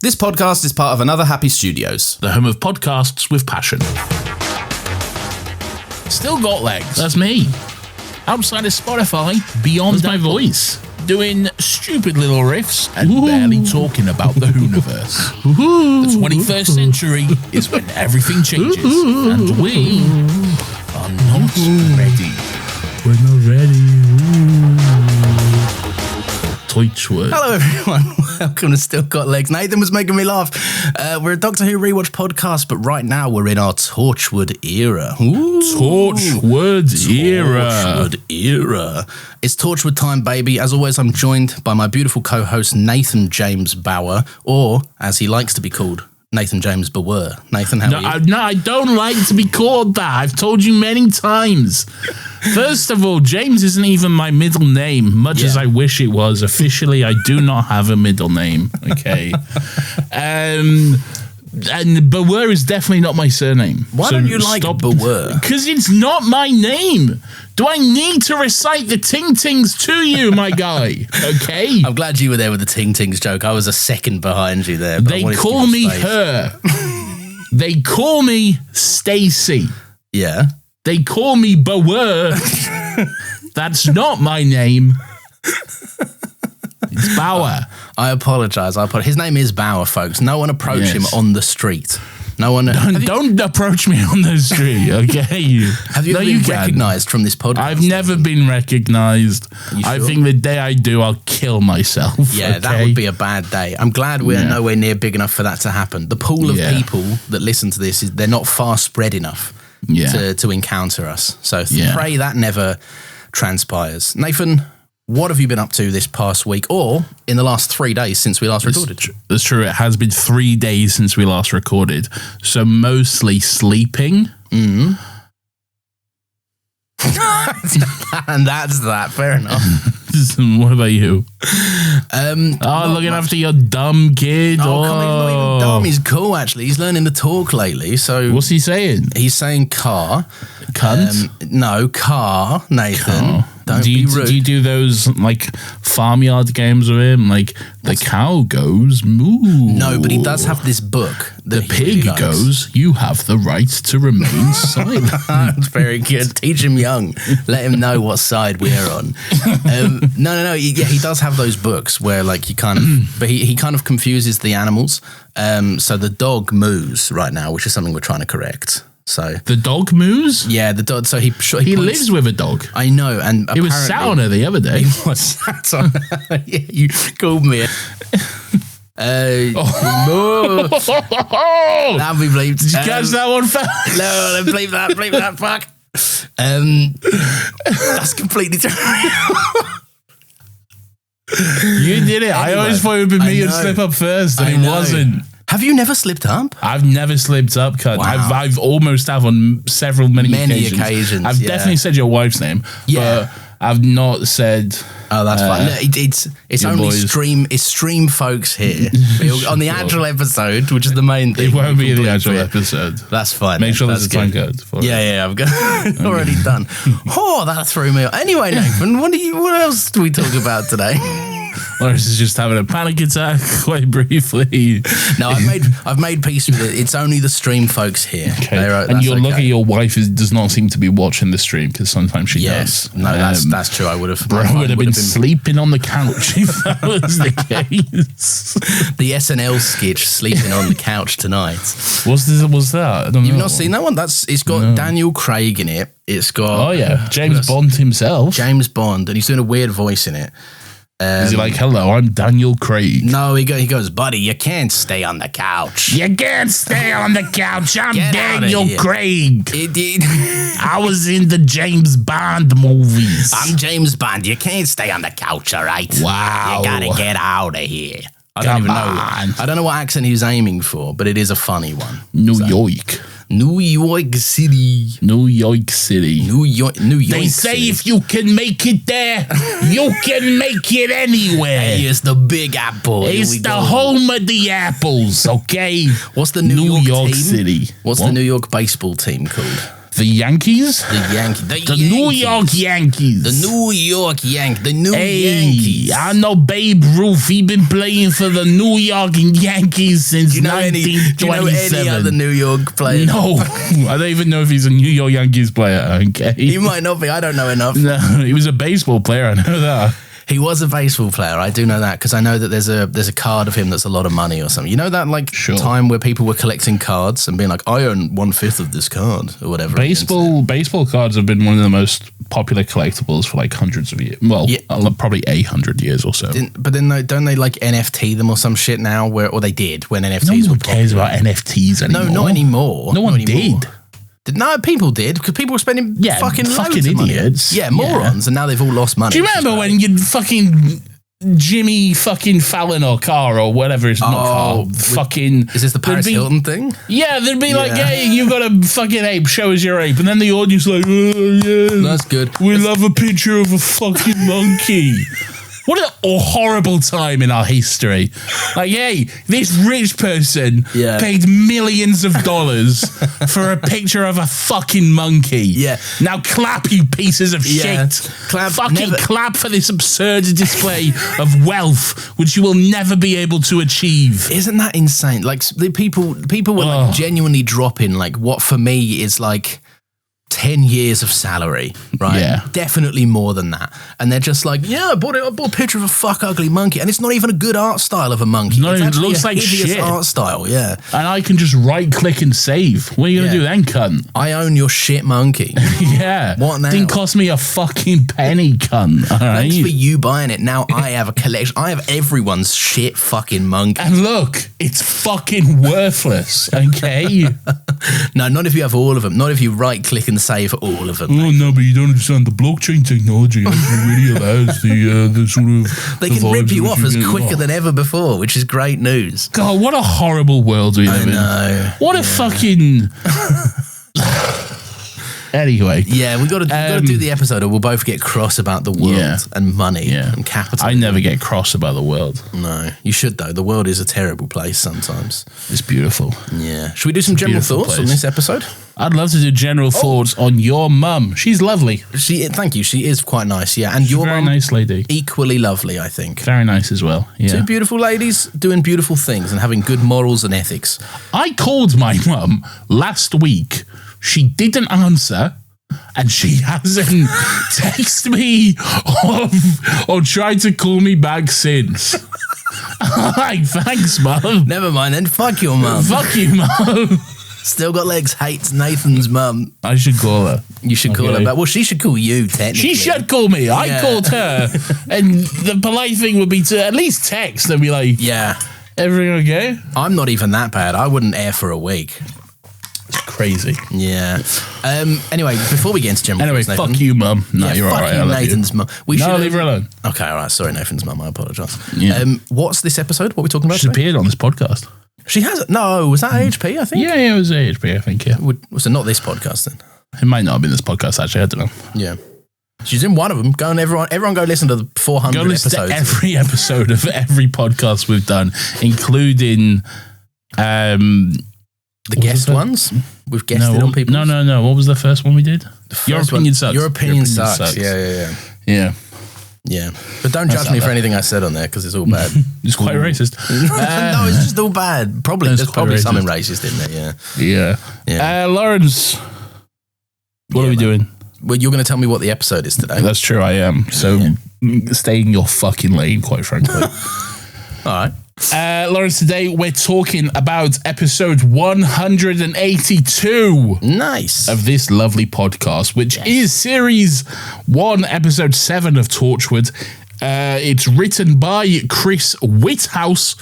This podcast is part of Another Happy Studios, the home of podcasts with passion. Still got legs. That's me. Outside of Spotify, beyond my voice. Doing stupid little riffs and barely talking about the Hooniverse. The 21st century is when everything changes, and we are not ready. We're not ready. Torchwood. Hello everyone, welcome to Still Got Legs. Nathan was making me laugh. We're a Doctor Who Rewatch podcast, but right now we're in our Torchwood era. Torchwood era. It's Torchwood time, baby. As always, I'm joined by my beautiful co-host Nathan James Bauer, or as he likes to be called, Nathan James Bauer. Nathan, how are you? No, I don't like to be called that. I've told you many times. First of all, James isn't even my middle name, much as I wish it was. Officially, I do not have a middle name, okay? And Bauer is definitely not my surname. Why don't you like Bauer? Because it's not my name. Do I need to recite the ting-tings to you, my guy? Okay? I'm glad you were there with the ting-tings joke. I was a second behind you there. They call me her. They call me Stacy. Yeah. They call me Bauer. That's not my name. It's Bauer. I apologise. His name is Bauer, folks. No one approach him on the street. No one. Don't approach me on the street, okay? Have you ever been recognised from this podcast? I've never been recognised. Sure? I think the day I do, I'll kill myself. Yeah, okay? That would be a bad day. I'm glad we're nowhere near big enough for that to happen. The pool of people that listen to this, they're not far spread enough to encounter us. So pray that never transpires. Nathan, what have you been up to this past week or in the last 3 days since we last recorded? That's true. It has been 3 days since we last recorded. So mostly sleeping. And that's that. Fair enough. What about you? Looking after your dumb kid. Come on, he's not even dumb. He's cool, actually. He's learning to talk lately. So what's he saying? He's saying car. Cunt? No, car, Nathan. Car. Don't be rude. Do you do those like farmyard games with him? Like the cow goes moo. No, but he does have this book. The pig really goes, you have the right to remain silent. That's very good. Teach him young. Let him know what side we're on. No. Yeah, he does have those books where like you kind of, but he kind of confuses the animals. So the dog moos right now, which is something we're trying to correct. So the dog moos? Yeah, the dog. So he lives with a dog. I know, and he was sat on her the other day. He was sat on her. Yeah, you called me. No. That'll be bleeped. Did you catch that one, fella? No, bleep that, fuck. That's completely true. You did it. Anyway, I always thought it would be me who'd slip up first, and it wasn't. Have you never slipped up? I've never slipped up, cunt. Wow. I've almost have on many occasions. I've definitely said your wife's name, but I've not said. Oh, that's fine. No, it's only stream folks here on the actual episode, which is the main thing. It won't be the actual episode. That's fine. Make sure there's a time code for it. Yeah, I've got already done. Oh, that threw me off. Anyway, Nathan, what else do we talk about today? Lawrence is just having a panic attack quite briefly. No, I've made peace with it. It's only the stream folks here. Okay. And you're lucky your wife does not seem to be watching the stream because sometimes she does. No, that's true. I would have been sleeping on the couch if that was the case. The SNL sketch, sleeping on the couch tonight. What's that? I don't know. You've not seen that one? It's got Daniel Craig in it. It's got James Bond himself. James Bond, and he's doing a weird voice in it. Is he like, hello, I'm Daniel Craig? No, he goes, buddy, you can't stay on the couch. You can't stay on the couch. I'm Daniel Craig. I was in the James Bond movies. I'm James Bond. You can't stay on the couch, all right? Wow. You gotta get out of here. I don't even know. I don't know what accent he was aiming for, but it is a funny one. New York City. They say if you can make it there, you can make it anywhere. Hey, it's the Big Apple. It's the home of the apples, okay? What's the New York City? What's the New York baseball team called? The Yankees? The New York Yankees. The New York Yankees. The new Yankees. I know Babe Ruth. He been playing for the New York Yankees since 1927. Do you know any other New York player? No. I don't even know if he's a New York Yankees player. Okay. He might not be. I don't know enough. No, he was a baseball player. I know that. He was a baseball player. I do know that because I know that there's a card of him that's a lot of money or something. You know that time where people were collecting cards and being like, I own 1/5 of this card or whatever. Baseball cards have been one of the most popular collectibles for like hundreds of years. Well, probably 800 years or so. But then don't they like NFT them or some shit now? Or they did when NFTs no were one cares about NFTs anymore. No, not anymore. No one did. No, people did because people were spending fucking loads of money. Idiots. Yeah, morons, and now they've all lost money. Do you remember when you'd fucking Jimmy fucking Fallon or Carr or whatever it's not Carr, fucking... Is this the Paris Hilton thing? Yeah, they'd be like, hey, you got a fucking ape, show us your ape. And then the audience like, oh, yeah. That's good. We love a picture of a fucking monkey. What a horrible time in our history. Like, hey, this rich person paid millions of dollars for a picture of a fucking monkey. Yeah. Now clap, you pieces of shit. Clap for this absurd display of wealth, which you will never be able to achieve. Isn't that insane? Like, the people were like genuinely dropping like what for me is like 10 years of salary, right? Yeah. Definitely more than that. And they're just like, I bought a picture of a fuck ugly monkey. And it's not even a good art style of a monkey. No, it looks like shit. Art style, yeah. And I can just right click and save. What are you going to do then, cunt? I own your shit monkey. Yeah. What now? Didn't cost me a fucking penny, cunt. All right? Thanks for you buying it. Now I have a collection. I have everyone's shit fucking monkey. And look, it's fucking worthless, okay? No, not if you have all of them. Not if you right click and save all of them. Oh, no, but you don't understand. The blockchain technology really allows the sort of... They can rip you off as quicker than ever before, which is great news. God, what a horrible world we live in. I know. What a fucking... Anyway. Yeah, we got to do the episode or we'll both get cross about the world and money and capital. I never get cross about the world. No, you should though. The world is a terrible place sometimes. It's beautiful. Yeah. Should we do some general thoughts on this episode? I'd love to do general thoughts on your mum. She's lovely. Thank you. She is quite nice, yeah. And she's your very nice lady. Equally lovely, I think. Very nice as well, yeah. Two beautiful ladies doing beautiful things and having good morals and ethics. I called my mum last week. She didn't answer. And she hasn't texted me or tried to call me back since. Like, thanks, mum. Never mind then. Fuck your mum. Fuck you, mum. Still got legs, hates Nathan's mum. I should call her. You should call her back. Well, she should call you, technically. She should call me. I called her. And the polite thing would be to at least text and be like, yeah. Everything okay? I'm not even that bad. I wouldn't air for a week. It's crazy. Yeah. Anyway, before we get into general thoughts, Nathan. Fuck you, mum. No, you're all right. Fuck you, Nathan's mum. Leave her alone. Okay, all right. Sorry, Nathan's mum. I apologise. Yeah. What's this episode? What are we talking about? She's appeared on this podcast. She hasn't. No, was that AHP, I think? Yeah, it was AHP, I think, yeah. So not this podcast then? It might not have been this podcast, actually. I don't know. Yeah. She's in one of them. Go and everyone go listen to the 400 go listen episodes. To every episode of every podcast we've done, including the guest ones. We've guested on people. No. What was the first one we did? Your opinion sucks. Your opinion sucks. Yeah. But don't judge me for anything I said on there because it's all bad. It's quite racist. No, it's just all bad. There's probably something racist in there. Yeah. Lawrence, what are we doing? Well, you're going to tell me what the episode is today. That's true, I am. So stay in your fucking lane, quite frankly. All right. Lawrence, today we're talking about episode 182. Nice. Of this lovely podcast, which is series 1, episode 7 of Torchwood. It's written by Chris Whithouse.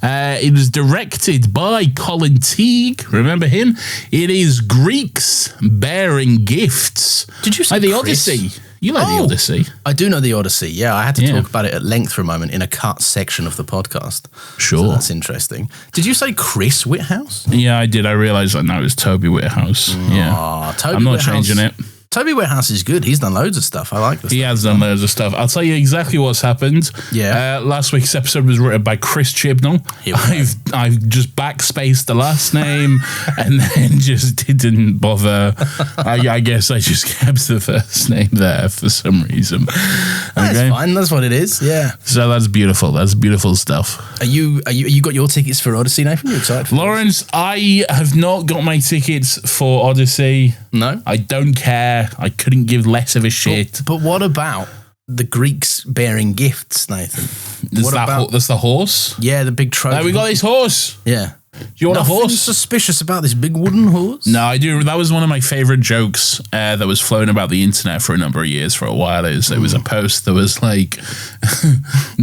It is directed by Colin Teague. Remember him? It is Greeks Bearing Gifts. Did you say the Odyssey? You know the Odyssey. I do know the Odyssey, yeah. I had to talk about it at length for a moment in a cut section of the podcast. Sure. So that's interesting. Did you say Chris Whithouse? Yeah, I did. I realised that now it's Toby Whithouse. Yeah. Toby I'm not Whithouse changing it. Toby Warehouse is good. He's done loads of stuff. I like this. He has done loads of stuff. I'll tell you exactly what's happened. Yeah. Last week's episode was written by Chris Chibnall. I've just backspaced the last name and then just didn't bother. I guess I just kept the first name there for some reason. That's fine. That's what it is. Yeah. So that's beautiful. That's beautiful stuff. You got your tickets for Odyssey, Nathan? You excited for Lawrence, I have not got my tickets for Odyssey. No? I don't care. I couldn't give less of a shit. But what about the Greeks bearing gifts, Nathan? That's the horse? Yeah, the big Trojan. No, we got this horse. Yeah. Do you want Nothing a horse? Suspicious about this big wooden horse? No, I do. That was one of my favorite jokes that was flown about the internet for a number of years. For a while, it was a post that was like,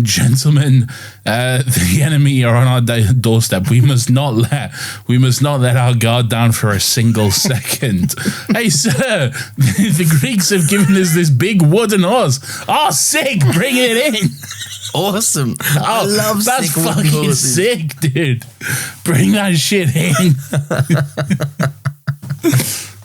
"Gentlemen, the enemy are on our doorstep. We must not let our guard down for a single second." Hey, sir, the Greeks have given us this big wooden horse. Oh, sick! Bring it in. Awesome. I love that's sick fucking horses. sick, dude. Bring that shit in.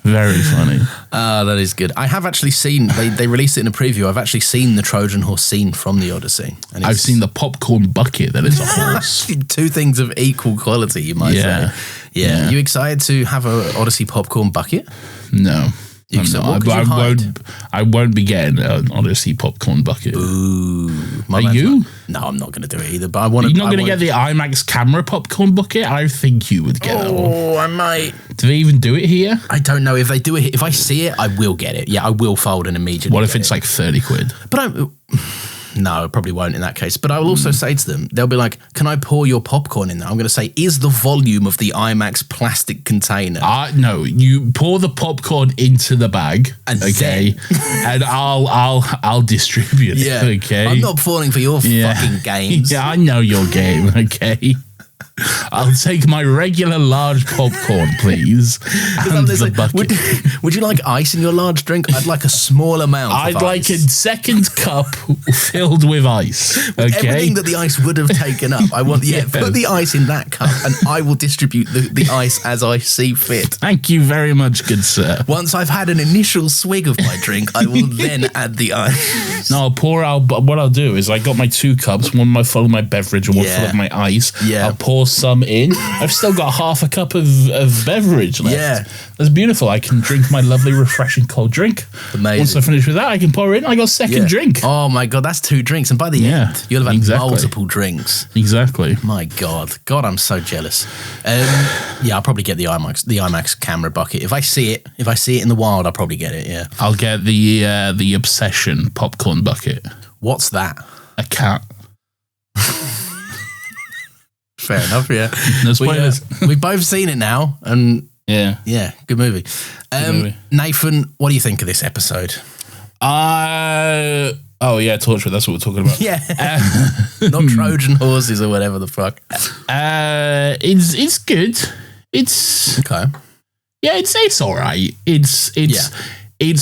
Very funny. That is good. I have actually seen, they released it in a preview. I've actually seen the Trojan horse scene from the Odyssey. And I've seen the popcorn bucket that is a horse. Two things of equal quality, you might say. Yeah. You excited to have a Odyssey popcorn bucket? No. I won't be getting an Odyssey popcorn bucket. Ooh. Are you? No, I'm not going to do it either. But I want to. You're not going to get the IMAX camera popcorn bucket? I think you would get that one. Oh, I might. Do they even do it here? I don't know. If they do it, if I see it, I will get it. Yeah, I will fold and immediately. What if it's like 30 quid? But no, I probably won't in that case. But I will also say to them, they'll be like, "Can I pour your popcorn in there?" I'm going to say, "Is the volume of the IMAX plastic container?" No, you pour the popcorn into the bag, and and I'll distribute it. Yeah, okay. I'm not falling for your fucking games. Yeah, I know your game. Okay. I'll take my regular large popcorn, please, and the bucket. Would you like ice in your large drink? I'd like a small amount. I'd like a second cup filled with ice. Okay, everything that the ice would have taken up. I want. Put the ice in that cup, and I will distribute the ice as I see fit. Thank you very much, good sir. Once I've had an initial swig of my drink, I will then add the ice. No, what I'll do is I got my 2 cups, one full of my beverage and one full of my ice. Yeah. I'll pour some in. I've still got half a cup of beverage left. Yeah. That's beautiful. I can drink my lovely, refreshing cold drink. Amazing. Once I finish with that, I can pour in. I got a second drink. Oh my God, that's 2 drinks. And by the end, you'll have had multiple drinks. Exactly. My God, I'm so jealous. I'll probably get the IMAX camera bucket. If I see it in the wild, I'll probably get it. Yeah. I'll get the Obsession popcorn bucket. What's that? A cat. Fair enough, yeah. No spoilers. We've both seen it now, and good movie. Nathan, what do you think of this episode? Torchwood, that's what we're talking about. Yeah. Not Trojan horses or whatever the fuck. It's good. It's okay. Yeah, it's all right. It's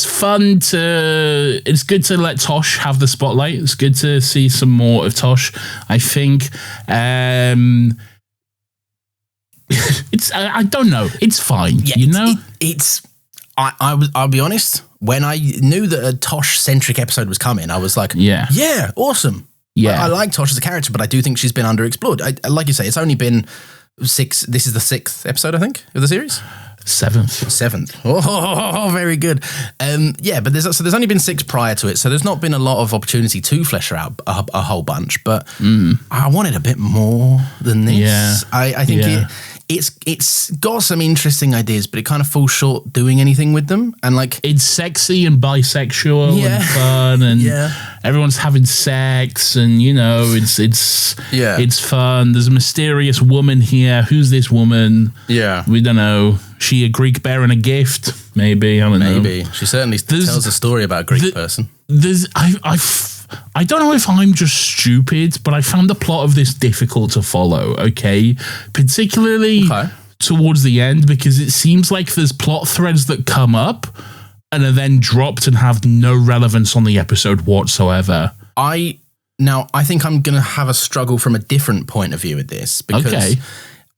fun to. It's good to let Tosh have the spotlight. It's good to see some more of Tosh. I think. It's. I don't know. It's fine. Yeah, you know. I'll be honest. When I knew that a Tosh-centric episode was coming, I was like, yeah, awesome. Yeah, I like Tosh as a character, but I do think she's been underexplored. Like you say, it's only been 6. This is the 6th episode, I think, of the series. 7th. Oh, very good. But there's only been 6 prior to it, so there's not been a lot of opportunity to flesh her out a whole bunch. But I wanted a bit more than this. Yeah. I think it's got some interesting ideas, but it kind of falls short doing anything with them. And like, it's sexy and bisexual and fun, and everyone's having sex, and you know, it's fun. There's a mysterious woman here. Who's this woman? Yeah, we don't know. She a Greek bearing a gift? Maybe, I don't know. Maybe she certainly tells a story about a Greek person. I don't know if I'm just stupid, but I found the plot of this difficult to follow, okay? Particularly towards the end, because it seems like there's plot threads that come up and are then dropped and have no relevance on the episode whatsoever. I think I'm going to have a struggle from a different point of view with this, because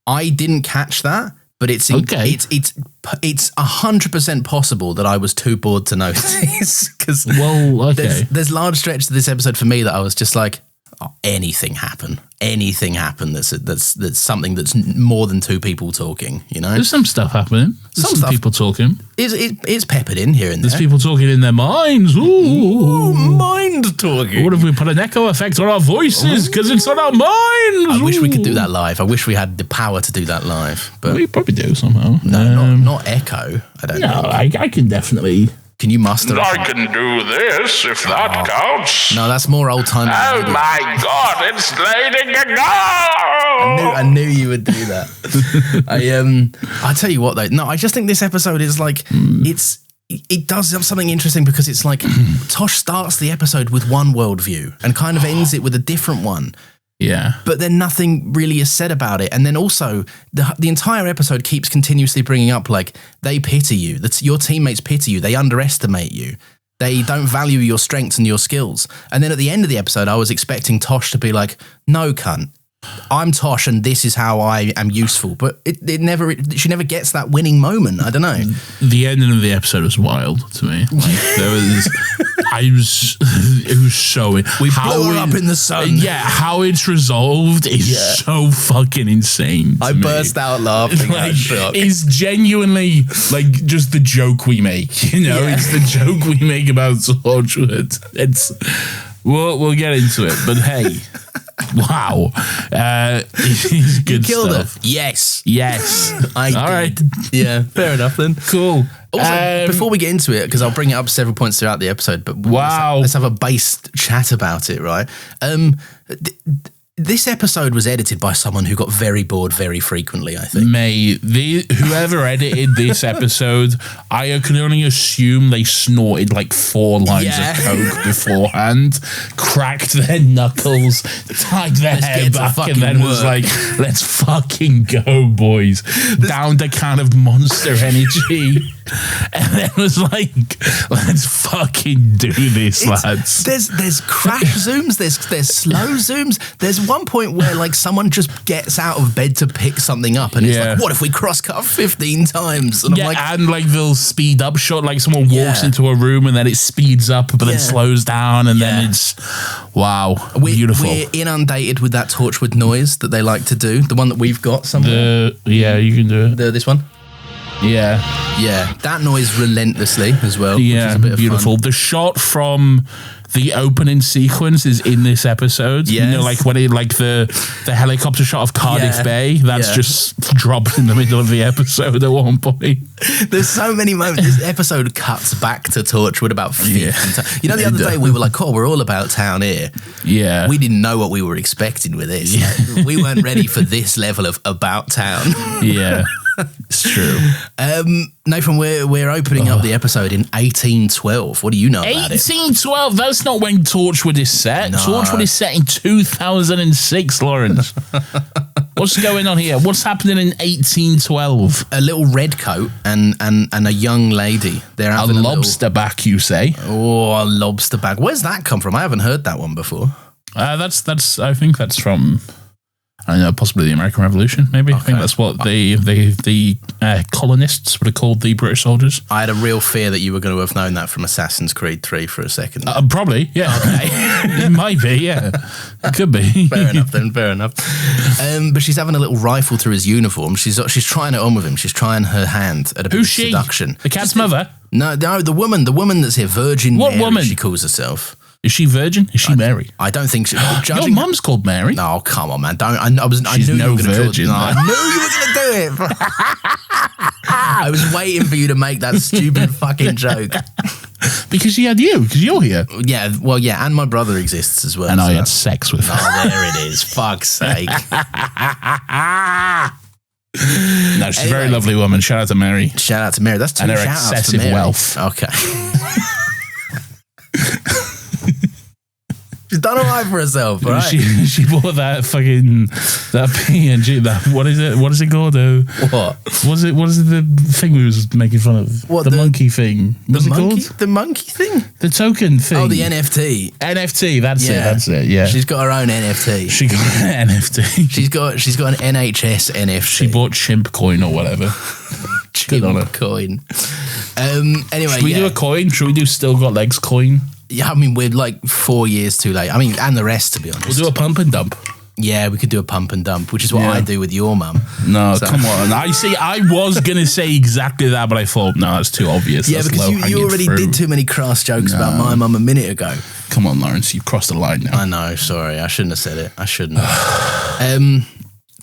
I didn't catch that. But it's 100% possible that I was too bored to notice because there's large stretches of this episode for me that I was just like, anything happen that's something that's more than two people talking, you know? There's some stuff happening. There's some people talking. It's peppered in here and there. There's people talking in their minds. Ooh, mind talking. What if we put an echo effect on our voices because it's on our minds? I wish we could do that live. I wish we had the power to do that live. But we probably do somehow. No, not echo. I don't know. I can definitely... Can you muster? I can do this if that counts. No, that's more old time. Oh my God! It's Lady Gaga. I knew you would do that. I tell you what though. No, I just think this episode is like it does have something interesting because it's like Tosh starts the episode with one worldview and kind of ends it with a different one. Yeah. But then nothing really is said about it. And then also, the entire episode keeps continuously bringing up, like, they pity you. Your teammates pity you. They underestimate you. They don't value your strengths and your skills. And then at the end of the episode, I was expecting Tosh to be like, no, cunt. I'm Tosh and this is how I am useful. But she never gets that winning moment. I don't know. The ending of the episode was wild to me. Like, it was so... We blew her up in the sun. Yeah, how it's resolved is so fucking insane. I burst out laughing. Like, it's genuinely like just the joke we make, you know? Yeah. It's the joke we make about Torchwood. We'll get into it, but hey... Wow. It's good you killed stuff. Her. Yes. All right. Yeah, fair enough then. Cool. Also, before we get into it, because I'll bring it up several points throughout the episode, but let's have a based chat about it, right? This episode was edited by someone who got very bored very frequently, I think. Whoever edited this episode, I can only assume they snorted like 4 lines of coke beforehand, cracked their knuckles, tied their hair back, and then was like, let's fucking go, boys. Downed a can of Monster Energy. And then was like, let's fucking do this, lads. There's crash zooms, there's slow zooms. There's one point where like someone just gets out of bed to pick something up and it's like, what if we cross-cut 15 times? And I'm like, they'll speed up shot, like someone walks into a room and then it speeds up but then slows down and then it's beautiful. We're inundated with that Torchwood noise that they like to do, the one that we've got somewhere. You can do it. This one? Yeah, that noise relentlessly as well. Yeah, which is a bit beautiful. Of fun. The shot from the opening sequence is in this episode. Yes. You know, like when the helicopter shot of Cardiff Bay, that's just dropped in the middle of the episode at one point. There's so many moments. This episode cuts back to Torchwood about 50 times. You know, the other day we were like, we're all about town here. Yeah. We didn't know what we were expecting with this. Yeah. We weren't ready for this level of about town. Yeah. It's true. Nathan, we're opening up the episode in 1812. What do you know about it? 1812? That's not when Torchwood is set. No. Torchwood is set in 2006, Lawrence. What's going on here? What's happening in 1812? A little red coat and a young lady. They're having a lobster back, you say? Oh, a lobster bag. Where's that come from? I haven't heard that one before. That's. I think that's from... I don't know, possibly the American Revolution, maybe. Okay. I think that's what the colonists would have called the British soldiers. I had a real fear that you were going to have known that from Assassin's Creed 3 for a second. Probably, yeah. Okay. It might be, yeah. It could be. Fair enough then, fair enough. But she's having a little rifle through his uniform. She's trying it on with him. She's trying her hand at a bit of seduction. The cat's mother? No, the woman that's here, Virgin What Mary, woman? She calls herself. Is she virgin? Is she Mary? I don't think she. Your mum's called Mary. No, come on, man. Don't. I knew you were going to do it. No, I knew you were going to do it. I was waiting for you to make that stupid fucking joke. Because she had you, because you're here. Yeah, well, yeah, and my brother exists as well. And I had sex with her. Oh, there it is. Fuck's sake. No, she's a very lovely woman. Shout out to Mary. Shout out to Mary. That's 2 and her shout-outs excessive to Mary. wealth. Okay. done all right for herself, right? She bought that P&G. What is it? What is it called though? What? Was it the thing we was making fun of? What, the monkey thing? What's it called? The monkey thing? The token thing. Oh, the NFT. NFT. That's it. Yeah. She's got her own NFT. She got an NFT. She's got an NHS NFT. She bought chimp coin or whatever. Chimp coin. Anyway, should we do a coin? Should we do still got legs coin? Yeah, I mean, we're like 4 years too late. I mean, and the rest, to be honest. We'll do a pump and dump. Yeah, we could do a pump and dump, which is what I do with your mum. No, come on. I was going to say exactly that, but I thought, no, it's too obvious. Yeah, because you already did too many crass jokes about my mum a minute ago. Come on, Lawrence, you've crossed the line now. I know, sorry. I shouldn't have said it. I shouldn't have.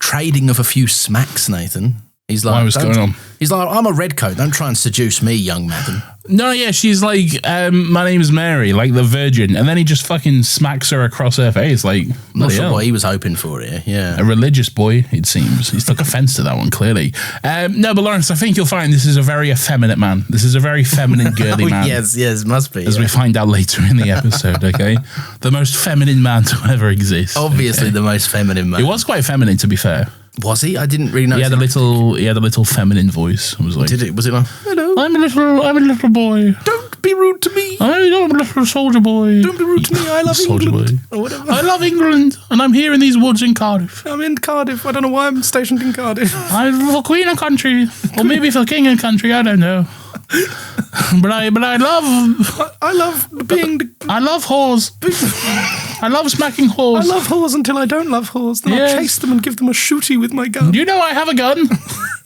Trading of a few smacks, Nathan. He's like, what's going on? He's like, I'm a redcoat. Don't try and seduce me, young madam. No, yeah, she's like, my name's Mary, like the Virgin, and then he just fucking smacks her across her face, like, not sure what he was hoping for here. Yeah, a religious boy, it seems. He's took offence to that one, clearly. No, but Lawrence, I think you'll find this is a very effeminate man. This is a very feminine, girly man. Yes, must be. As we find out later in the episode, okay? The most feminine man to ever exist. Obviously, the most feminine man. He was quite feminine, to be fair. Was he? I didn't really know. He had a little feminine voice. I was like, did it? Was it like, hello? I'm a little boy. Don't be rude to me. I'm a little soldier boy. Don't be rude to me. I love England. Or whatever. I love England, and I'm here in these woods in Cardiff. I'm in Cardiff. I don't know why I'm stationed in Cardiff. I'm for Queen and Country, or maybe for King and Country. I don't know. But I love being. I love whores. I love smacking whores. I love whores until I don't love whores. Then I'll chase them and give them a shooty with my gun. Do you know I have a gun?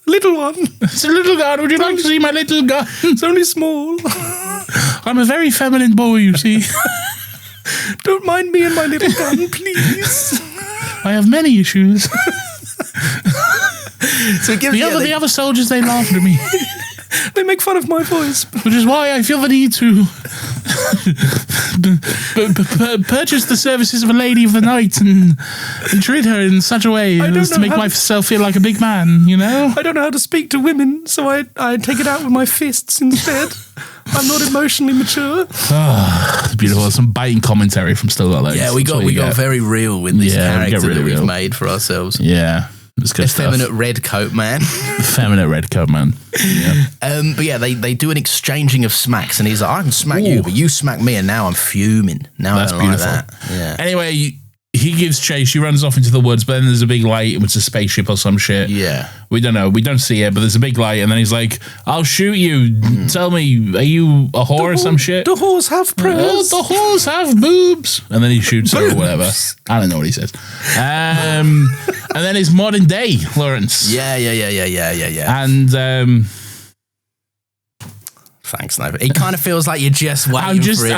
Little one. It's a little gun. Would you like to see my little gun? It's only small. I'm a very feminine boy, you see. Don't mind me and my little gun, please. I have many issues. So the other soldiers, they laugh at me. They make fun of my voice. Which is why I feel the need to purchase the services of a lady of the night and treat her in such a way as to make myself feel like a big man, you know? I don't know how to speak to women, so I take it out with my fists instead. I'm not emotionally mature. It's beautiful. Some biting commentary from Still Got Legs. Yeah, we got very real with this character that we've made for ourselves. Yeah. Effeminate red coat man. Effeminate red coat man. Yeah. But yeah, they do an exchanging of smacks, and he's like, I can smack you, but you smack me, and now I'm fuming. Now that's beautiful. Like that. Yeah. Anyway, he gives chase. She runs off into the woods, but then there's a big light. It's a spaceship or some shit. Yeah. We don't know. We don't see it, but there's a big light, and then he's like, I'll shoot you. Tell me, are you a whore or some shit? The whores have prayers. The whores have boobs. And then he shoots her or whatever. I don't know what he says. And then it's modern day, Lawrence. Yeah. And thanks, Sniper. It kind of feels like you're just waiting for it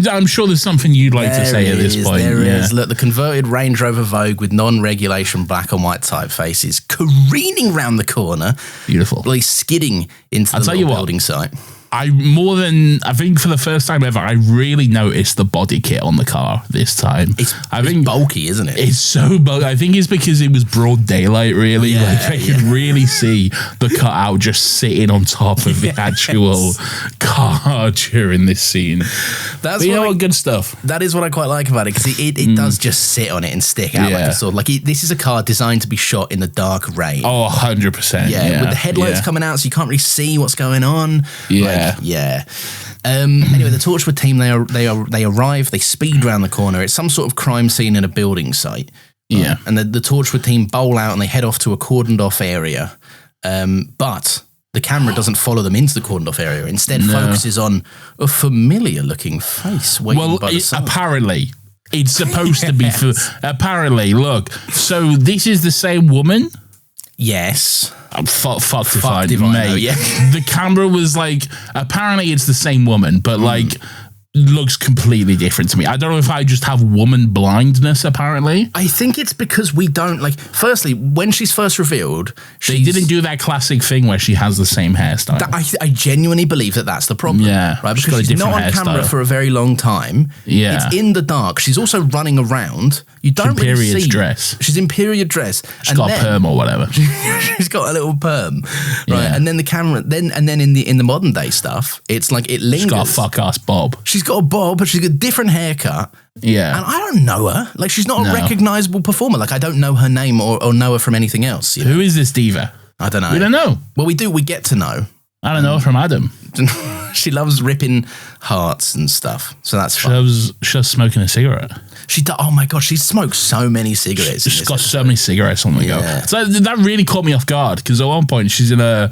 now. I'm sure there's something you'd like to say at this point. There is. Look, the converted Range Rover Vogue with non-regulation black and white typeface is careening round the corner. Beautiful. Like skidding into the little building site. I think for the first time ever, I really noticed the body kit on the car this time. It's bulky, isn't it? It's so bulky. I think it's because it was broad daylight, really. Yeah, like I could really see the cutout just sitting on top of the actual car during this scene. But you know what? Good stuff. That is what I quite like about it, because it does just sit on it and stick out like a sword. Like this is a car designed to be shot in the dark rain. Oh, 100%. Yeah, with the headlights coming out, so you can't really see what's going on. Yeah. Anyway, the Torchwood team, they arrive, they speed around the corner. It's some sort of crime scene in a building site. Yeah. And the Torchwood team bowl out and they head off to a cordoned off area. But the camera doesn't follow them into the cordoned off area. Instead, focuses on a familiar looking face waiting by the side. Apparently. It's supposed to be apparently, look. So this is the same woman? Yes. Fuck if I know, yeah. The camera was like, apparently it's the same woman, but like looks completely different to me. I don't know if I just have woman blindness, apparently. I think it's because we don't, like, firstly, when she's first revealed, they didn't do that classic thing where she has the same hairstyle. I genuinely believe that's the problem. Yeah. Right? Because she's not on camera for a very long time. Yeah. It's in the dark. She's also running around. You don't really see. Dress. She's in period dress. She's got a perm or whatever. She's got a little perm. Right. Yeah. And then the camera, then in the modern day stuff, it's like it lingers. She's got a fuck ass bob. She's got a bob, but she's got a different haircut. Yeah. And I don't know her. Like, she's not a recognisable performer. Like, I don't know her name or know her from anything else. You know? Who is this diva? I don't know. We don't know. Well, we do. We get to know. I don't know from Adam. She loves ripping hearts and stuff. So that's fun. She loves smoking a cigarette. Oh my gosh, she smokes so many cigarettes. She's got so many cigarettes on the go. So that really caught me off guard because at one point she's in a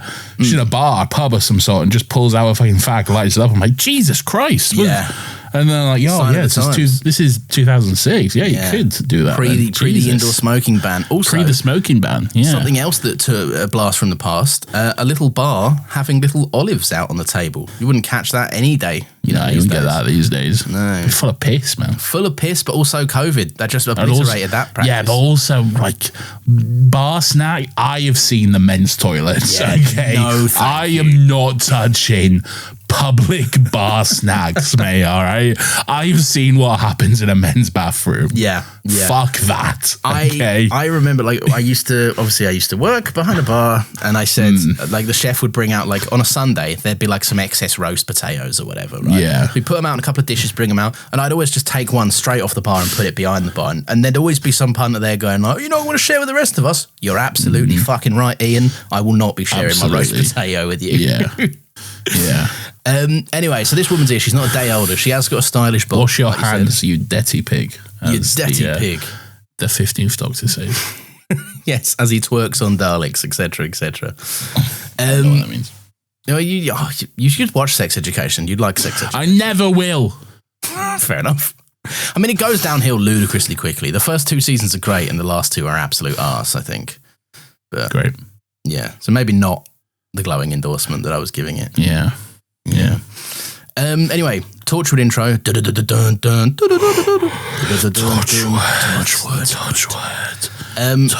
bar, a pub of some sort, and just pulls out a fucking fag, lights it up. I'm like, Jesus Christ! Yeah. And then like, this is 2006. Yeah, you could do that. Pre the indoor smoking ban. Also, pre the smoking ban. Yeah. Something else that took a blast from the past. A little bar having little olives out on the table. You wouldn't catch that any day. You wouldn't get that these days. No. It's full of piss, man. Full of piss, but also COVID. That just obliterated that practice. Yeah, but also like bar snack. I have seen the men's toilets. Yeah, okay, no, I am not touching public bar snacks, mate. All right, I've seen what happens in a men's bathroom. Yeah. Fuck that. Okay. I remember, like, I used to work behind a bar, and I said, like, the chef would bring out, like, on a Sunday, there'd be like some excess roast potatoes or whatever, right? Yeah. We'd put them out in a couple of dishes, bring them out, and I'd always just take one straight off the bar and put it behind the bar. And there'd always be some punter there going, like, I want to share with the rest of us. You're absolutely fucking right, Ian. I will not be sharing my roast potato with you. Yeah. Yeah. Anyway, so this woman's here. She's not a day older. She has got a stylish bob. Wash your hands, you dirty pig. You dirty pig. The 15th Doctor says. Yes, as he twerks on Daleks, etc., etc. I know what that means. You should watch Sex Education. You'd like Sex Education. I never will. Fair enough. I mean, it goes downhill ludicrously quickly. The first 2 seasons are great, and the last 2 are absolute arse, I think. But great. Yeah, so maybe not the glowing endorsement that I was giving it. Yeah. Yeah. Anyway, Torchwood intro. Torchwood.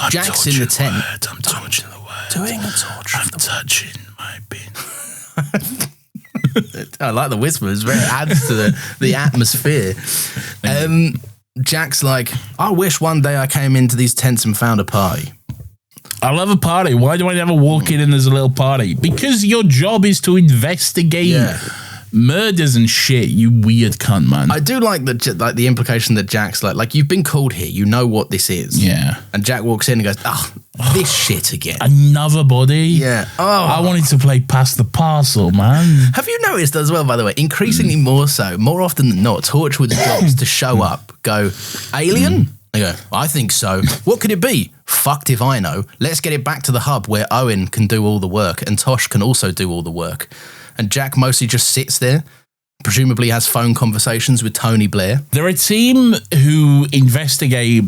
Jack's in the tent. I'm touching the word. Doing a torch. I'm touching my bin. I like the whispers. It adds to the atmosphere. Jack's like, I wish one day I came into these tents and found a party. I love a party. Why do I never walk in and there's a little party? Because your job is to investigate murders and shit, you weird cunt, man. I do like the implication that Jack's like, you've been called here, you know what this is. Yeah. And Jack walks in and goes, this shit again. Another body? Yeah. Oh. I wanted to play Pass the Parcel, man. Have you noticed as well, by the way, increasingly more often than not, Torchwood's jobs to show up, go, alien? They go, I think so. What could it be? Fucked if I know. Let's get it back to the hub where Owen can do all the work and Tosh can also do all the work. And Jack mostly just sits there, presumably has phone conversations with Tony Blair. They're a team who investigate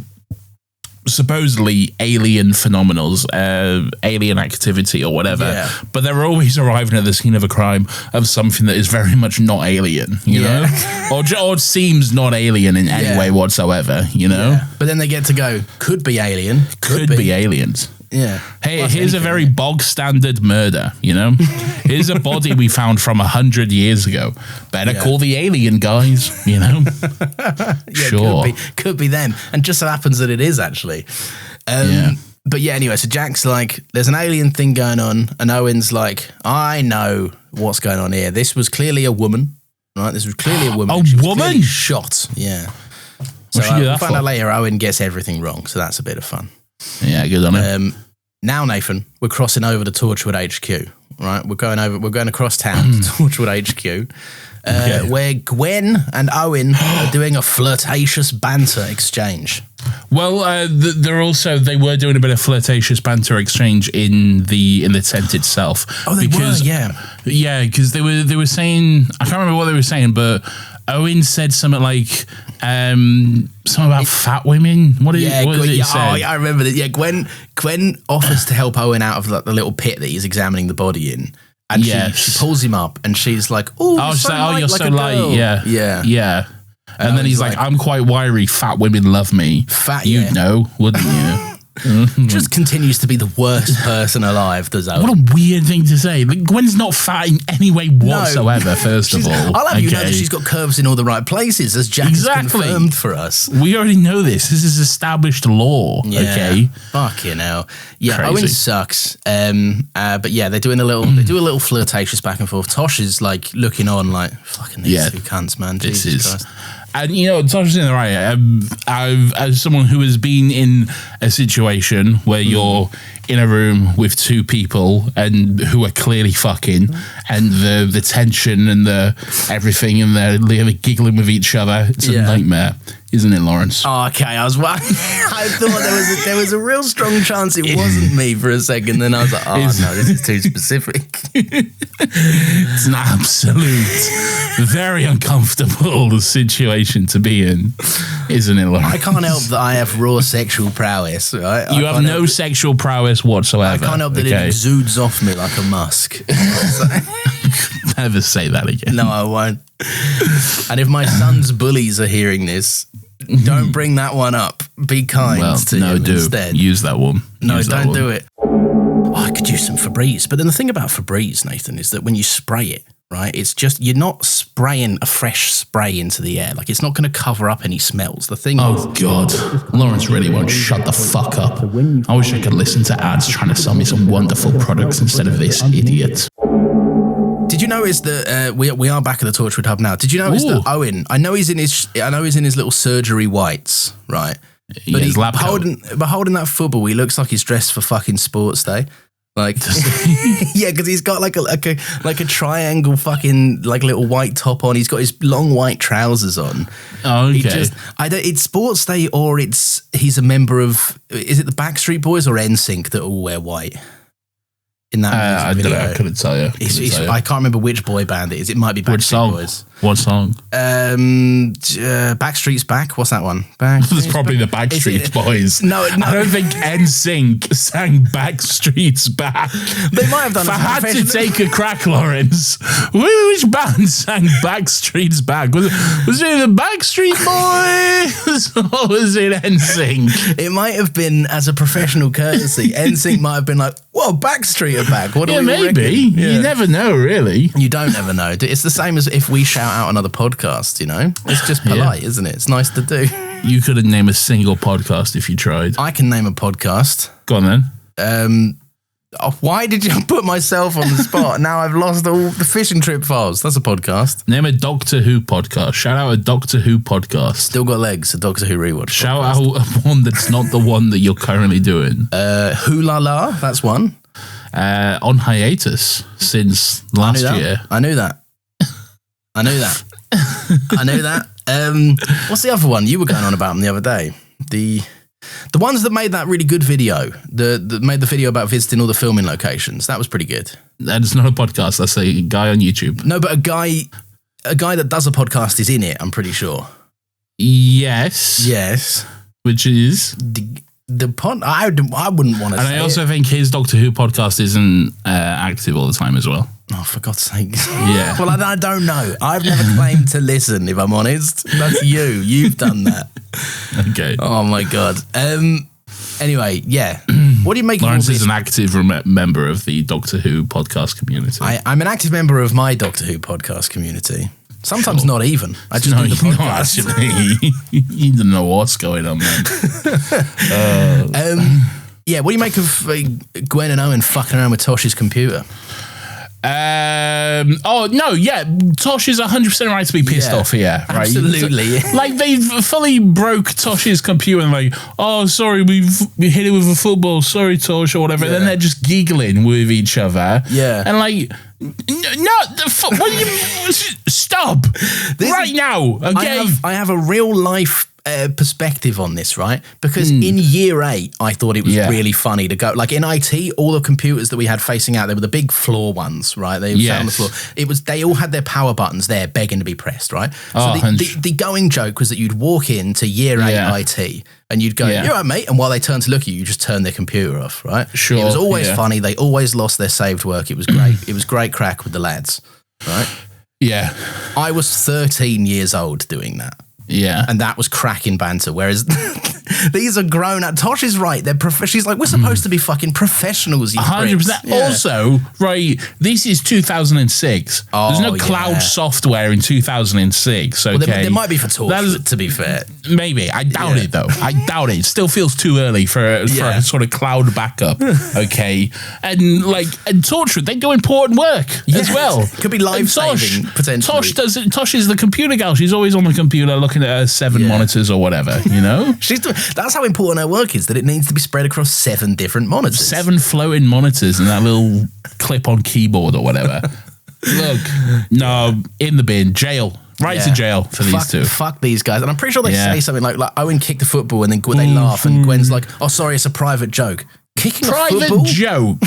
supposedly alien phenomenals, alien activity or whatever, but they're always arriving at the scene of a crime of something that is very much not alien, you know? or seems not alien in any way whatsoever, you know? Yeah. But then they get to go, could be alien. Could be aliens. Yeah. Hey, here's a very bog standard murder, you know? Here's a body we found from 100 years ago. Better call the alien guys, you know? Sure. Could be them. And just so happens that it is actually. But yeah, anyway, so Jack's like, there's an alien thing going on. And Owen's like, I know what's going on here. This was clearly a woman, right? This was clearly a woman. A woman? Shot. Yeah. So we'll find out later Owen gets everything wrong. So that's a bit of fun. Yeah, good on it. Now, Nathan, we're crossing over to Torchwood HQ, right? We're going across town to Torchwood HQ, where Gwen and Owen are doing a flirtatious banter exchange. Well, they were doing a bit of flirtatious banter exchange in the tent itself. Oh, they were, yeah, because they were saying, I can't remember what they were saying, but Owen said something like something about fat women. What did it say? Oh, I remember that. Yeah, Gwen offers to help Owen out of the little pit that he's examining the body in, and she pulls him up, and she's like, "Oh, you're so light." Yeah. And then he's like, "I'm quite wiry. Fat women love me. Fat, you'd know, wouldn't you?" just continues to be the worst person alive, does Owen. What a weird thing to say. Like, Gwen's not fat in any way whatsoever, first of all. I'll have you know that she's got curves in all the right places, as Jack has confirmed for us. We already know this. This is established law, okay? Fucking hell. Yeah, Crazy. Owen sucks. But yeah, they do a little flirtatious back and forth. Tosh is like looking on like, fucking these two cunts, man. Jesus Christ. And, you know, Tosh is in the right. As someone who has been in a situation where you're in a room with two people and who are clearly fucking, and the tension and the everything, and they're giggling with each other, it's a nightmare, isn't it, Lawrence? Oh, okay, I thought there was a real strong chance it wasn't me for a second. Then I was like, oh no, this is too specific. It's an absolute, very uncomfortable situation to be in, isn't it, Lawrence? I can't help that I have raw sexual prowess. Right? You have no sexual prowess whatsoever. I can't help that it exudes off me like a musk. Never say that again. No, I won't. And if my son's bullies are hearing this, don't bring that one up. Be kind to him instead. Use that one. Don't do it. Oh, I could use some Febreze. But then the thing about Febreze, Nathan, is that when you spray it, right, it's just, you're not spraying a fresh spray into the air. Like, it's not going to cover up any smells. The thing is... Oh, God. Lawrence really won't shut the fuck up. I wish I could listen to ads trying to sell me some wonderful products instead of this idiot. Did you notice that we are back at the Torchwood Hub now? Did you notice that Owen? I know he's in his little surgery whites, right? But he's holding that football. He looks like he's dressed for fucking sports day. Like, yeah, because he's got like a triangle fucking like little white top on. He's got his long white trousers on. Oh, okay. It's sports day, or he's a member of, is it the Backstreet Boys or NSYNC that all wear white? In that I don't know. I couldn't tell you. I can't remember which boy band it is. It might be Backstreet Boys. What song? Backstreet's Back. What's that one? It's probably the Backstreet Boys. No, I don't think NSYNC sang Backstreet's Back. They might have done. If I had to take a crack, Lawrence, which band sang Backstreet's Back? Was it the Backstreet Boys or was it NSYNC? It might have been, as a professional courtesy. NSYNC might have been like, "Well, Backstreet are back." What do we maybe. Yeah. You never know, really. You don't ever know. It's the same as if we shout out another podcast, you know? It's just polite, isn't it? It's nice to do. You couldn't name a single podcast if you tried. I can name a podcast. Go on then. Why did you put myself on the spot? Now I've lost all the fishing trip files. That's a podcast. Name a Doctor Who podcast. Shout out a Doctor Who podcast. Still Got Legs, a Doctor Who rewatch. Shout out one that's not the one that you're currently doing. Who La La, that's one. On hiatus since last year. I knew that. What's the other one? You were going on about them the other day. The ones that made that really good video, that made the video about visiting all the filming locations. That was pretty good. That is not a podcast. That's a guy on YouTube. No, but a guy that does a podcast is in it, I'm pretty sure. Yes. Which is... The pod, I wouldn't want to say. And I also think his Doctor Who podcast isn't active all the time as well. Oh, for God's sake. Yeah. Well, I don't know. I've never claimed to listen, if I'm honest. That's you. You've done that. Okay. Oh, my God. Anyway, yeah. What do you make Lawrence of all this? is an active member of the Doctor Who podcast community. I'm an active member of my Doctor Who podcast community. Sometimes not even. I just do the podcast. No, actually. You don't know what's going on, man. Yeah, what do you make of Gwen and Owen fucking around with Tosh's computer? Tosh is 100% right to be pissed off here, right? Absolutely. Like, they fully broke Tosh's computer and like, oh, sorry, we hit it with a football, sorry, Tosh, or whatever. And then they're just giggling with each other. Yeah. And like, what do you, stop right now, okay? I have a real life perspective on this, right? Because in year 8, I thought it was really funny to go, like in IT, all the computers that we had facing out, they were the big floor ones, right? They sat on the floor. They all had their power buttons there begging to be pressed, right? So the going joke was that you'd walk into year 8 IT and you'd go, you're right, mate. And while they turned to look at you, you just turn their computer off, right? Sure. It was always funny. They always lost their saved work. It was great. It was great crack with the lads, right? Yeah. I was 13 years old doing that. Yeah. And that was cracking banter. Whereas These are grown up. Tosh is right. She's like, we're supposed to be fucking professionals, you 100%. Yeah. Also, right, this is 2006. There's no cloud software in 2006. Okay, well, there might be for Torchwood, to be fair. Maybe. I doubt it, though. I doubt it. It still feels too early for a sort of cloud backup. Okay, and Torchwood, they do important work as well. Could be life-saving, potentially. Tosh is the computer gal. She's always on the computer looking at her 7 monitors or whatever, you know? That's how important her work is, that it needs to be spread across 7 different monitors. 7 floating monitors and that little clip-on keyboard or whatever. Look, no, in the bin, jail. Right to jail for these two. Fuck these guys. And I'm pretty sure they say something like Owen kicked the football and then they laugh and Gwen's like, oh, sorry, it's a private joke. Kicking a football? Private joke?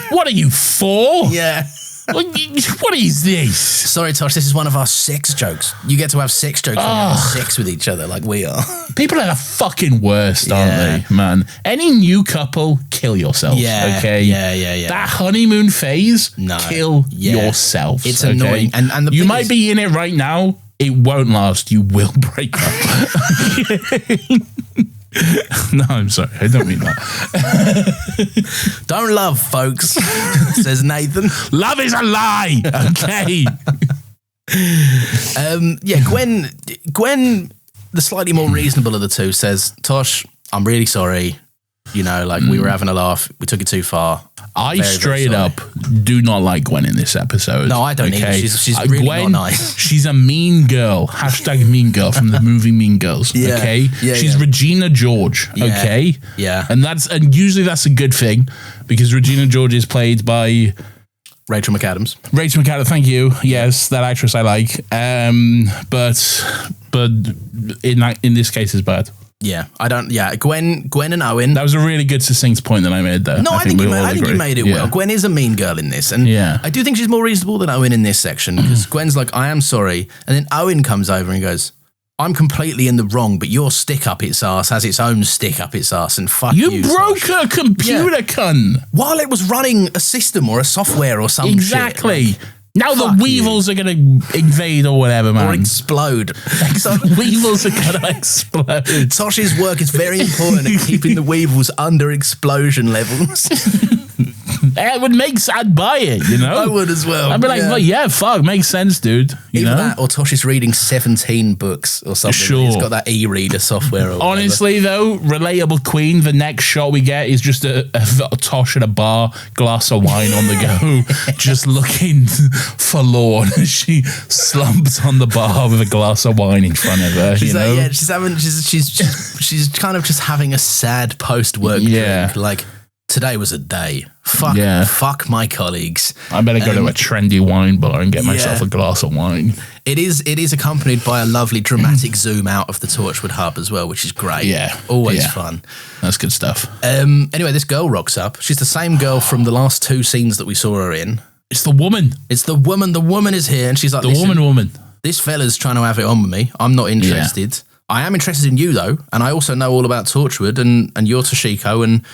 What are you, 4? Yeah. What is this? Sorry, Tosh, this is one of our sex jokes. You get to have sex jokes when you have sex with each other like we are. People are the fucking worst, aren't they, man? Any new couple, kill yourself, okay? Yeah. That honeymoon phase, kill yourself. It's annoying. And you might be in it right now. It won't last. You will break up. No, I'm sorry. I don't mean that. Don't love, folks, says Nathan. Love is a lie. Okay. Gwen, the slightly more reasonable of the two, says, Tosh, I'm really sorry. You know, we were having a laugh. We took it too far. I straight up do not like Gwen in this episode. No, I don't either. She's really Gwen, not nice. She's a mean girl. # mean girl from the movie Mean Girls. Okay? She's Regina George. Okay? Yeah. And usually that's a good thing because Regina George is played by Rachel McAdams. Rachel McAdams, thank you. Yes, that actress I like. But in this case is bad. Yeah, I don't. Yeah, Gwen and Owen. That was a really good succinct point that I made there. No, I think you made it well. Gwen is a mean girl in this, and I do think she's more reasonable than Owen in this section because Gwen's like, "I am sorry," and then Owen comes over and goes, "I'm completely in the wrong, but your stick up its arse has its own stick up its arse, and fuck you." You broke her computer, cunt. While it was running a system or a software or something. Exactly. Shit, now the Weevils are going to invade or whatever, man. Or explode. Weevils are going to explode. Tosh's work is very important at keeping the Weevils under explosion levels. It would make I'd buy it, you know? I would as well. I'd be like, fuck, makes sense, dude. You know? That, or Tosh is reading 17 books or something. Sure. He's got that e-reader software or honestly, though, relatable queen, the next shot we get is just a Tosh at a bar, glass of wine on the go, just looking forlorn as she slumps on the bar with a glass of wine in front of her. She's know? She's kind of just having a sad post-work drink. Like, today was a day. Fuck my colleagues. I better go to a trendy wine bar and get myself a glass of wine. It is accompanied by a lovely dramatic zoom out of the Torchwood hub as well, which is great. Yeah. Always fun. That's good stuff. Anyway, this girl rocks up. She's the same girl from the last 2 scenes that we saw her in. It's the woman. It's the woman. The woman is here and she's like, the woman. This fella's trying to have it on with me. I'm not interested. I am interested in you though, and I also know all about Torchwood and you're Toshiko and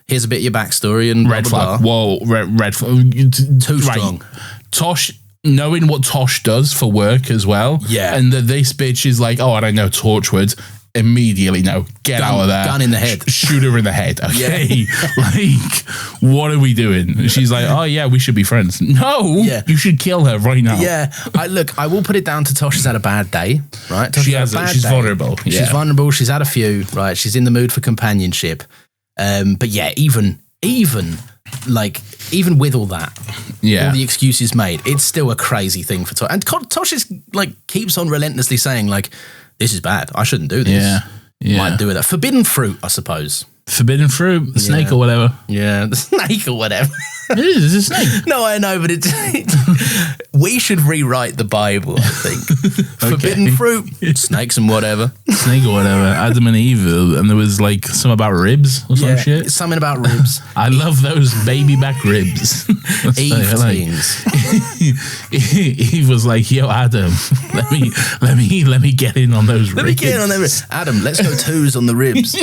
here's a bit of your backstory and red flag. Whoa, red flag. Too strong. Tosh, knowing what Tosh does for work as well. Yeah. And this bitch is like, oh, I don't know Torchwood. Immediately, no, get out of there. Gun in the head. Shoot her in the head. Okay. Like, what are we doing? She's like, oh yeah, we should be friends. No, you should kill her right now. Yeah. I will put it down to Tosh has had a bad day, right? She's vulnerable. Yeah. She's vulnerable. She's had a few, right? She's in the mood for companionship. But yeah, even with all that, all the excuses made, it's still a crazy thing for Tosh. And Tosh is keeps on relentlessly saying this is bad. I shouldn't do this. Yeah. Might do with that. Forbidden fruit, I suppose. Forbidden fruit, the snake or whatever. Yeah, the snake or whatever. It is a snake. No, I know, but we should rewrite the Bible, I think. Forbidden fruit, snakes and whatever. Snake or whatever. Adam and Eve, and there was some about ribs or some shit. Something about ribs. I love those baby back ribs. Eve things. Eve was like, yo, Adam, let me get in on those ribs. Let me get in on them ribs. Adam, let's go twos on the ribs.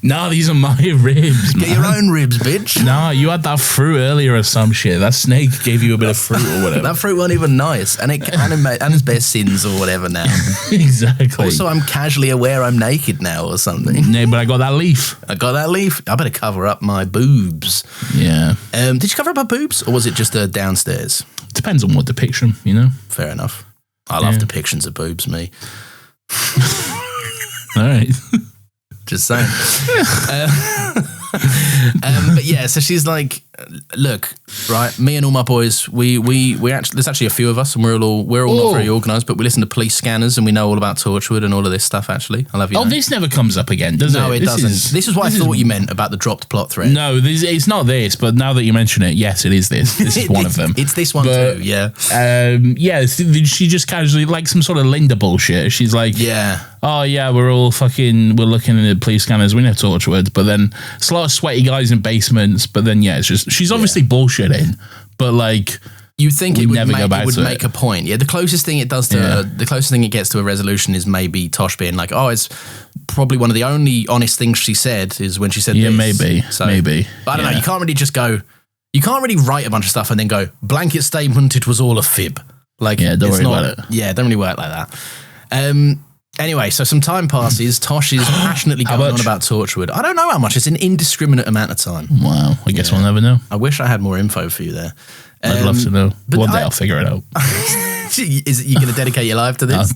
No, these are my ribs. Get your own ribs, bitch. Nah, you had that fruit earlier or some shit. That snake gave you a bit of fruit or whatever. That fruit wasn't even nice, and it's bare sins or whatever now. Exactly. Also, I'm casually aware I'm naked now or something. No, but I got that leaf. I better cover up my boobs. Yeah. Did you cover up my boobs, or was it just downstairs? Depends on what depiction, you know. Fair enough. I love depictions of boobs, me. All right. Just saying. But yeah, so she's like, look, right, me and all my boys, we actually, there's actually a few of us, and we're all not very organised, but we listen to Police Scanners, and we know all about Torchwood and all of this stuff, actually. I love you. Oh, this never comes up again, does it? No, it doesn't. This is what I thought you meant about the dropped plot thread. No, it's not this, but now that you mention it, yes, it is this. This is one of them. It's this one too, yeah. Yeah, she just casually, like some sort of Linda bullshit. She's like, oh yeah, we're looking at Police Scanners, we know Torchwood, but then it's a lot of sweaty guys in basements, but then it's just, she's obviously bullshitting, but like, you think it would make a point. Yeah, the closest thing it does to the closest thing it gets to a resolution is maybe Tosh being like, oh, it's probably one of the only honest things she said is when she said this. Maybe. But I don't know, you can't really just go, you can't really write a bunch of stuff and then go, blanket statement, it was all a fib. Like, don't worry about it. Yeah, don't really work like that. Anyway, so some time passes. Tosh is passionately going on about Torchwood. I don't know how much. It's an indiscriminate amount of time. Wow. I guess we'll never know. I wish I had more info for you there. I'd love to know. One day I'll figure it out. Is it you going to dedicate your life to this?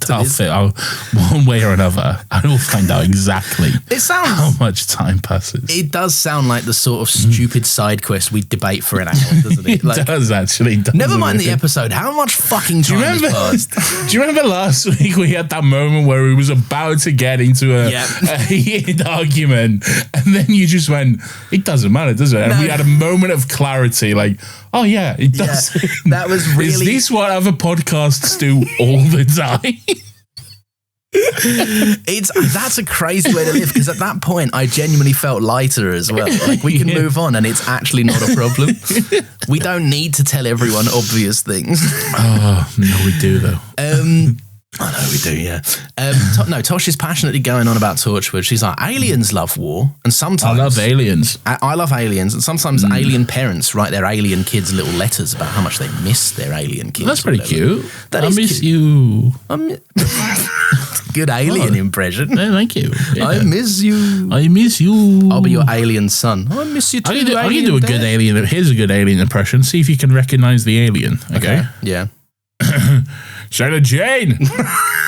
One way or another, I will find out exactly how much time passes. It does sound like the sort of stupid side quest we debate for an hour, doesn't it? It does actually. Never mind the episode. How much fucking time has passed? Do you remember last week we had that moment where we was about to get into a heated argument, and then you just went, "It doesn't matter, does it?" And we had a moment of clarity, like, "Oh yeah, it does." Yeah, that was really. Is this what other podcasts do all the time? That's a crazy way to live, because at that point I genuinely felt lighter as well. Like, we can move on and it's actually not a problem. We don't need to tell everyone obvious things. Oh no, we do though. I know we do, yeah. No, Tosh is passionately going on about Torchwood. She's like, aliens love war, and sometimes I love aliens. I love aliens, and sometimes alien parents write their alien kids little letters about how much they miss their alien kids. That's pretty cute. I miss you. Good alien impression. Yeah, thank you. Yeah. I miss you. I miss you. I'll be your alien son. I miss you too. I can do a good alien. Here's a good alien impression. See if you can recognize the alien. Okay. Yeah. Sarah Jane,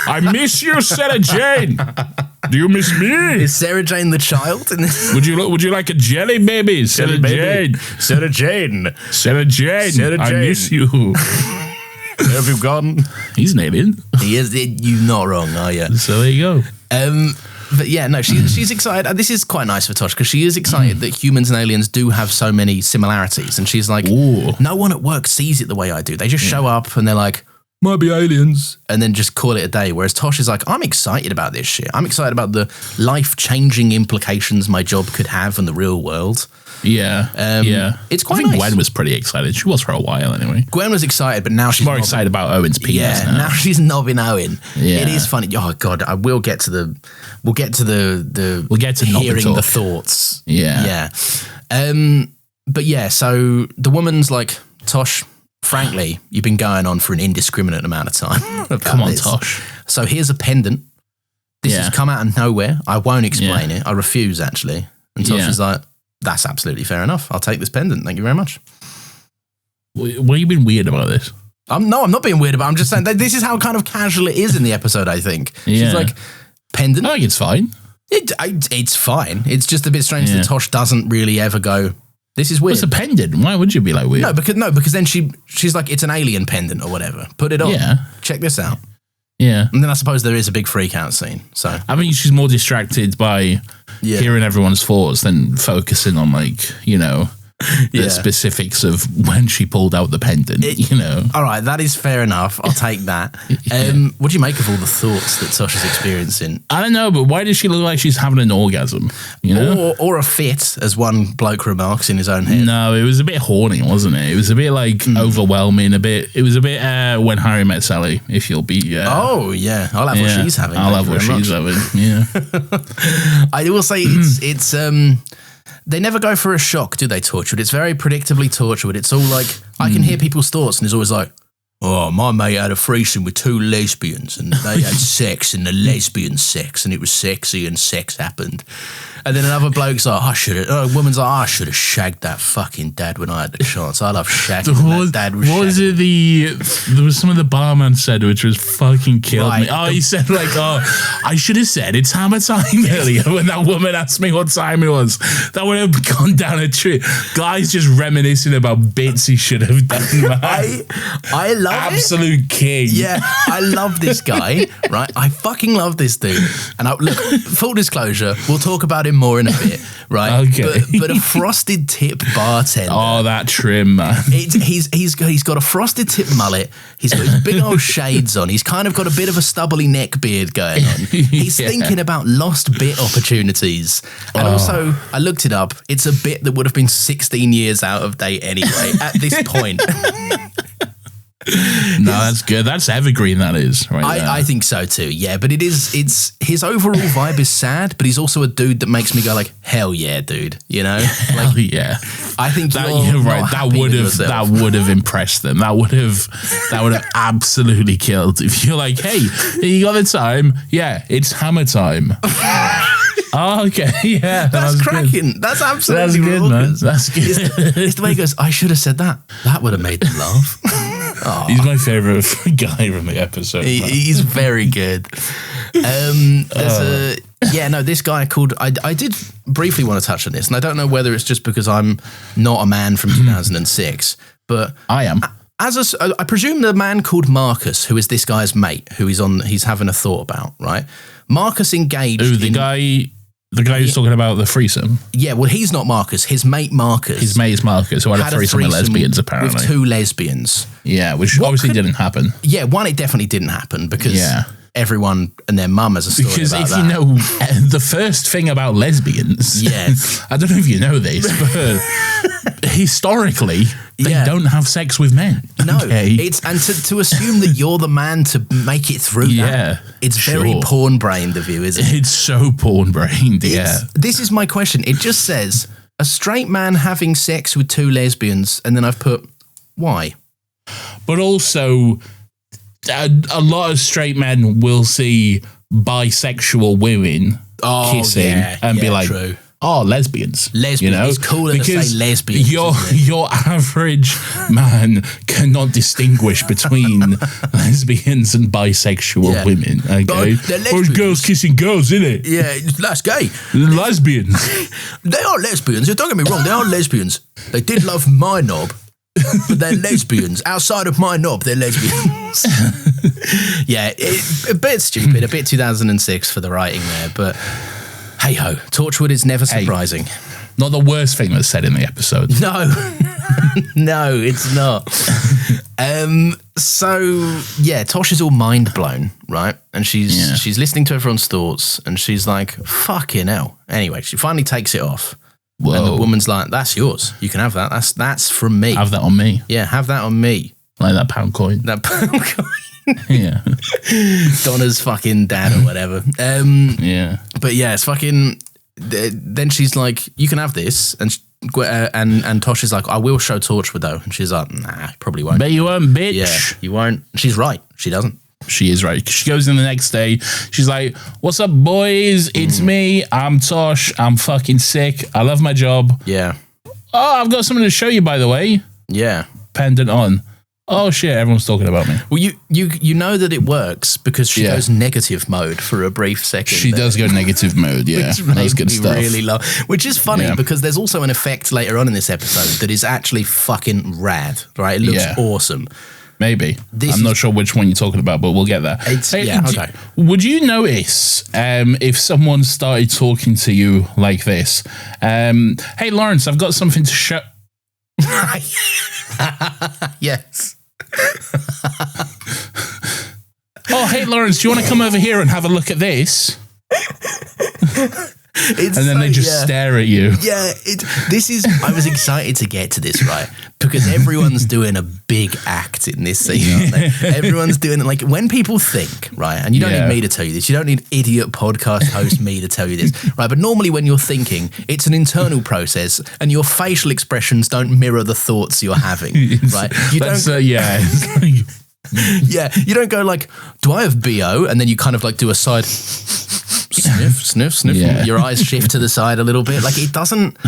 I miss you, Sarah Jane. Do you miss me? Is Sarah Jane the child in this? Would you like a jelly baby, Sarah Jane? Sarah Jane. Sarah Jane. Sarah Jane. I miss you. Where have you gone? He's an alien. He is. You're not wrong, are you? So there you go. But yeah, no, she's excited. This is quite nice for Tosh, because she is excited that humans and aliens do have so many similarities. And she's like, no one at work sees it the way I do. They just show up and they're like, might be aliens, and then just call it a day. Whereas Tosh is like, I'm excited about this shit. I'm excited about the life-changing implications my job could have in the real world. Yeah. It's quite I think nice. Gwen was pretty excited. She was for a while anyway. Gwen was excited, but now she's more excited about Owen's penis now. Now she's knobbing Owen. Yeah. It is funny. Oh God, we'll get to hearing the thoughts. Yeah. But yeah, so the woman's like, Tosh, frankly, you've been going on for an indiscriminate amount of time. Come on, Tosh. So here's a pendant. This has come out of nowhere. I won't explain it. I refuse, actually. And Tosh is like, that's absolutely fair enough. I'll take this pendant. Thank you very much. What have you been weird about this? I'm not being weird about it. I'm just saying that this is how kind of casual it is in the episode, I think. She's like, pendant? I think it's fine. It's fine. It's just a bit strange that Tosh doesn't really ever go, this is weird. It's a pendant. Why would you be like weird? No, because then she's like, it's an alien pendant or whatever. Put it on. Yeah. Check this out. Yeah. And then I suppose there is a big freak out scene. So I think she's more distracted by hearing everyone's thoughts than focusing on, like, you know. the specifics of when she pulled out the pendant, All right, that is fair enough. I'll take that. What do you make of all the thoughts that Tosh is experiencing? I don't know, but why does she look like she's having an orgasm? Or a fit, as one bloke remarks in his own head. No, it was a bit horny, wasn't it? It was a bit like overwhelming. It was a bit When Harry Met Sally. If you'll be. I'll have what she's having. I'll have what she's having. Yeah. I will say it's they never go for a shock, do they, Torchwood? It's very predictably Torchwood. It's all like, I can hear people's thoughts, and it's always like, oh, my mate had a threesome with 2 lesbians, and they had sex, and the lesbian sex, and it was sexy, and sex happened. And then another bloke's like, a woman's like, I should have shagged that fucking dad when I had the chance. I love shagging that dad was What was it there was something the barman said which was fucking killed me. Oh, he said like, I should have said it's hammer time earlier when that woman asked me what time it was. That would have gone down a tree. Guy's just reminiscing about bits he should have done, man. I love Absolute king. Yeah, I love this guy, right? I fucking love this dude. And look, full disclosure, we'll talk about him more in a bit, right? Okay. But a frosted tip bartender. Oh, that trim, man. He's got a frosted tip mullet. He's got his big old shades on. He's kind of got a bit of a stubbly neck beard going on. He's thinking about lost bit opportunities. And also, I looked it up. It's a bit that would have been 16 years out of date anyway at this point. No, that's good. That's evergreen, that is. Right there. I think so too, yeah. But it's his overall vibe is sad, but he's also a dude that makes me go like, hell yeah, dude. Hell yeah. I think you're right. That would have impressed them. That would have absolutely killed. If you're like, hey, you got the time? Yeah, it's hammer time. Oh, okay, yeah. That's cracking. Good. That's absolutely good, man. That's good. It's the way he goes, I should have said that. That would have made them laugh. Oh. He's my favourite guy from the episode. He's very good. This guy called... I did briefly want to touch on this, and I don't know whether it's just because I'm not a man from 2006, but... I am. I presume the man called Marcus, who is this guy's mate, who he's having a thought about, right? Marcus engaged The guy who's talking about the threesome. Yeah, well, he's not Marcus. His mate Marcus. His mate is Marcus, who had a threesome with lesbians, apparently. With 2 lesbians. Yeah, which obviously didn't happen. Yeah, one, it definitely didn't happen because everyone and their mum has a story because about if that. you know the first thing about lesbians, I don't know if you know this, but historically they don't have sex with men. No, it's to assume that you're the man to make it through that. It's very porn-brained of you, isn't it? It's so porn-brained, This is my question. It just says, a straight man having sex with 2 lesbians, and then I've put, why? But also... A lot of straight men will see bisexual women kissing and be like, true. Oh, lesbians. Lesbian. It's cooler to say lesbians. Your average man cannot distinguish between lesbians and bisexual women. Okay? Or girls kissing girls, innit? Yeah, that's gay. Lesbians. They are lesbians. Don't get me wrong. They are lesbians. They did love my knob. But they're lesbians. Outside of my knob, they're lesbians. A bit stupid, a bit 2006 for the writing there, but hey-ho, Torchwood is never surprising. Not the worst thing that's said in the episode. No. No, it's not. Tosh is all mind blown, right? And she's listening to everyone's thoughts, and she's like, fucking hell. Anyway, she finally takes it off. Whoa. And the woman's like, that's yours. You can have that. That's from me. Have that on me. Yeah, have that on me. Like that pound coin. That pound coin. Yeah. Donna's fucking dad or whatever. But yeah, it's fucking... Then she's like, you can have this. And Tosh is like, I will show Torchwood though. And she's like, nah, probably won't. Bet you won't, bitch. Yeah, you won't. She's right. She doesn't. She is right. She goes in the next day. She's like, what's up, boys? It's me. I'm Tosh. I'm fucking sick. I love my job. Yeah. Oh, I've got something to show you, by the way. Yeah. Pendant on. Oh, shit. Everyone's talking about me. Well, you know that it works because she goes negative mode for a brief second. She does go negative mode, yeah. That's good stuff. Really love. Which is funny because there's also an effect later on in this episode that is actually fucking rad, right? It looks awesome. Maybe. I'm not sure which one you're talking about, but we'll get there. Okay. Would you notice if someone started talking to you like this? Hey, Lawrence, I've got something to show. Yes. Oh, hey, Lawrence, do you want to come over here and have a look at this? And then they just stare at you. Yeah, I was excited to get to this, right? Because everyone's doing a big act in this scene, aren't they? Everyone's doing it like when people think, right? And you don't need me to tell you this. You don't need idiot podcast host me to tell you this, right? But normally when you're thinking, it's an internal process and your facial expressions don't mirror the thoughts you're having, right? You don't, yeah, you don't go like, do I have BO? And then you kind of like do a side sniff. Yeah. Your eyes shift to the side a little bit. Like it doesn't.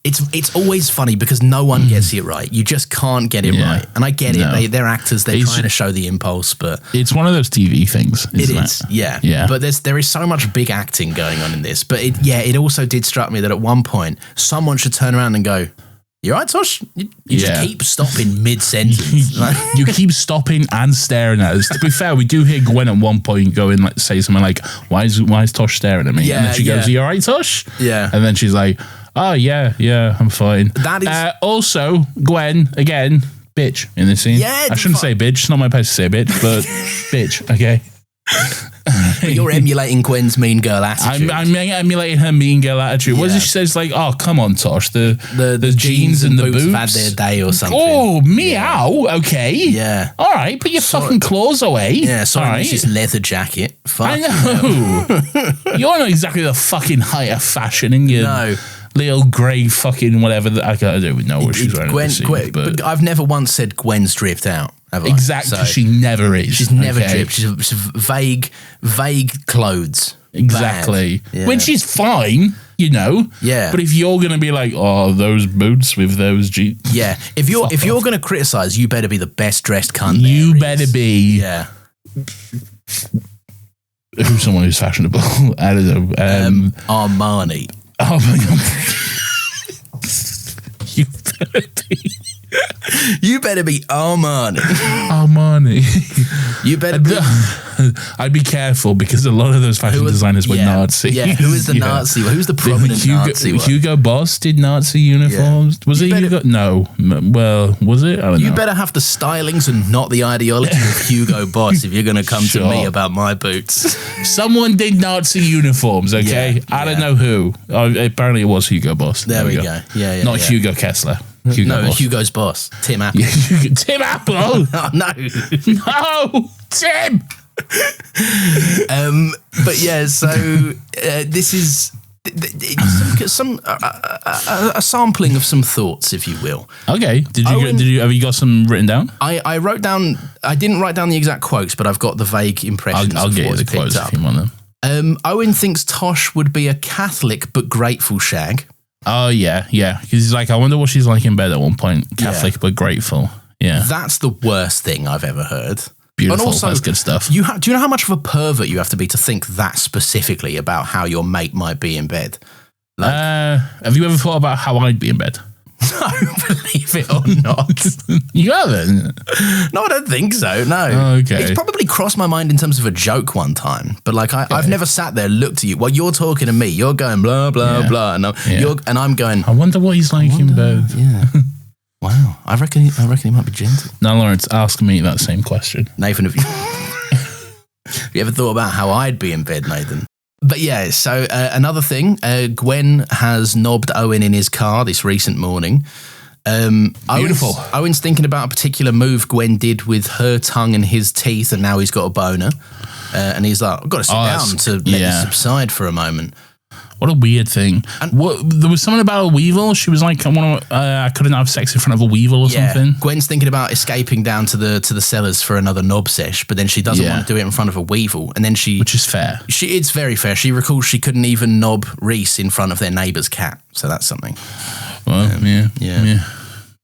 It's always funny because no one gets it right. You just can't get it right. And I get it. They're actors. They're trying to show the impulse, but it's one of those TV things. It is. Yeah. But there is so much big acting going on in this. But it also did struck me that at one point someone should turn around and go, "You right, Tosh? You just keep stopping mid-sentence." You keep stopping and staring at us. To be fair, we do hear Gwen at one point going like say something like, "Why is Tosh staring at me?" Yeah, and then she goes, "Are you all right, Tosh?" Yeah. And then she's like, "Oh yeah, I'm fine." That is also Gwen again, bitch in this scene. Yeah, I shouldn't say bitch. It's not my place to say bitch, but bitch. Okay. But you're emulating Gwen's mean girl attitude. I'm emulating her mean girl attitude. Yeah. What does she says? Like, "Oh, come on, Tosh. The jeans and the boots have had their day or something." Oh, meow. Okay. Yeah. All right. Put your fucking claws away. Yeah. Sorry, right. this leather jacket. Fuck. I know. You're not exactly the fucking height of fashion in your little grey fucking whatever. I don't even know what she's wearing. Gwen, but I've never once said Gwen's dripped out. Have I? Exactly. So she never is. She's never dripped. She's vague clothes. Exactly. When she's fine, you know. Yeah. But if you're gonna be like, "Oh, those boots with those jeans," yeah. If you're gonna criticize, you better be the best dressed cunt. You better be. Yeah. Who's someone who's fashionable? I don't know. Armani. Oh my god. You better be. You better be Armani. Armani. You better be. I'd be careful because a lot of those fashion designers were Nazi. Yeah, who is the Nazi? Who's the prominent Nazi one? Hugo Boss did Nazi uniforms. Was it Hugo? No. Well, was it? I don't know. You better have the stylings and not the ideology of Hugo Boss if you're going to come to me about my boots. Someone did Nazi uniforms, okay? I don't know who. Apparently it was Hugo Boss. There we go. Yeah. Not Hugo Kessler. Boss. Hugo's boss. Tim Apple. Tim Apple? Oh, no. No, Tim! But yeah, so this is a sampling of some thoughts, if you will. Okay. Have you got some written down? I wrote down. I didn't write down the exact quotes, but I've got the vague impressions. I'll get you the quotes if you want them. Owen thinks Tosh would be a Catholic but grateful shag. Oh yeah. Because he's like, I wonder what she's like in bed at one point. Catholic but grateful. Yeah. That's the worst thing I've ever heard. Beautiful. And also, that's good stuff. Do you know how much of a pervert you have to be to think that specifically about how your mate might be in bed? Like, have you ever thought about how I'd be in bed? No, believe it or not. You haven't? No, I don't think so, no. Oh, okay. It's probably crossed my mind in terms of a joke one time, but like I've never sat there, looked at you. While you're talking to me, you're going blah, blah, blah, and I'm going, I wonder what he's like in bed. Yeah. Wow. I reckon he might be gentle. Now, Lawrence, ask me that same question. Nathan, have you ever thought about how I'd be in bed, Nathan? But yeah, so another thing, Gwen has knobbed Owen in his car this recent morning. Beautiful. Owen's thinking about a particular move Gwen did with her tongue and his teeth, and now he's got a boner. And he's like, I've got to sit down to let this subside for a moment. What a weird thing. And there was something about a weevil. She was like, I couldn't have sex in front of a weevil or something. Gwen's thinking about escaping down to the cellars for another knob sesh, but then she doesn't want to do it in front of a weevil. And then which is fair. It's very fair. She recalls she couldn't even knob Reese in front of their neighbour's cat. So that's something. Well, yeah.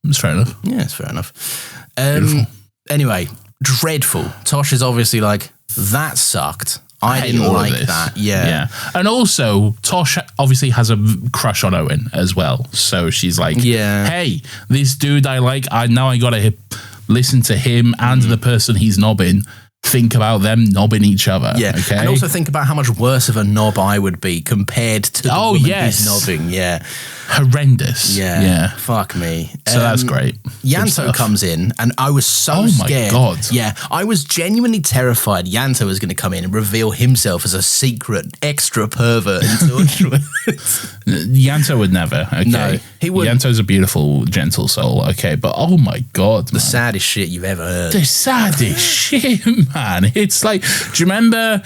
It's fair enough. Yeah, it's fair enough. Anyway, dreadful. Tosh is obviously like, that sucked. I didn't like that. Yeah. And also, Tosh obviously has a crush on Owen as well. So she's like, hey, this dude I like, now I got to listen to him and the person he's knobbing think about them knobbing each other. Yeah, okay? And also think about how much worse of a knob I would be compared to the woman who's knobbing. Yeah. Horrendous. Yeah. Fuck me. So that's great. Yanto comes in, and I was so scared. Oh my God. Yeah, I was genuinely terrified Yanto was going to come in and reveal himself as a secret extra pervert in Torchwood. Yanto would never. Okay. No, he would. Yanto's a beautiful, gentle soul. Okay, but oh my God, the saddest shit you've ever heard. The saddest shit, man. It's like, do you remember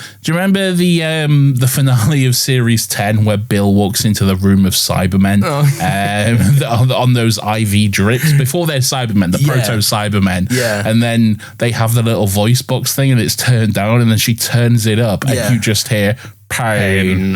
the finale of series 10 where Bill walks into the room of Cybermen on those IV drips before they're Cybermen, the proto Cybermen, and then they have the little voice box thing and it's turned down, and then she turns it up and you just hear pain.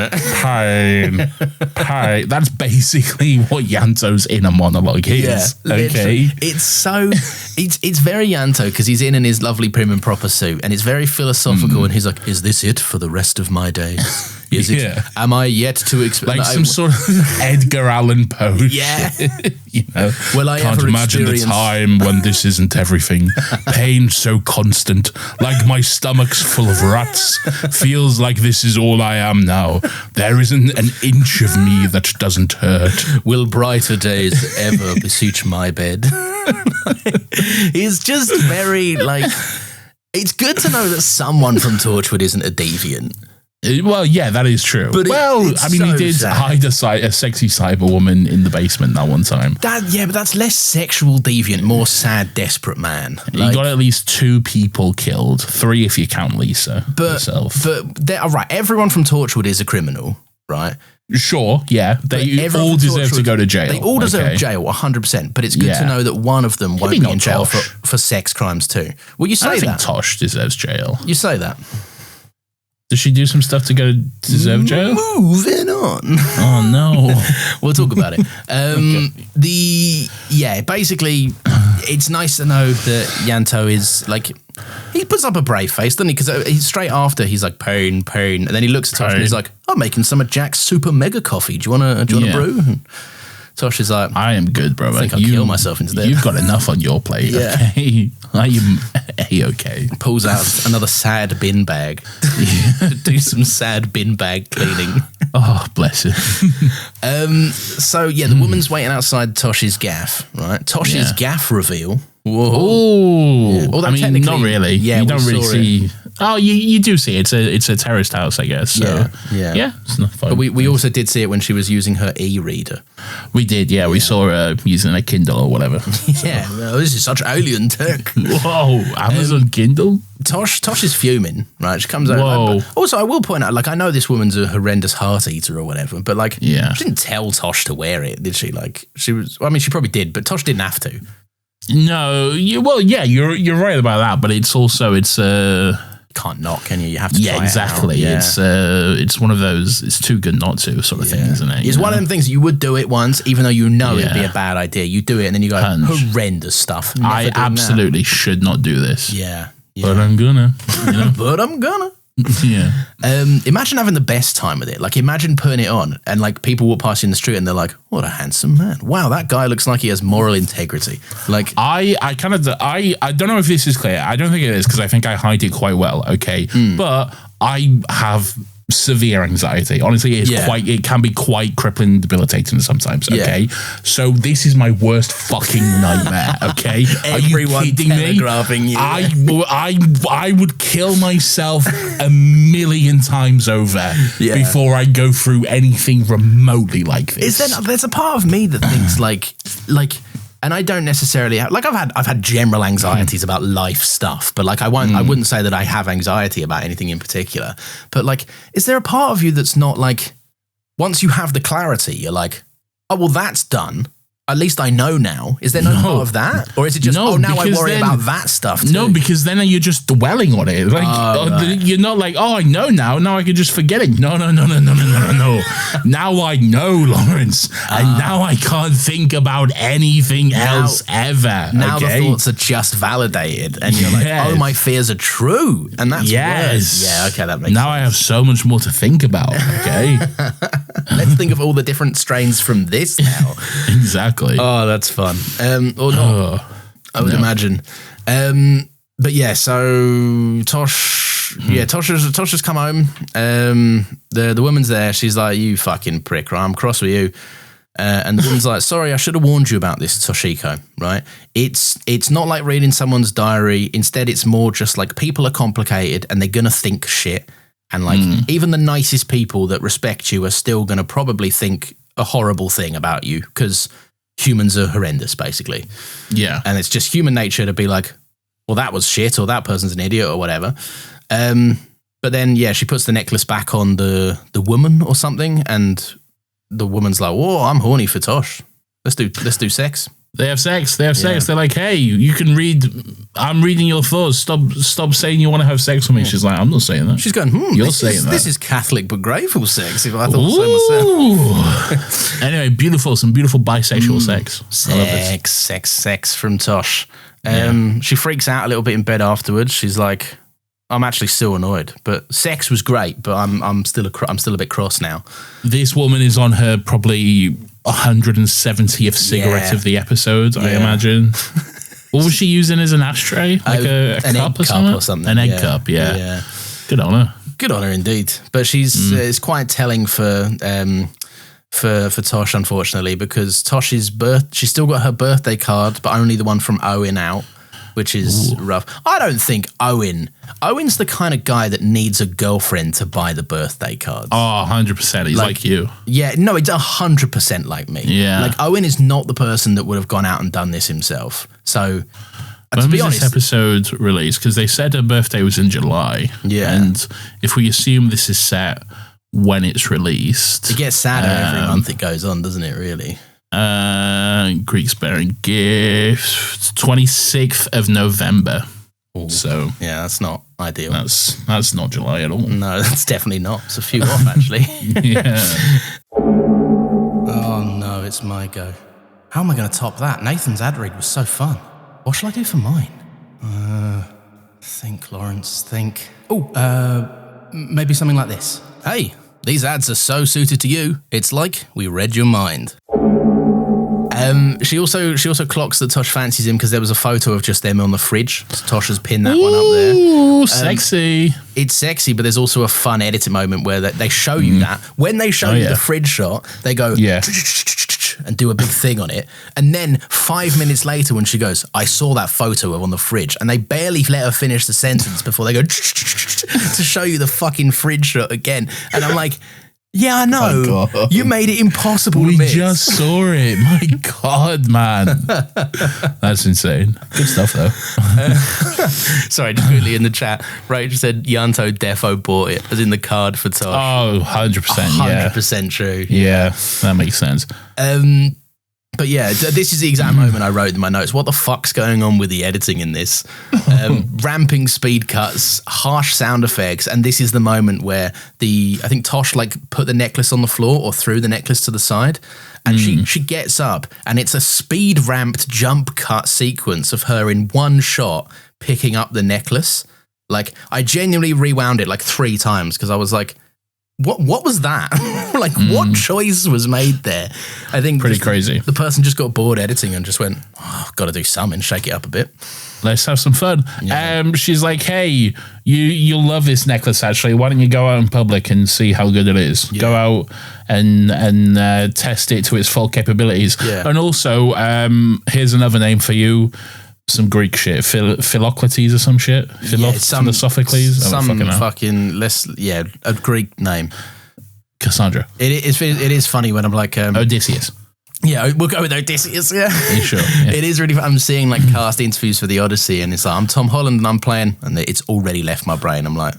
That's basically what Yanto's inner monologue is. Okay, it's very Yanto because he's in his lovely prim and proper suit, and it's very philosophical, and he's like, "Is this it for the rest of my days? Is it? Am I yet to experience like some sort of Edgar Allan Poe? You know, well, I can't imagine the time when this isn't everything. Pain so constant, like my stomach's full of rats. Feels like this is all I am now. There isn't an inch of me that doesn't hurt. Will brighter days ever beseech my bed?" He's just very like. It's good to know that someone from Torchwood isn't a deviant. Well, yeah, that is true. But he did hide a sexy cyber woman in the basement that one time. But that's less sexual deviant, more sad, desperate man. He got at least 2 people killed, 3 if you count Lisa herself. But everyone from Torchwood is a criminal, right? Sure, yeah. They all deserve to go to jail. They all deserve jail, 100%. But it's good to know that one of them won't be in jail for sex crimes too. Well, you say that. I think Tosh deserves jail. You say that. Does she do some stuff to deserve jail? Moving on. Oh, no. We'll talk about it. Basically, it's nice to know that Yanto is like, he puts up a brave face, doesn't he? Because straight after, he's like, pain. And then he looks at Tosh and he's like, I'm making some of Jack's super mega coffee. Do you want a brew? And Tosh is like, I am good, bro. I think I'll kill myself instead. You've got enough on your plate, okay? Are you A-okay? Pulls out another sad bin bag. Do some sad bin bag cleaning. Oh, bless him. The woman's waiting outside Tosh's gaff, right? Tosh's gaff reveal. Whoa. Oh, yeah. Well, I mean, not really. Yeah, you don't really see. Oh, you do see it. It's a terraced house, I guess. So, yeah. It's not fun. But we also did see it when she was using her e-reader. We did, yeah. We saw her using a Kindle or whatever. Yeah, well, this is such alien tech. Whoa, Amazon Kindle. Tosh is fuming, right? She comes over. Whoa. Also, I will point out, like, I know this woman's a horrendous heart eater or whatever, but like, she didn't tell Tosh to wear it, did she? Like, she probably did, but Tosh didn't have to. No, you're right about that, but it's can't not, can you? You have to try exactly. It out. It's one of those, it's too good not to sort of thing, isn't it? It's one of them things you would do it once, even though you know it'd be a bad idea. You do it and then you go, horrendous stuff. I absolutely should not do this. Yeah. But I'm gonna. But I'm gonna. Yeah. Imagine having the best time with it. Like, imagine putting it on and like people walk past you in the street and they're like, what a handsome man. Wow, that guy looks like he has moral integrity. Like, I don't know if this is clear. I don't think it is because I think I hide it quite well. Okay. But I have severe anxiety. Honestly, it can be quite crippling and debilitating sometimes. Okay. So this is my worst fucking nightmare. Okay. Everyone Are you kidding me? You. I would kill myself 1,000,000 times over before I go through anything remotely like this. There's a part of me that thinks like and I don't necessarily have, like, I've had general anxieties about life stuff, but like I wouldn't say that I have anxiety about anything in particular. But like, is there a part of you that's not like, once you have the clarity, you're like, oh well, that's done. At least I know now. Is there no part of that? Or is it just, now I worry about that stuff too? No, because then you're just dwelling on it. Like, you're not like, oh, I know now. Now I can just forget it. No. Now I know, Lawrence. And now I can't think about anything else ever. Now the thoughts are just validated. And you're like, oh, my fears are true. And that's worse. Yeah, okay, that makes sense. Now I have so much more to think about, okay? Let's think of all the different strains from this now. Exactly. Oh, that's fun. Or not. I would imagine. But yeah, so Tosh's come home. The woman's there. She's like, you fucking prick, right? I'm cross with you. And the woman's like, sorry, I should have warned you about this, Toshiko, right? It's not like reading someone's diary. Instead, it's more just like people are complicated and they're going to think shit. And like even the nicest people that respect you are still going to probably think a horrible thing about you because humans are horrendous, basically. Yeah. And it's just human nature to be like, well, that was shit, or that person's an idiot, or whatever. But then, yeah, she puts the necklace back on the woman or something, and the woman's like, whoa, I'm horny for Tosh. Let's do sex. They have sex. They're like, hey, you can read. I'm reading your thoughts. Stop saying you want to have sex with me. She's like, I'm not saying that. She's going, you're saying that. This is Catholic but grateful sex, if I thought so myself. Anyway, some beautiful bisexual sex. Sex from Tosh. She freaks out a little bit in bed afterwards. She's like, I'm actually still annoyed, but sex was great, but I'm still a bit cross now. This woman is on her probably 170th cigarette of the episode, I imagine. What was she using as an ashtray? Like an cup or something? An egg cup, yeah. Good on her. Good on her indeed. But she's it's quite telling for Tosh, unfortunately, because Tosh's she's still got her birthday card, but only the one from Owen out, which is rough. I don't think Owen's the kind of guy that needs a girlfriend to buy the birthday cards. Oh, 100%. He's like you. Yeah, no, it's 100% like me. Yeah. Like, Owen is not the person that would have gone out and done this himself. So, when was this episode released? Because they said her birthday was in July. Yeah. And if we assume this is set when it's released... It gets sadder every month it goes on, doesn't it, really? Greeks bearing gifts, 26th of November. Ooh. So yeah, that's not ideal. That's not July at all. No, that's definitely not. It's a few off, actually. Yeah. Oh no, it's my go. How am I going to top that? Nathan's ad read was so fun. What shall I do for mine? Think, Lawrence, think. Maybe something like this. Hey, these ads are so suited to you. It's like we read your mind. She also clocks that Tosh fancies him because there was a photo of just them on the fridge. So Tosh has pinned that one up there. Ooh, sexy. It's sexy, but there's also a fun editing moment where they show you that. When they show you the fridge shot, they go and do a big thing on it. And then 5 minutes later when she goes, I saw that photo on the fridge, and they barely let her finish the sentence before they go to show you the fucking fridge shot again. And I'm like... Yeah, I know. You made it impossible to miss. We just saw it. My God, man. That's insane. Good stuff, though. Sorry, just quickly in the chat, Rachel said Yanto defo bought it, as in the card for Tosh. Oh, 100%, yeah. 100% true. Yeah, that makes sense. But yeah, this is the exact moment I wrote in my notes. What the fuck's going on with the editing in this? Ramping speed cuts, harsh sound effects, and this is the moment where I think Tosh put the necklace on the floor or threw the necklace to the side, and she gets up, and it's a speed ramped jump cut sequence of her in one shot picking up the necklace. Like, I genuinely rewound it 3 times because I was like, What was that? What choice was made there? I think pretty crazy. The person just got bored editing and just went, got to do something, shake it up a bit. Let's have some fun. Yeah. She's like, hey, you'll love this necklace, actually. Why don't you go out in public and see how good it is? Yeah. Go out and test it to its full capabilities. Yeah. And also, here's another name for you. Some Greek shit, Philocrates or some shit. Philosophicles. A Greek name. Cassandra. It is funny when I'm like Odysseus. Yeah, we'll go with Odysseus. Yeah, sure. Yeah. It is really. I'm seeing cast interviews for the Odyssey, and it's like I'm Tom Holland and I'm playing, and it's already left my brain. I'm like,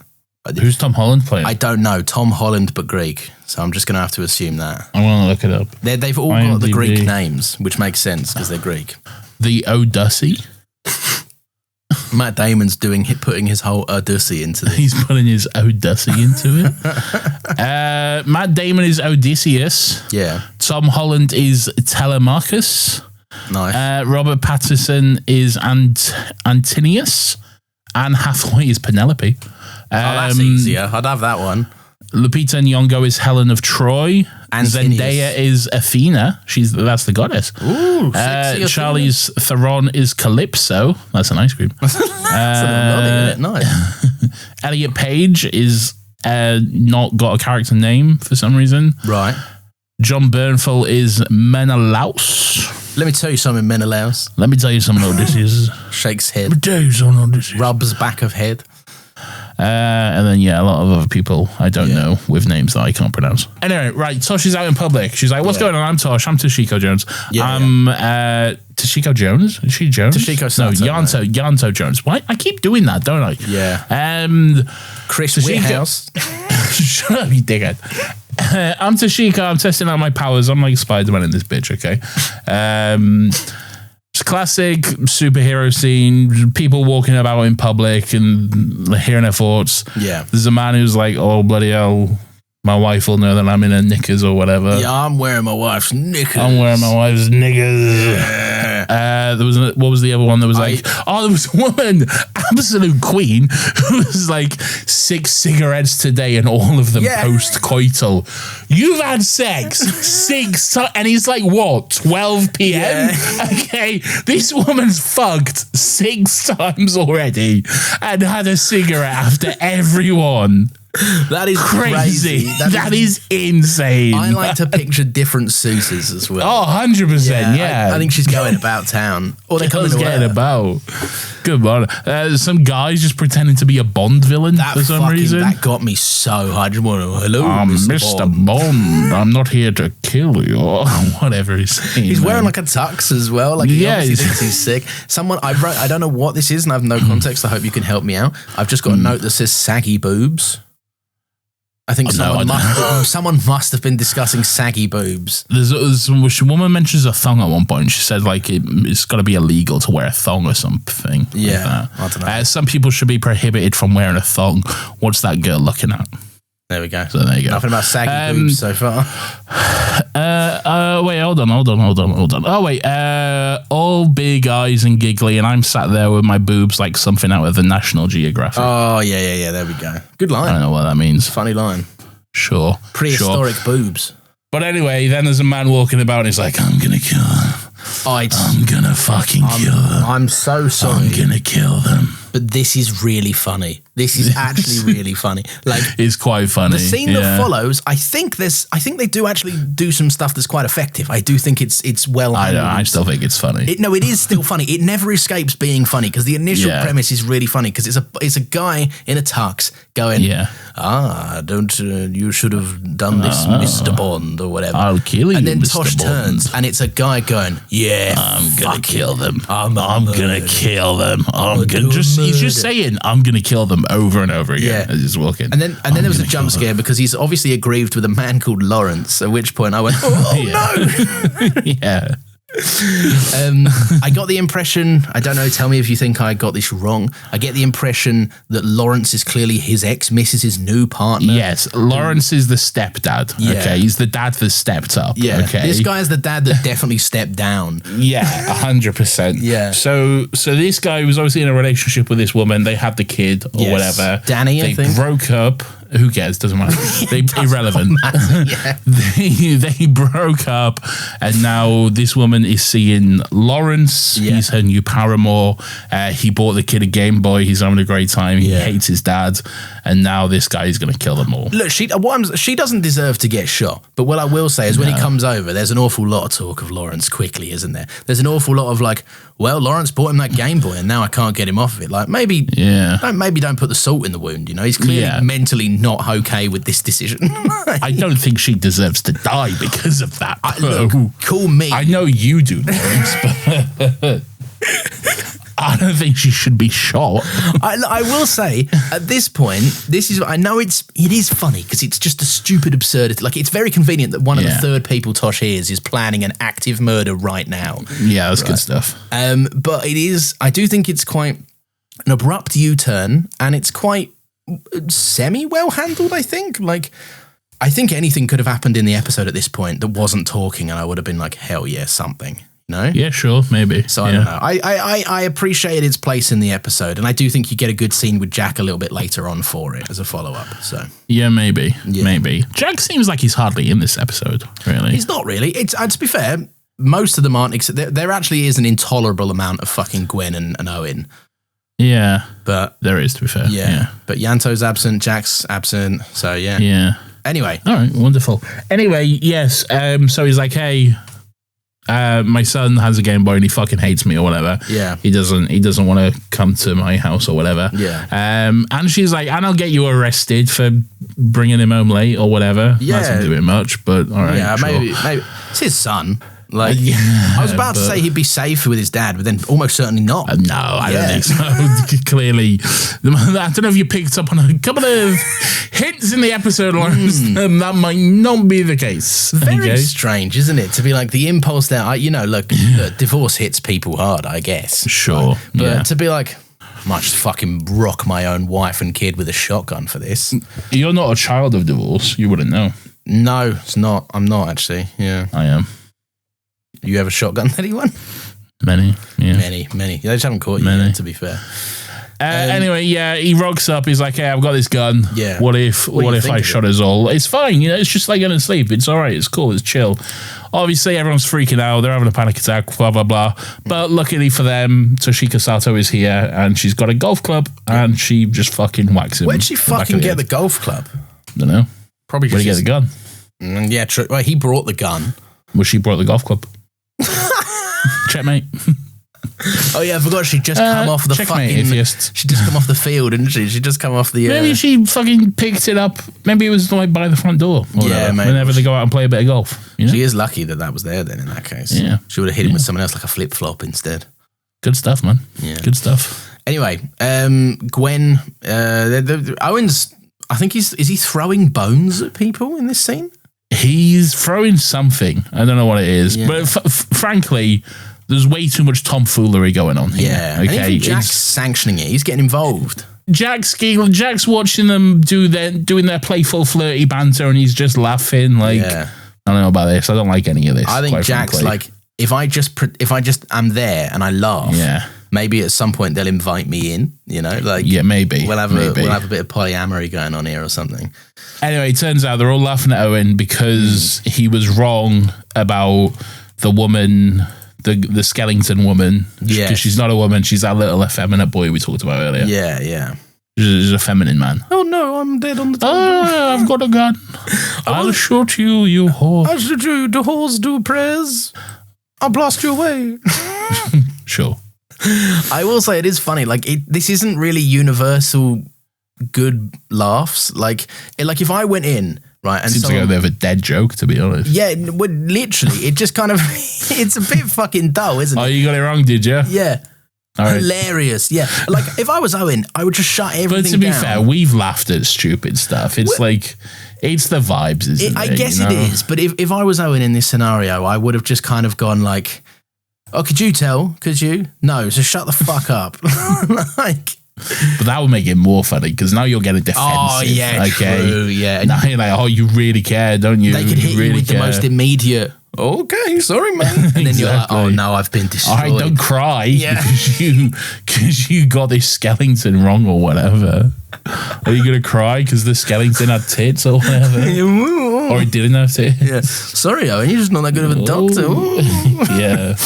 who's Tom Holland playing? I don't know. Tom Holland, but Greek. So I'm just going to have to assume that. I want to look it up. They've all got the Greek names, which makes sense because they're Greek. The Odyssey. Matt Damon's putting his whole Odyssey into this. He's putting his Odyssey into it. Matt Damon is Odysseus. Yeah. Tom Holland is Telemachus. Nice. Robert Pattinson is Antinius. Anne Hathaway is Penelope. That's easier. I'd have that one. Lupita Nyong'o is Helen of Troy. And Zendaya is Athena. That's the goddess. Ooh, Charlize Theron is Calypso. That's an ice cream. Nice. Elliot Page is not got a character name for some reason. Right. John Bernthal is Menelaus. Let me tell you something, Menelaus. Let me tell you something, Odysseus. Shakes head. Let me tell you something, Odysseus. Rubs back of head. And then, a lot of other people I don't know with names that I can't pronounce. Anyway, right, Tosh is out in public. She's like, what's going on? I'm Tosh. I'm Toshiko Jones. Toshiko Jones? Is she Jones? Toshiko Sato. No, Yanto Jones. Why? I keep doing that, don't I? Yeah. Chris Whithouse. Shut up, you dickhead. I'm Toshiko. I'm testing out my powers. I'm like Spider-Man in this bitch, okay? It's classic superhero scene, people walking about in public and hearing their thoughts. Yeah. There's a man who's like, oh, bloody hell, my wife will know that I'm in her knickers or whatever. Yeah, I'm wearing my wife's knickers. What was the other one that was like, there was a woman, absolute queen, who was like 6 cigarettes today and all of them post-coital. You've had sex 6 times, and he's like, what, 12 p.m.? Yeah. Okay, this woman's fucked 6 times already and had a cigarette after everyone. That is crazy. That is insane. I like to picture different suitors as well. Oh, 100%, yeah. I think she's going about town. Or they're coming getting about. Good morning. Some guy's just pretending to be a Bond villain for some reason. That got me so hard. Hello, Mr. Bond. I'm not here to kill you or whatever he's saying. He's wearing like a tux as well. Like he obviously thinks he's sick. I don't know what this is and I have no context. I hope you can help me out. I've just got a note that says saggy boobs. I think someone must have been discussing saggy boobs. There's a woman mentions a thong at one point. She said like it's got to be illegal to wear a thong or something. Yeah, I don't know. Some people should be prohibited from wearing a thong. What's that girl looking at? There we go. So there you go. Nothing about saggy boobs so far. Wait, hold on. Oh, wait. All big eyes and giggly, and I'm sat there with my boobs like something out of the National Geographic. Oh, yeah. There we go. Good line. I don't know what that means. Funny line. Sure. Prehistoric boobs. But anyway, then there's a man walking about and he's like, I'm going to kill them. I'm going to fucking kill them. I'm so sorry. I'm going to kill them. But this is really funny. This is actually really funny. Like, it's quite funny. The scene that follows, I think they do actually do some stuff that's quite effective. I do think it's well handled. I still think it's funny. It is still funny. It never escapes being funny because the initial premise is really funny because it's a guy in a tux going, you should have done this, Mr. Bond or whatever. I'll kill you, and then Mr. Tosh Bond. Turns and it's a guy going, I'm gonna kill them. I'm gonna kill them. He's just saying, I'm gonna kill them over and over again as he's walking. And then there was a jump scare because he's obviously aggrieved with a man called Lawrence, at which point I went, no. Yeah. I got the impression, I don't know, tell me if you think I got this wrong. I get the impression that Lawrence is clearly his ex-missus's new partner. Yes, Lawrence is the stepdad. Yeah. Okay, he's the dad that stepped up. Yeah, okay. This guy is the dad that definitely stepped down. Yeah, 100%. Yeah. So this guy was obviously in a relationship with this woman. They had the kid or whatever. Danny, I think. They broke up. Who cares? Doesn't matter. Irrelevant. They broke up, and now this woman is seeing Lawrence. Yeah. He's her new paramour. He bought the kid a Game Boy. He's having a great time. He hates his dad, and now this guy is going to kill them all. Look, she doesn't deserve to get shot. But what I will say is, when he comes over, there's an awful lot of talk of Lawrence quickly, isn't there? There's an awful lot of like, well, Lawrence bought him that Game Boy, and now I can't get him off of it. Like maybe don't put the salt in the wound. You know, he's clearly mentally not okay with this decision. I don't think she deserves to die because of that. Look, call me. I know you do, Lawrence, but I don't think she should be shot. I will say, at this point, I know it is funny because it's just a stupid absurdity. Like, it's very convenient that one of the third people Tosh hears is planning an active murder right now. Yeah, that's good stuff. But I do think it's quite an abrupt U-turn, and it's quite semi-well handled, I think. Like, I think anything could have happened in the episode at this point that wasn't talking, and I would have been like, hell yeah, something. Yeah, sure, maybe. So I don't know. I appreciate its place in the episode, and I do think you get a good scene with Jack a little bit later on for it as a follow-up. So yeah, maybe. Jack seems like he's hardly in this episode, really. He's not really. It's to be fair, most of them aren't. There actually is an intolerable amount of fucking Gwen and Owen. Yeah, but there is, to be fair. Yeah, but Yanto's absent, Jack's absent, so yeah. Yeah. Anyway. All right, wonderful. Anyway, yes, so he's like, hey, my son has a Game Boy and he fucking hates me or whatever. Yeah. He doesn't want to come to my house or whatever. Yeah. And she's like, and I'll get you arrested for bringing him home late or whatever. Yeah. That doesn't do it much, but all right. Yeah, sure. maybe it's his son. Like, I was about to say he'd be safe with his dad, but then almost certainly not. No, I don't think so. Clearly, I don't know if you picked up on a couple of hints in the episode, Lawrence. That might not be the case. Very strange, isn't it? To be like the impulse there. Look, divorce hits people hard, I guess. Sure. But to be like, I might just fucking rock my own wife and kid with a shotgun for this. You're not a child of divorce. You wouldn't know. No, it's not. I'm not actually. Yeah. I am. You have a shotgun, anyone? Many, yeah. Many. They just haven't caught you yet, to be fair. Anyway, yeah, he rocks up. He's like, hey, I've got this gun. Yeah. What if I shot us all? It's fine. It's just like going to sleep. It's all right. It's cool. It's chill. Obviously, everyone's freaking out. They're having a panic attack, blah, blah, blah. But luckily for them, Toshiko Sato is here and she's got a golf club and she just fucking whacks him. Where'd she fucking get the golf club? Don't know. Probably just... Where'd he get the gun? Yeah, true. Well, he brought the gun. Well, she brought the golf club. Checkmate. Oh yeah, I forgot she'd just come off the fucking... atheist. She'd just come off the field, didn't she? She'd just come off the... Maybe she fucking picked it up. Maybe it was like by the front door. Or whatever, maybe. Whenever they go out and play a bit of golf. You know? She is lucky that was there then in that case. Yeah. She would have hit him with someone else like a flip-flop instead. Good stuff, man. Yeah. Good stuff. Anyway, Gwen... Owen's... I think is he throwing bones at people in this scene? He's throwing something. I don't know what it is. Yeah. But frankly, there's way too much tomfoolery going on here. Yeah. Okay. And even Jack's sanctioning it. He's getting involved. Jack's watching them doing their playful, flirty banter, and he's just laughing. Like, I don't know about this. I don't like any of this. I think Jack's frankly. Like, if I just am there and I laugh, maybe at some point they'll invite me in. Like maybe we'll have a bit of polyamory going on here or something. Anyway, it turns out they're all laughing at Owen because he was wrong about the woman, the Skellington woman. Yeah, because she's not a woman; she's that little effeminate boy we talked about earlier. Yeah. She's a feminine man. Oh no, I'm dead on the top. Oh, I've got a gun. I'll shoot you, you whore. I'll shoot you. The whores do prayers. I'll blast you away. Sure. I will say it is funny. Like this isn't really universal good laughs. Like if I went in right and seems like a bit of a dead joke, to be honest. Yeah, literally, it just kind of it's a bit fucking dull, isn't it? Oh, you got it wrong, did you? Yeah. All right. Hilarious. Yeah. Like if I was Owen, I would just shut everything down. But to be fair, we've laughed at stupid stuff. It's it's the vibes, isn't it? I guess it is. But if I was Owen in this scenario, I would have just kind of gone like, oh, could you tell? Could you? No, so shut the fuck up. But that would make it more funny because now you're getting defensive. Oh, yeah, true, yeah. Now you're like, oh, you really care, don't you? They could hit really you with the most immediate, okay, sorry, man. And then you're like, oh, no, I've been destroyed. All right, don't cry because you got this Skellington wrong or whatever. Are you going to cry because the Skellington had tits or whatever? Or he didn't have tits? Yeah. Sorry, Owen, you're just not that good of a doctor. Yeah.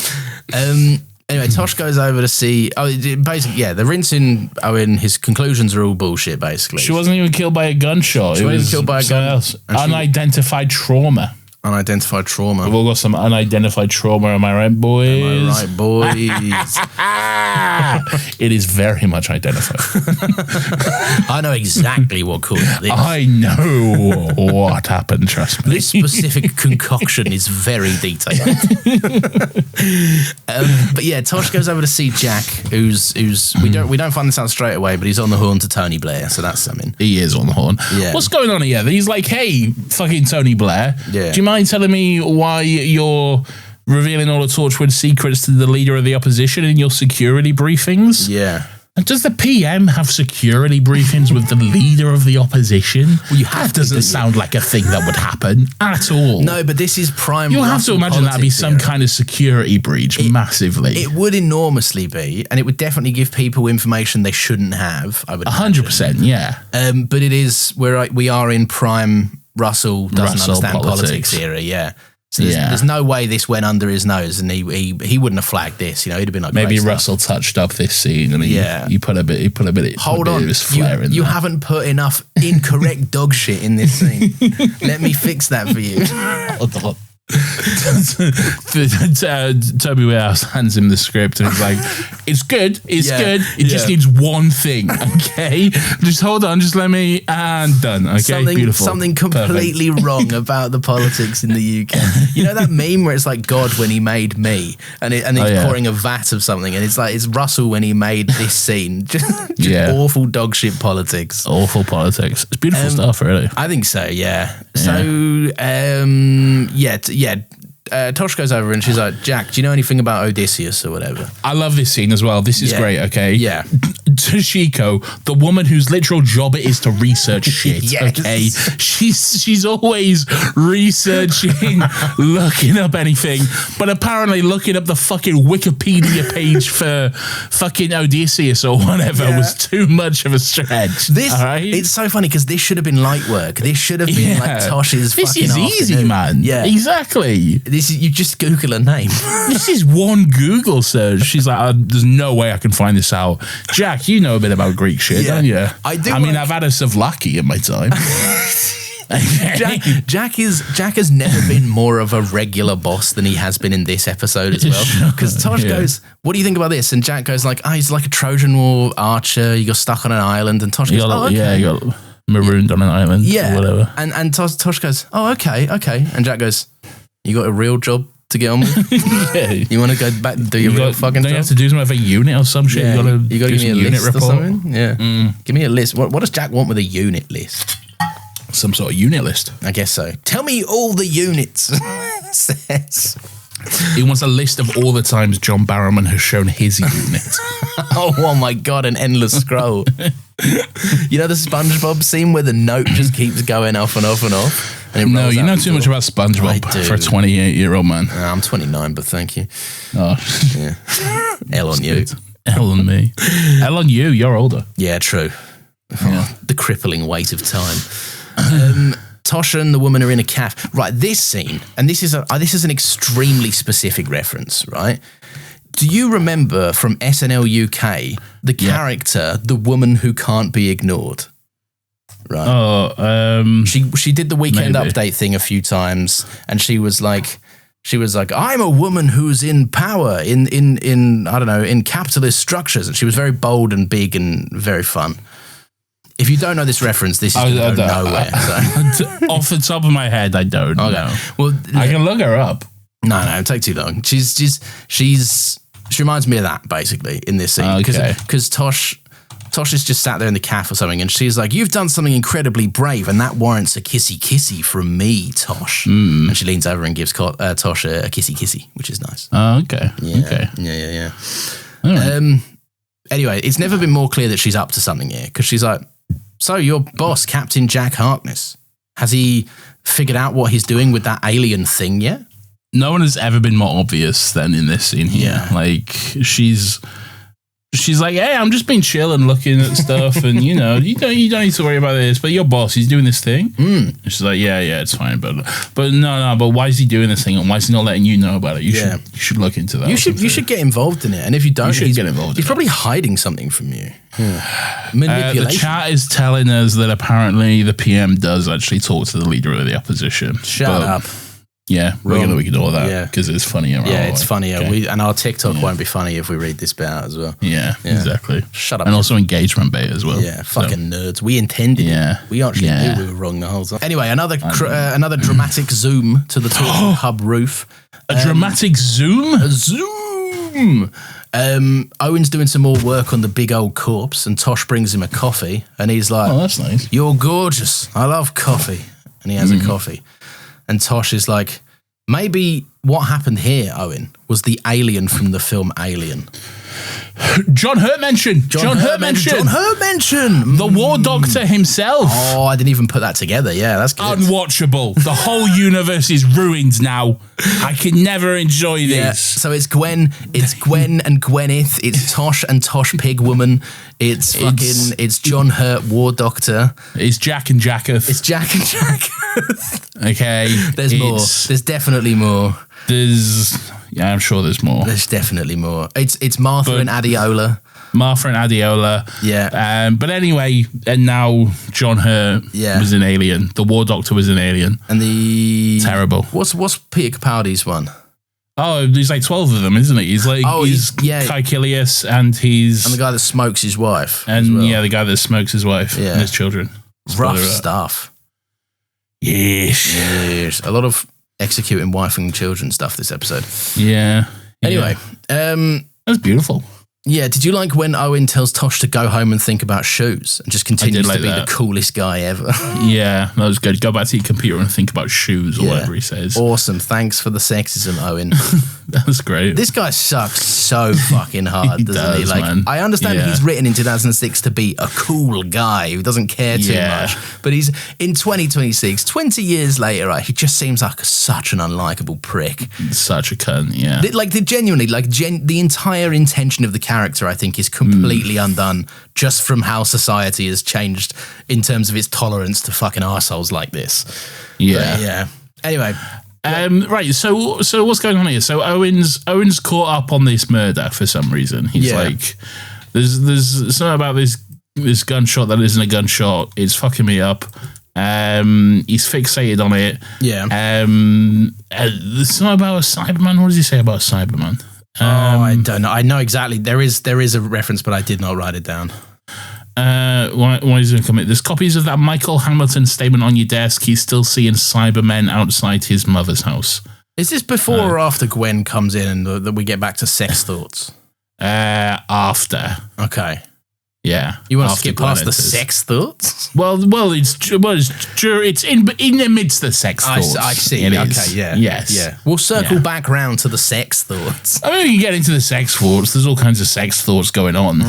Anyway, Tosh goes over to see... basically, the rinsing Owen, his conclusions are all bullshit, basically. She wasn't even killed by a gunshot. She wasn't even killed by a gun. Unidentified trauma. Unidentified trauma. We've all got some unidentified trauma, am I right, boys? Am I right, boys? It is very much identified. I know exactly what caused this. I know what happened, trust me. This specific concoction is very detailed. But yeah, Tosh goes over to see Jack, who's we don't find this out straight away, but he's on the horn to Tony Blair, so that's something. He is on the horn. Yeah. What's going on here? He's like, hey, fucking Tony Blair, do you mind telling me why you're revealing all the Torchwood secrets to the leader of the opposition in your security briefings? Yeah. And Does the PM have security briefings with the leader of the opposition? Well, that doesn't sound like a thing that would happen at all. No, but this is prime. You have to imagine that'd be some kind of security breach, massively. It would enormously be, and it would definitely give people information they shouldn't have. I would 100%, yeah. But it is we are in prime Russell doesn't understand politics era, yeah. So there's no way this went under his nose, and he wouldn't have flagged this. He'd have been like, maybe Russell touched up this scene, and he put a bit. Hold on, of his flair in you there. haven't put enough incorrect dog shit in this scene. Let me fix that for you. Toby Warehouse hands him the script and he's like, it's good, good, it just needs one thing, okay? Just hold on, just let me, and done, okay? Beautiful. Something completely wrong about the politics in the UK. You know that meme where it's like God when he made me, and he's pouring a vat of something, and it's like, it's Russell when he made this scene. Just awful dog shit politics. Awful politics. It's beautiful stuff, really. I think so, yeah. So, Tosh goes over and she's like, Jack, do you know anything about Odysseus or whatever? I love this scene as well. This is great, okay? Yeah. Toshiko, the woman whose literal job it is to research shit, Yes. okay? She's always researching, looking up anything, but apparently looking up the fucking Wikipedia page for fucking Odysseus or whatever was too much of a stretch. It's so funny because this should have been light work. This should have been like Tosh's fucking This is easy, man. Yeah. Exactly. You just Google a name. This is one Google search. She's like, there's no way I can find this out. Jack, you know a bit about Greek shit, don't you? I do. I mean, I've had a souvlaki in my time. Jack has never been more of a regular boss than he has been in this episode as well. Because Tosh goes, what do you think about this? And Jack goes like, he's like a Trojan War archer. You got stuck on an island. And Tosh goes, okay. You got marooned on an island or whatever. And Tosh goes, okay. And Jack goes, you got a real job to get on with? You want to go back and do your real fucking job? Don't you have to do something with a unit or some shit? Yeah, you got to give me a list report or something? Yeah. Give me a list. What does Jack want with a unit list? Some sort of unit list. I guess so. Tell me all the units. Says. He wants a list of all the times John Barrowman has shown his unit. Oh my God, an endless scroll. You know the SpongeBob scene where the note just keeps going off and off and off? And no, you know too much about SpongeBob for a 28-year-old man. I'm 29, but thank you. Oh. Yeah. L on you. L on me. L on you, you're older. Yeah, true. The crippling weight of time. Tosha and the woman are in a cafe. Right, this scene, and this is an extremely specific reference, right? Do you remember from SNL UK the character, the woman who can't be ignored? Right. She did the Weekend Update thing a few times, and she was like, I'm a woman who's in power in I don't know, in capitalist structures, and she was very bold and big and very fun. If you don't know this reference, this is going to go nowhere. So. Off the top of my head, I don't know. Well, I can look her up. No, it'll take too long. She reminds me of that, basically, in this scene. Because Tosh is just sat there in the cafe or something, and she's like, you've done something incredibly brave, and that warrants a kissy from me, Tosh. And she leans over and gives Tosh a kissy, which is nice. Oh, okay. Yeah. Right. Anyway, it's never been more clear that she's up to something here, because she's like, so your boss, Captain Jack Harkness, has he figured out what he's doing with that alien thing yet? No one has ever been more obvious than in this scene here. Yeah. Like, she's like, hey, I'm just being chill and looking at stuff, and you don't need to worry about this. But your boss, he's doing this thing. And she's like, yeah, it's fine, but no. But why is he doing this thing, and why is he not letting you know about it? You should look into that. You should get involved in it, and if you don't, get involved. He's probably hiding something from you. Manipulation. The chat is telling us that apparently the PM does actually talk to the leader of the opposition. Shut up. Yeah, we're going to ignore that because it's funnier. Yeah, it's funnier. Okay. And our TikTok won't be funny if we read this bit out as well. Yeah, exactly. Shut up. And also engagement bait as well. Yeah, fucking nerds. We intended it. We actually knew we were wrong the whole time. Anyway, another dramatic zoom to the Torchwood hub roof. A dramatic zoom? A zoom! Owen's doing some more work on the big old corpse, and Tosh brings him a coffee, and he's like, oh, that's nice. You're gorgeous. I love coffee. And he has a coffee. And Tosh is like, maybe what happened here, Owen, was the alien from the film Alien. John Hurt mention. John Hurt mention. The War Doctor himself. Oh, I didn't even put that together. Yeah, that's good. Unwatchable. The whole universe is ruined now. I can never enjoy this. Yeah. So it's Gwen and Gwyneth. It's Tosh and Tosh Pig Woman. It's John Hurt War Doctor. It's Jack and Jacketh. It's Jack and Jacketh. Okay. There's more. There's definitely more. Yeah, I'm sure there's more. There's definitely more. It's Martha and Adiola. Yeah. But anyway, and now John Hurt was an alien. The War Doctor was an alien. And terrible. What's Peter Capaldi's one? Oh, there's like 12 of them, isn't he? He's like Caecilius, and the guy that smokes his wife. And the guy that smokes his wife and his children. Rough stuff. Yes. A lot of executing wife and children stuff this episode. Yeah. Anyway, that's beautiful. Yeah, did you like when Owen tells Tosh to go home and think about shoes and just continues to be the coolest guy ever? Yeah, that was good. Go back to your computer and think about shoes or whatever he says. Awesome. Thanks for the sexism, Owen. That was great. This guy sucks so fucking hard, doesn't he? Like, man. I understand he's written in 2006 to be a cool guy who doesn't care too much, but he's in 2026, 20 years later, he just seems like such an unlikable prick. Such a cunt, yeah. Genuinely, the entire intention of the character, I think, is completely undone just from how society has changed in terms of its tolerance to fucking arseholes like this. Yeah. But, yeah. Anyway. Right, so what's going on here? So Owen's caught up on this murder for some reason. He's like, there's something about this gunshot that isn't a gunshot. It's fucking me up. He's fixated on it. Yeah. There's something about a Cyberman. What does he say about Cyberman? I don't know. I know exactly. There is a reference, but I did not write it down. Why is it coming? There's copies of that Michael Hamilton statement on your desk. He's still seeing Cybermen outside his mother's house. Is this before or after Gwen comes in and that we get back to sex thoughts? After. Okay. Yeah. You want to skip past the sex thoughts? Well, it's in the midst of the sex thoughts. I see. It okay, is. yeah. Yes. Yeah. We'll circle back round to the sex thoughts. I mean, you get into the sex thoughts. There's all kinds of sex thoughts going on.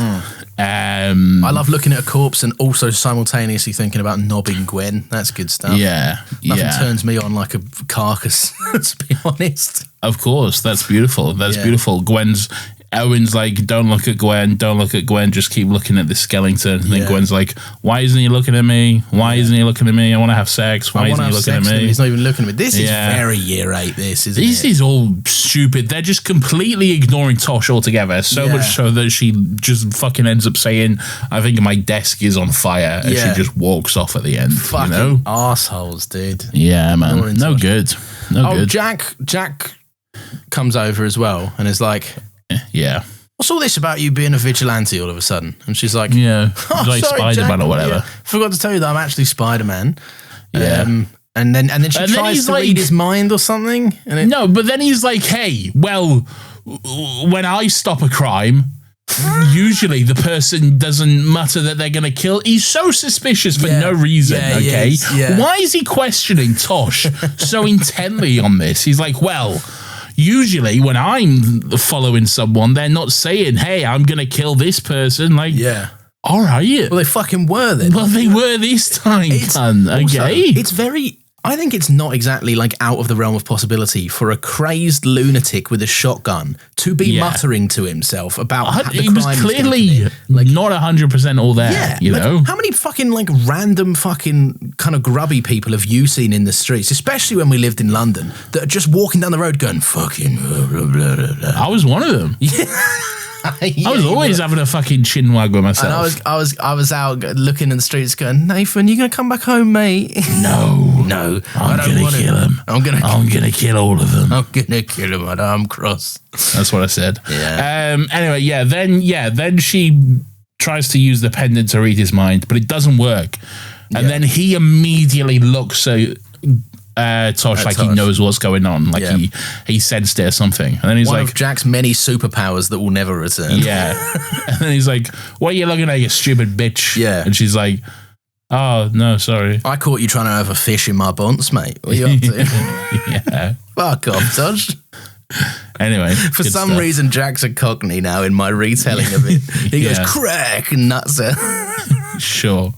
I love looking at a corpse and also simultaneously thinking about knobbing Gwen. That's good stuff. Yeah. Nothing turns me on like a carcass, to be honest. Of course. That's beautiful. That's beautiful. Owen's like, don't look at Gwen, just keep looking at this skeleton. And then Gwen's like, why isn't he looking at me? I want to have sex. Why isn't he looking at me? He's not even looking at me. This is very year 8, this is all stupid. They're just completely ignoring Tosh altogether. So much so that she just fucking ends up saying, I think my desk is on fire. And she just walks off at the end. Fucking arseholes, dude. Yeah, man. No good. Jack comes over as well and is like, yeah. What's all this about you being a vigilante all of a sudden? And she's like, like Spider-Man or whatever. Forgot to tell you that I'm actually Spider-Man. Yeah. And then she tries to read his mind or something. But then he's like, hey, well, when I stop a crime, usually the person doesn't mutter that they're going to kill. He's so suspicious for no reason, okay? Why is he questioning Tosh so intently on this? He's like, well, usually when I'm following someone, they're not saying, hey, I'm going to kill this person. Like, all right. Well, they fucking were then. Well, they were this time, okay? I think it's not exactly like out of the realm of possibility for a crazed lunatic with a shotgun to be muttering to himself about the he was clearly not 100% all there, you know? How many fucking random fucking kind of grubby people have you seen in the streets, especially when we lived in London, that are just walking down the road going, fucking blah, blah, blah, blah. I was one of them. I was always having a fucking chin wag with myself. And I was out looking in the streets going, Nathan, you going to come back home, mate? No. I'm going to kill him. I'm going to kill all of them. I'm going to kill him. I'm cross. That's what I said. Yeah. Anyway, then she tries to use the pendant to read his mind, but it doesn't work. And then he immediately looks at Tosh like he knows what's going on, like he sensed it or something, and then he's one like, of Jack's many superpowers that will never return. Yeah. And then he's like, what are you looking at, you stupid bitch? Yeah. And she's like, oh no, sorry, I caught you trying to have a fish in my buns, mate. What are you up to? Yeah. Fuck off, Tosh. Anyway, for some reason, Jack's a Cockney now in my retelling of it. He goes, crack, nutser. Sure.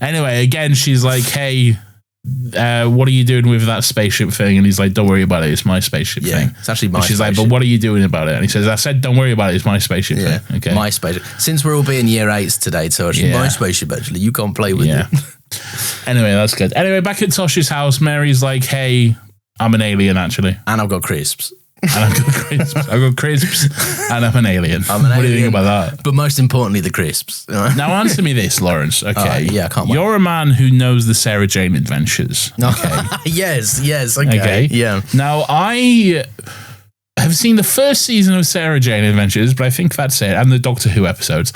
Anyway, again, she's like, hey, what are you doing with that spaceship thing? And he's like, don't worry about it, it's my spaceship thing. It's actually my spaceship. She's like, but what are you doing about it? And he says, I said don't worry about it, it's my spaceship thing. Okay. My spaceship. Since we're all being year 8s today, Tosh, my spaceship actually, you can't play with it. Anyway, that's good. Anyway, back at Tosh's house, Mary's like, hey, I'm an alien actually. And I've got crisps. I've got crisps and I'm an alien. What do you think about that? But most importantly, the crisps. Now answer me this, Lawrence. Okay. I can't wait. You're a man who knows the Sarah Jane adventures. Okay. yes. Okay. Yeah. Now, I have seen the first season of Sarah Jane Adventures, but I think that's it, and the Doctor Who episodes.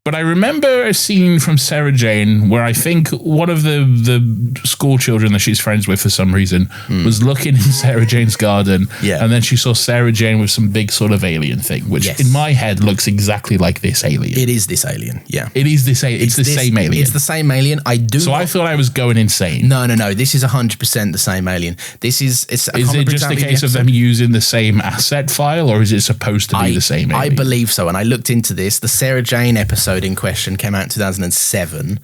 But I remember a scene from Sarah Jane where I think one of the school children that she's friends with for some reason was looking in Sarah Jane's garden, and then she saw Sarah Jane with some big sort of alien thing, which in my head looks exactly like this alien. It is this alien, It is this alien. It's the same alien. It's the same alien. I thought I was going insane. No. This is 100% the same alien. This is... Is it just a case of them using the same asset file, or is it supposed to be the same alien? I believe so, and I looked into this. The Sarah Jane episode in question came out in 2007.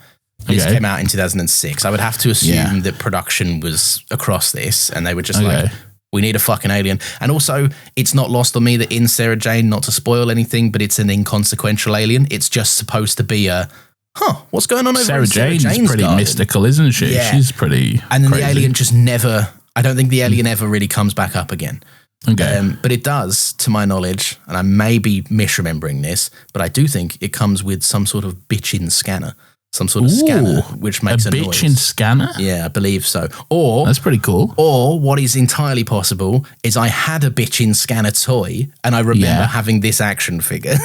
This came out in 2006. I would have to assume that production was across this, and they were just like, we need a fucking alien. And also, it's not lost on me that in Sarah Jane, not to spoil anything, but it's an inconsequential alien. It's just supposed to be a, what's going on over Sarah in Sarah Jane's Jane's pretty garden? Mystical, isn't she? Yeah. She's pretty And then crazy. the alien just never, I don't think the alien ever really comes back up again. Okay. But it does, to my knowledge, and I may be misremembering this, but I do think it comes with some sort of bitchin' scanner. Some sort of scanner, which makes a noise. A bitchin' scanner? Yeah, I believe so. Or that's pretty cool. Or what is entirely possible is I had a bitchin' scanner toy, and I remember having this action figure.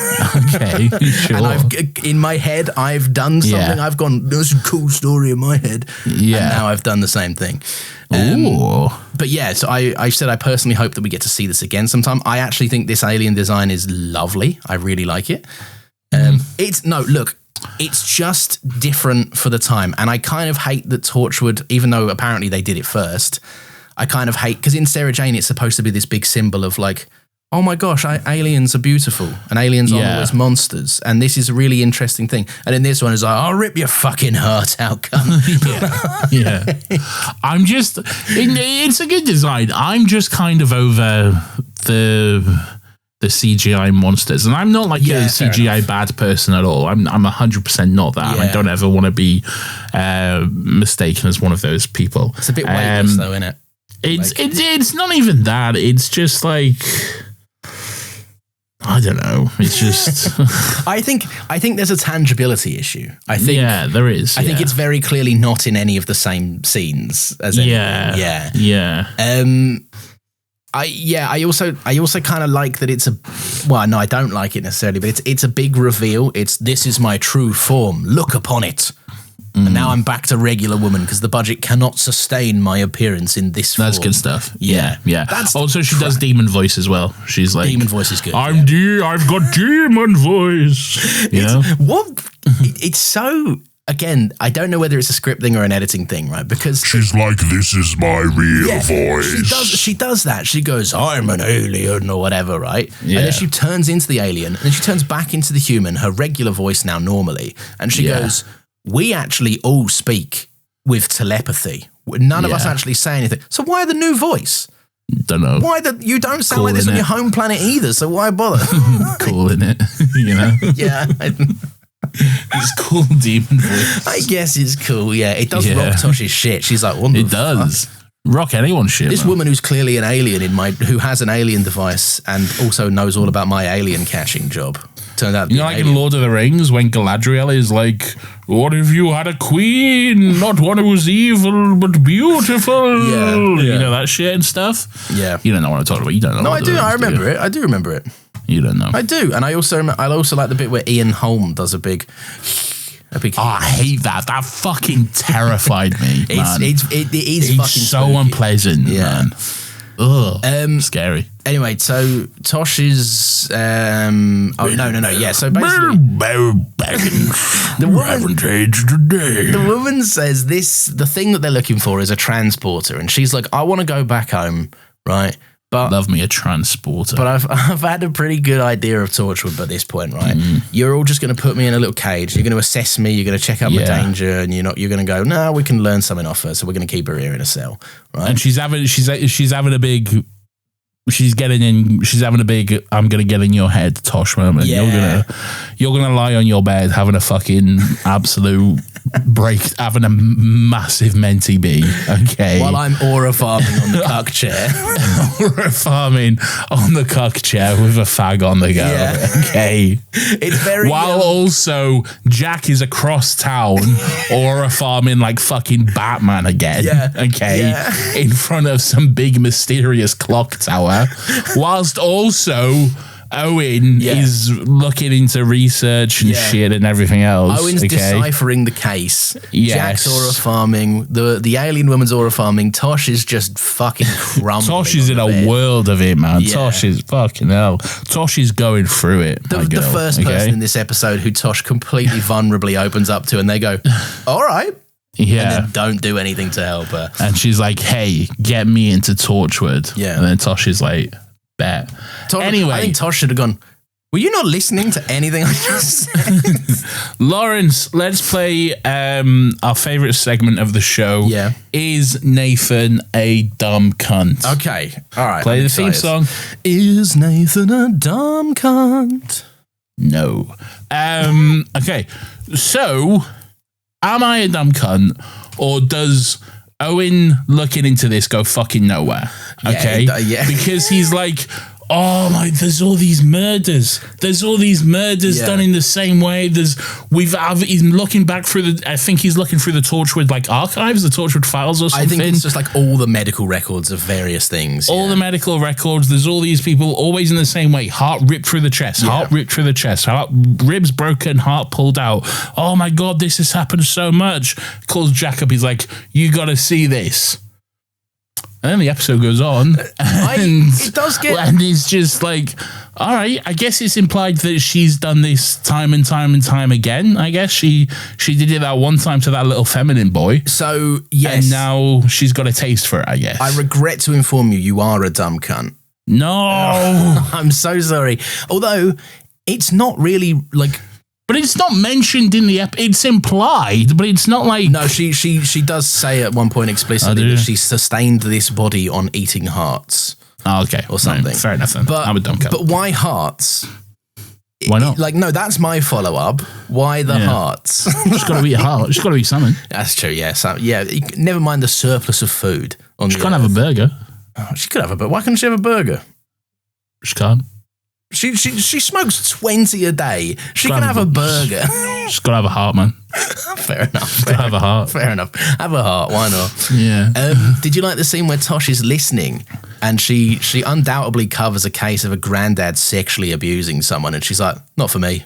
Okay, sure. And in my head, I've done something. I've gone, there's a cool story in my head. Yeah. And now I've done the same thing. But yeah, so I said I personally hope that we get to see this again sometime. I actually think this alien design is lovely. I really like it. It's just different for the time. And I kind of hate that Torchwood, even though apparently they did it first, I kind of hate, because in Sarah Jane, it's supposed to be this big symbol of like, oh my gosh, aliens are beautiful and aliens aren't always monsters. And this is a really interesting thing. And in this one, it's like, I'll rip your fucking heart out, cunt. Yeah. I'm just, it's a good design. I'm just kind of over the CGI monsters, and I'm not like a CGI bad person at all. I'm 100% not that. I don't ever want to be mistaken as one of those people. It's a bit weightless though, isn't it? It's not even that. It's just like, I don't know. It's just I think there's a tangibility issue. I think there is. I think it's very clearly not in any of the same scenes as I also kind of like that it's I don't like it necessarily, but it's a big reveal. This is my true form. Look upon it. And now I'm back to regular woman because the budget cannot sustain my appearance in this form. That's good stuff. Yeah. That's also, she does demon voice as well. She's like, demon voice is good. I've got demon voice. It's so. Again, I don't know whether it's a script thing or an editing thing, right? Because she's like, this is my real voice. She does that. She goes, I'm an alien or whatever, right? Yeah. And then she turns into the alien, and then she turns back into the human, her regular voice now normally. And she goes, we actually all speak with telepathy. None of us actually say anything. So why the new voice? Don't know. You don't sound like this on your home planet either, so why bother? Cool, innit? You know? Yeah. It's cool demon voice. I guess it's cool, yeah. It does rock Tosh's shit. She's like, what the fuck? Does. Rock anyone's shit. This woman who's clearly an alien who has an alien device and also knows all about my alien catching job. Turned out to be like in Lord of the Rings when Galadriel is like, what if you had a queen, not one who was evil but beautiful? Yeah. You know that shit and stuff? Yeah. You don't know what I'm talking about. You don't know. No, I do. I remember it. I do remember it. You don't know. I do, and I also like the bit where Ian Holm does a big. I hate that. That fucking terrified me. It is fucking so spooky. Unpleasant, man. Ugh. Scary. Anyway, so Tosh is. Yeah. So basically, the woman says the thing that they're looking for is a transporter, and she's like, I want to go back home, right? Love me a transporter. But I've had a pretty good idea of Torchwood by this point, right? You're all just going to put me in a little cage. You're going to assess me. You're going to check out my danger, and you're going to go, no, we can learn something off her, so we're going to keep her here in a cell, right? And she's having a big. She's having a big I'm gonna get in your head Tosh moment. You're gonna lie on your bed having a fucking absolute having a massive mentee bee, okay? While I'm aura farming on the cuck chair. Aura farming on the cuck chair with a fag on the go, okay? It's very... While also Jack is across town aura farming like fucking Batman again, in front of some big mysterious clock tower. Whilst also Owen is looking into research and shit and everything else. Owen's deciphering the case. Jack's aura farming. The alien woman's aura farming. Tosh is just fucking crumbling. Tosh is in a world of it, man. Yeah. Tosh is fucking hell. Tosh is going through it. The first person in this episode who Tosh completely vulnerably opens up to, and they go, all right. Yeah. And then don't do anything to help her. And she's like, hey, get me into Torchwood. Yeah. And then Tosh is like, bet. Anyway. I think Tosh should have gone, were you not listening to anything I just said? Lawrence, let's play our favourite segment of the show. Yeah. Is Nathan a dumb cunt? Okay. All right. Play the theme song. Is Nathan a dumb cunt? No. Okay. So... am I a dumb cunt, or does Owen looking into this go fucking nowhere? Okay, yeah. Because he's like, oh my, there's all these murders. There's all these murders done in the same way. He's looking back through I think he's looking through the Torchwood like archives, the Torchwood files or something. I think it's just like all the medical records of various things. All the medical records. There's all these people always in the same way. Heart ripped through the chest. Heart ripped through the chest. Ribs broken. Heart pulled out. Oh my God, this has happened so much. Calls Jack up. He's like, you got to see this. And then the episode goes on, it does get... and it's just like, all right, I guess it's implied that she's done this time and time and time again. I guess she did it that one time to that little feminine boy. So, yes. And now she's got a taste for it, I guess. I regret to inform you, you are a dumb cunt. No. I'm so sorry. Although, it's not really, like... But it's not mentioned in the it's implied, but it's not like... No, she does say at one point explicitly that she sustained this body on eating hearts. Oh, okay. Or something. Right, fair enough then. I'm a dumb cunt. But why hearts? Why not? No, that's my follow-up. Why the hearts? She's got to eat a heart. She's got to eat something. That's true, yeah. So, never mind the surplus of food. She can't have a burger. Oh, she could have a burger. Why can't she have a burger? She can't. She smokes 20 a day. She can have a burger. She's got to have a heart, man. Fair enough. She's got to have a heart. Fair enough. Have a heart. Why not? Yeah. Did you like the scene where Tosh is listening and she undoubtedly covers a case of a granddad sexually abusing someone, and she's like, not for me.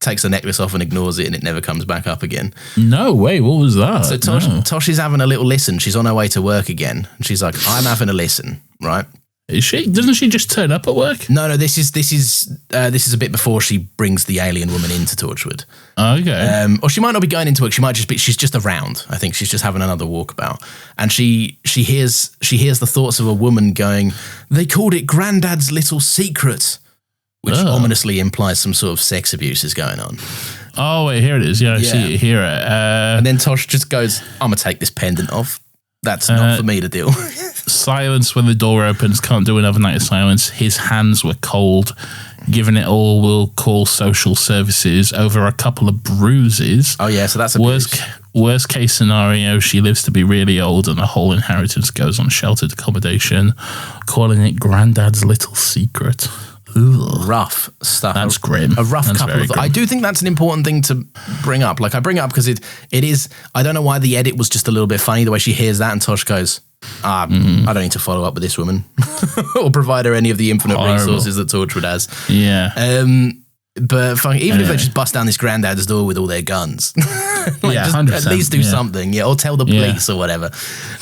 Takes the necklace off and ignores it, and it never comes back up again. No way. What was that? So Tosh is having a little listen. She's on her way to work again. And she's like, I'm having a listen, right? Is she? Doesn't she just turn up at work? No. This is a bit before she brings the alien woman into Torchwood. Okay. Or she might not be going into work. She might just be. She's just around. I think she's just having another walkabout, and she hears the thoughts of a woman going, "They called it Granddad's little secret," which ominously implies some sort of sex abuse is going on. Oh wait, here it is. Yeah, I see it here. And then Tosh just goes, "I'm gonna take this pendant off. That's not for me to deal with." Silence when the door opens. Can't do another night of silence. His hands were cold. Given it all, we'll call social services over a couple of bruises. Oh yeah, so that's a worst case scenario. She lives to be really old, and the whole inheritance goes on sheltered accommodation. Calling it Granddad's little secret. Ugh. Rough stuff. That's grim. A rough couple of... I do think that's an important thing to bring up. Like, I bring it up because it is... I don't know why the edit was just a little bit funny, the way she hears that, and Tosh goes, I don't need to follow up with this woman or provide her any of the infinite resources that Torchwood has. Yeah. But even if they just bust down this granddad's door with all their guns, like, yeah, just at least do something, or tell the police or whatever.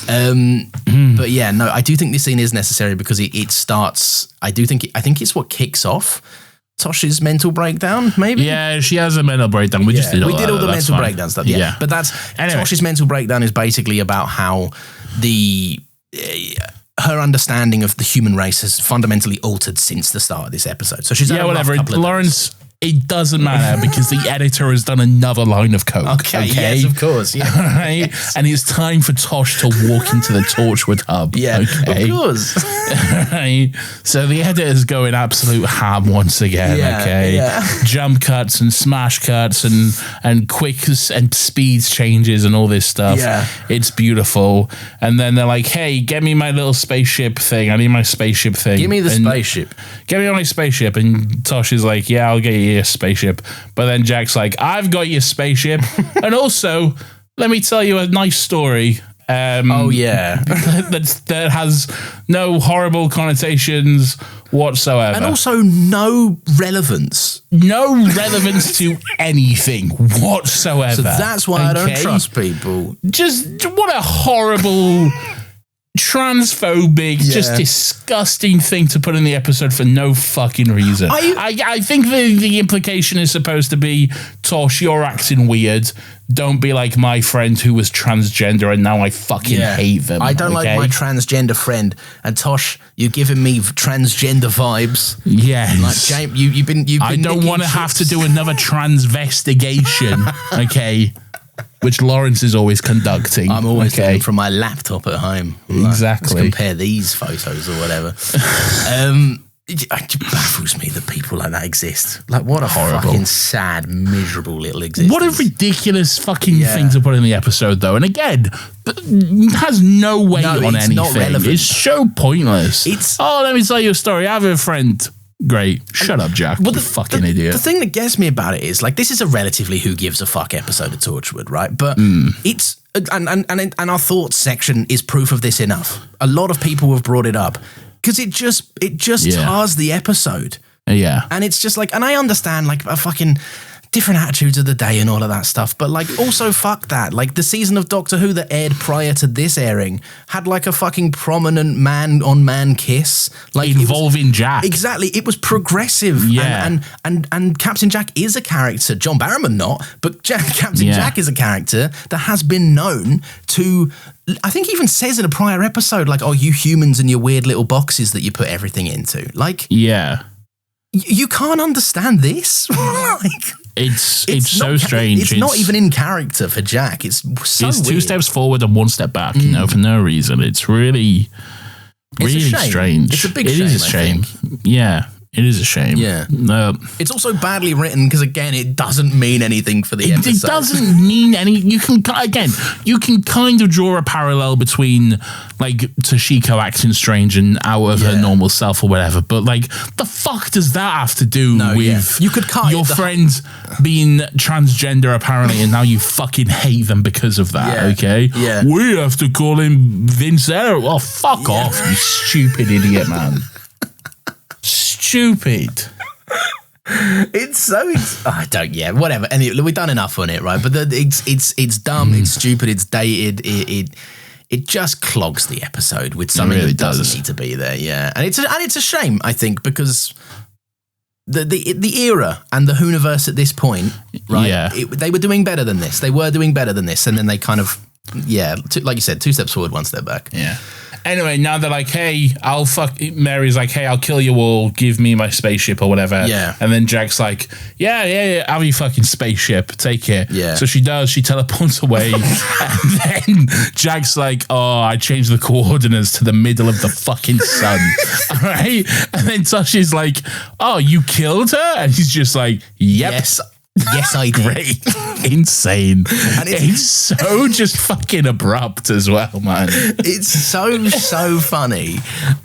But yeah, no, I do think this scene is necessary because it starts. I think it's what kicks off Tosh's mental breakdown. Maybe. Yeah, she has a mental breakdown. We just did all the mental breakdown stuff. Yeah, but that's Tosh's mental breakdown is basically about how her understanding of the human race has fundamentally altered since the start of this episode. So she's had a rough couple of Lawrence. It doesn't matter because the editor has done another line of coke. Okay, yes, of course. Yeah. Right? Yes. And it's time for Tosh to walk into the Torchwood hub. Yeah, okay? Of course. Right? So the editor's going absolute ham once again. Yeah. Jump cuts and smash cuts and quick and speed changes and all this stuff. Yeah. It's beautiful. And then they're like, hey, get me my little spaceship thing. I need my spaceship thing. Give me the spaceship. Get me my spaceship. And Tosh is like, yeah, I'll get you your spaceship. But then Jack's like, I've got your spaceship. And also, let me tell you a nice story. That has no horrible connotations whatsoever. And also no relevance. No relevance to anything whatsoever. So that's why I don't trust people. Just what a horrible... transphobic, just disgusting thing to put in the episode for no fucking reason. I think the implication is supposed to be, Tosh, you're acting weird. Don't be like my friend who was transgender and now I fucking hate them. I don't like my transgender friend. And Tosh, you're giving me transgender vibes. Yes. Like James, you've been. I don't want to have to do another transvestigation. Okay. Which Lawrence is always conducting. I'm always looking from my laptop at home. Exactly. Let's compare these photos or whatever. It baffles me that people like that exist. Like, what a fucking sad, miserable little existence. What a ridiculous fucking thing to put in the episode, though. And again, has no weight on anything. Not relevant. It's so pointless. Let me tell you a story. I have a friend. Great. Shut up, Jack. Well, fucking idiot. The thing that gets me about it is, like, this is a relatively who gives a fuck episode of Torchwood, right? But it's and our thoughts section is proof of this enough. A lot of people have brought it up because it just tars the episode. Yeah. And it's just like, and I understand like a fucking different attitudes of the day and all of that stuff, but like also fuck that. Like the season of Doctor Who that aired prior to this airing had like a fucking prominent man-on-man kiss, like involving Jack. Exactly, it was progressive. Yeah, and Captain Jack is a character. John Barrowman not, but Captain Jack is a character that has been known to. I think he even says in a prior episode, like, "Oh, you humans and your weird little boxes that you put everything into." Like, you can't understand this. Like. It's so strange. It's not even in character for Jack. It's so It's weird. 2 steps forward and 1 step back, you know, for no reason. It's really strange. It's a big shame. It is a shame. Yeah. It is a shame. Yeah. It's also badly written because, again, it doesn't mean anything for the episode. It doesn't mean any... You can kind of draw a parallel between, like, Toshiko acting strange and out of her normal self or whatever, but, like, the fuck does that have to do with you could your friend being transgender, apparently, and now you fucking hate them because of that, okay? Yeah. We have to call him Vincero. Oh, fuck off, you stupid idiot, man. Stupid. Whatever. Anyway, we've done enough on it, right? But it's dumb, it's stupid, it's dated, it just clogs the episode with something that doesn't need to be there. Yeah, and it's a shame, I think, because the era and the Whoniverse at this point, right? Yeah, they were doing better than this. They were doing better than this, and then they kind of like you said, 2 steps forward, 1 step back. Yeah. Anyway, now they're like, hey, Mary's like, hey, I'll kill you all, give me my spaceship or whatever. Yeah. And then Jack's like, yeah, have your fucking spaceship, take it. Yeah. So she does, she teleports away. And then Jack's like, oh, I changed the coordinates to the middle of the fucking sun. All right? And then Toshi's like, oh, you killed her? And he's just like, yep. Yes, I did. Great. Insane. And it's so just fucking abrupt as well, man. It's so funny.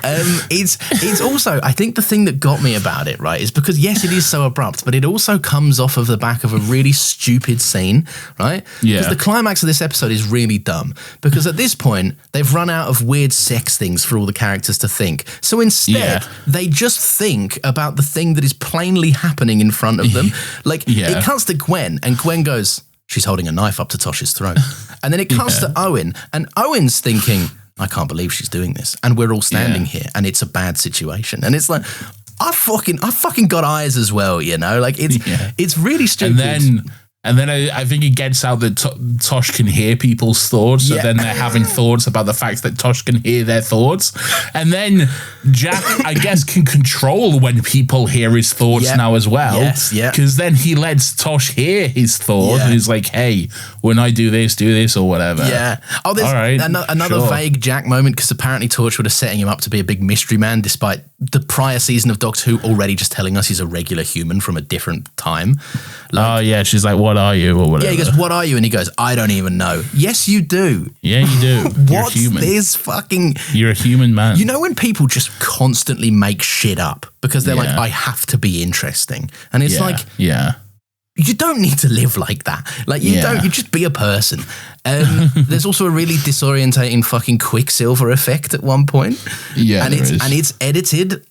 It's also, I think the thing that got me about it, right, is because, yes, it is so abrupt, but it also comes off of the back of a really stupid scene, right? Yeah. Because the climax of this episode is really dumb. Because at this point, they've run out of weird sex things for all the characters to think. So instead, they just think about the thing that is plainly happening in front of them. Like, it cuts to Gwen, and Gwen goes, she's holding a knife up to Tosh's throat. And then it cuts to Owen, and Owen's thinking, I can't believe she's doing this. And we're all standing here, and it's a bad situation. And it's like, I fucking got eyes as well, you know? Like, it's really stupid. And then I think it gets out that Tosh can hear people's thoughts. So then they're having thoughts about the fact that Tosh can hear their thoughts. And then Jack, I guess, can control when people hear his thoughts now as well. Yes, because then he lets Tosh hear his thoughts. And he's like, hey, when I do this or whatever. Yeah. Oh, there's another vague Jack moment, because apparently Torchwood are setting him up to be a big mystery man, despite the prior season of Doctor Who already just telling us he's a regular human from a different time. She's like, what are you, or whatever. Yeah, he goes, what are you? And he goes, I don't even know. Yes, you do. Yeah, you do. What's this fucking... You're a human man. You know when people just constantly make shit up because they're like, I have to be interesting. And it's like... Yeah. You don't need to live like that. Like, you don't. You just be a person. There's also a really disorientating fucking Quicksilver effect at one point. Yeah, and it's edited.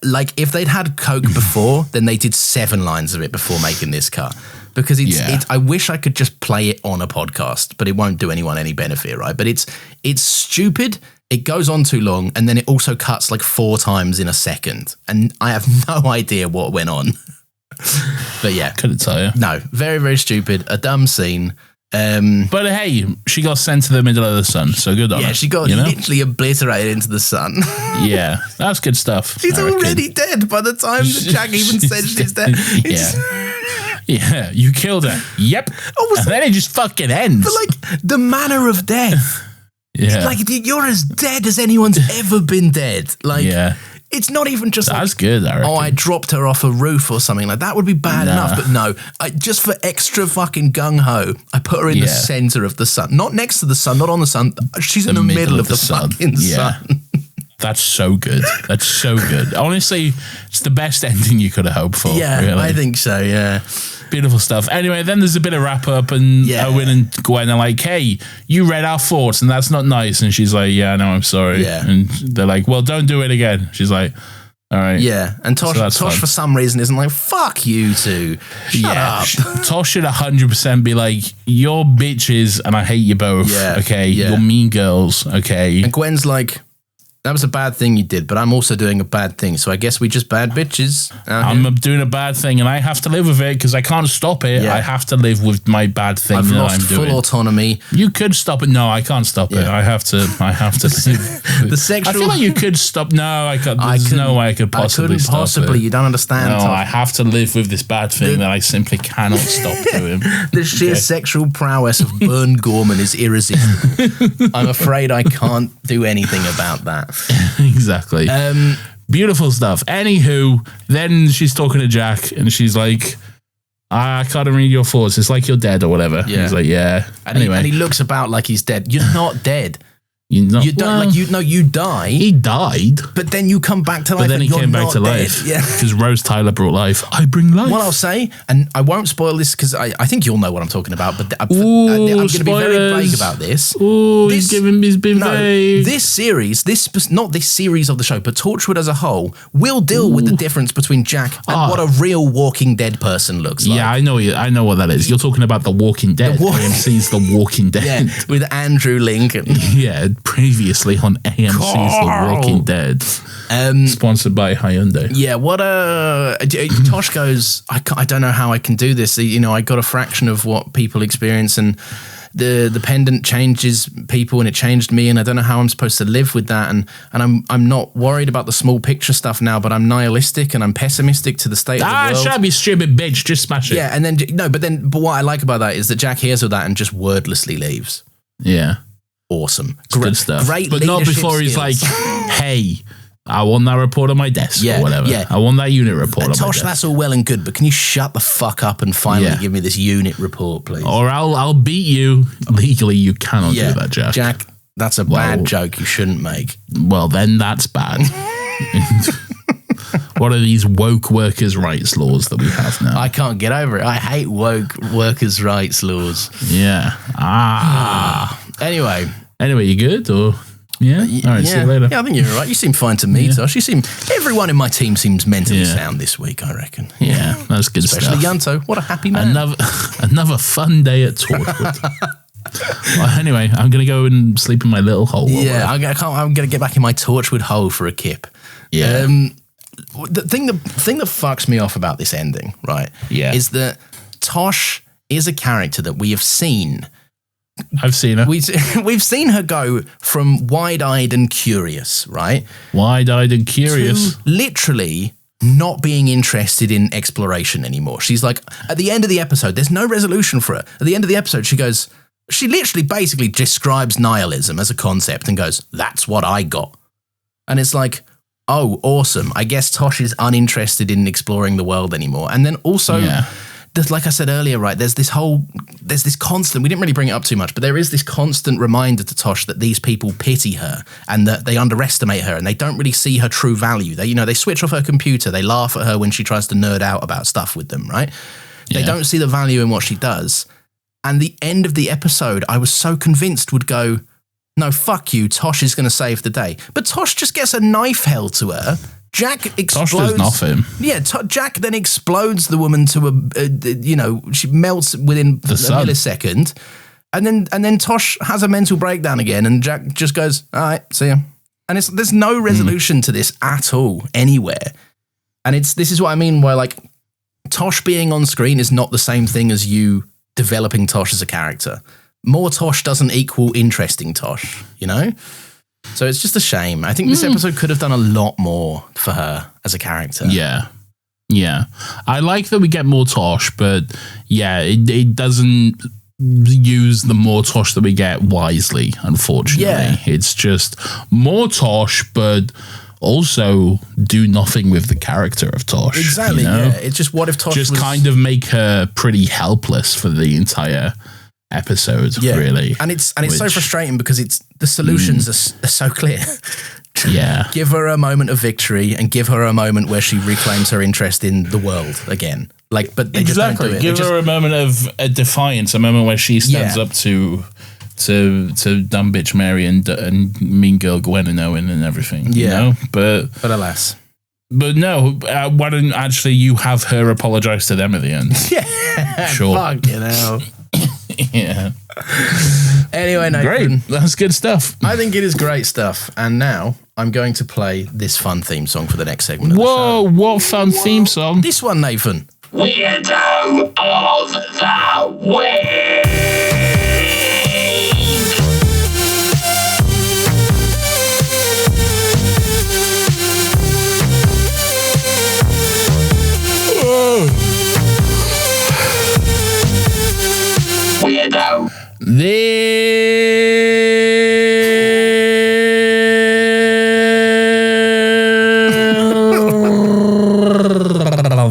Like, if they'd had Coke before, then they did 7 lines of it before making this cut. Because it's I wish I could just play it on a podcast, but it won't do anyone any benefit, right? But it's stupid. It goes on too long, and then it also cuts like 4 times in a second. And I have no idea what went on. But yeah, couldn't tell you. No, very, very stupid. A dumb scene. But hey, she got sent to the middle of the sun, so good on her. Yeah, she got literally obliterated into the sun. Yeah, that's good stuff. She's already dead by the time that Jack even said she's dead. Yeah, you killed her. Yep. And then it just fucking ends. But like, the manner of death. Yeah. Like, you're as dead as anyone's ever been dead. Like, it's not even just that's good, I reckon. I dropped her off a roof or something like that would be bad enough. But no, just for extra fucking gung-ho, I put her in the center of the sun. Not next to the sun, not on the sun. She's in the middle of the fucking sun. That's so good. That's so good. Honestly, it's the best ending you could have hoped for. Yeah, really. I think so, yeah. Beautiful stuff. Anyway, then there's a bit of wrap up, and Owen and Gwen are like, hey, you read our thoughts and that's not nice. And she's like, yeah, no, I'm sorry. Yeah. And they're like, well, don't do it again. She's like, all right. Yeah. And Tosh for some reason isn't like, fuck you two. Shut up. Tosh should 100% be like, you're bitches and I hate you both. Yeah. Okay. Yeah. You're mean girls. Okay. And Gwen's like, that was a bad thing you did, but I'm also doing a bad thing. So I guess we just bad bitches. I'm doing a bad thing and I have to live with it because I can't stop it. Yeah. I have to live with my bad thing I've that lost I'm doing. Full autonomy. You could stop it. No, I can't stop it. I have to live. The sexual... I feel like you could stop. No, I can't. There's no way I could possibly stop possibly. it. You don't understand. No, I have to live with this bad thing that I simply cannot stop doing. The sheer sexual prowess of Bern Gorman is irresistible. I'm afraid I can't do anything about that. Exactly. Beautiful stuff. Anywho, then she's talking to Jack and she's like, I can't read your thoughts. It's like you're dead or whatever. Yeah. He's like, yeah. And he looks about like he's dead. You're not dead. You die. He died, but then you come back to life. But then he came back to life. Yeah, because Rose Tyler brought life. I bring life. Well, I'll say, and I won't spoil this because I think you'll know what I'm talking about. But I'm going to be very vague about this. Oh, he's been vague. This series, not this series of the show, but Torchwood as a whole will deal with the difference between Jack and what a real Walking Dead person looks like. Yeah, I know what that is. You're talking about The Walking Dead. AMC's The Walking Dead. Yeah, with Andrew Lincoln. Yeah. Previously on AMC's The Walking Dead, sponsored by Hyundai. Yeah, Tosh goes, I don't know how I can do this. I got a fraction of what people experience, and the pendant changes people, and it changed me, and I don't know how I'm supposed to live with that. And I'm not worried about the small picture stuff now, but I'm nihilistic and I'm pessimistic to the state of the world. Shut up, you stupid bitch! Just smash it. Yeah, and then but what I like about that is that Jack hears of that and just wordlessly leaves. Yeah. Awesome. Good stuff. Great but not before he's like, hey, I want that report on my desk or whatever. Yeah. I want that unit report on my Tosh, desk. that's all well and good, but can you shut the fuck up and finally give me this unit report, please? Or I'll beat you. Legally, you cannot do that, Jack. Jack, that's a bad joke you shouldn't make. Well, then that's bad. What are these woke workers' rights laws that we have now? I can't get over it. I hate woke workers' rights laws. Yeah. Anyway, you good? Or yeah? All right, see you later. Yeah, I think you're all right. You seem fine to me, Tosh. Everyone in my team seems mentally sound this week, I reckon. Yeah, that's good Especially stuff. Yanto. What a happy man. Another fun day at Torchwood. Well, anyway, I'm going to go and sleep in my little hole. Yeah, I'm going to get back in my Torchwood hole for a kip. Yeah. The thing that fucks me off about this ending, right, is that Tosh is a character that we have seen. I've seen her. We've seen her go from wide-eyed and curious, right? Wide-eyed and curious. To literally not being interested in exploration anymore. She's like, at the end of the episode, there's no resolution for her. At the end of the episode, she literally basically describes nihilism as a concept and goes, that's what I got. And it's like, oh, awesome. I guess Tosh is uninterested in exploring the world anymore. And then also, like I said earlier, right, there's this constant, we didn't really bring it up too much, but there is this constant reminder to Tosh that these people pity her and that they underestimate her and they don't really see her true value. They switch off her computer, they laugh at her when she tries to nerd out about stuff with them, right? They don't see the value in what she does. And the end of the episode, I was so convinced would go, no, fuck you, Tosh is going to save the day. But Tosh just gets a knife held to her. Jack explodes. Tosh does nothing. Yeah, Jack then explodes the woman to she melts within a millisecond. And then Tosh has a mental breakdown again and Jack just goes, all right, see ya. And there's no resolution to this at all, anywhere. And this is what I mean by like, Tosh being on screen is not the same thing as you developing Tosh as a character. More Tosh doesn't equal interesting Tosh, you know? So it's just a shame. I think this episode could have done a lot more for her as a character. Yeah. Yeah. I like that we get more Tosh, but yeah, it doesn't use the more Tosh that we get wisely, unfortunately. Yeah. It's just more Tosh, but also do nothing with the character of Tosh. Exactly, yeah. It's just what if Tosh just kind of make her pretty helpless for the entire episode, really. And it's so frustrating because the solutions are so clear. Yeah. Give her a moment of victory and give her a moment where she reclaims her interest in the world again. But they just don't do it. Give her a moment of defiance, a moment where she stands up to dumb bitch Mary and mean girl Gwen and Owen and everything. You know? But alas. But no, why don't actually you have her apologize to them at the end? Yeah. Sure. Fucking hell. Yeah. Anyway, Nathan. Great. That's good stuff. I think it is great stuff. And now I'm going to play this fun theme song for the next segment of the show. Whoa, what fun theme song? This one, Nathan. Weirdo of the Week. Weirdo.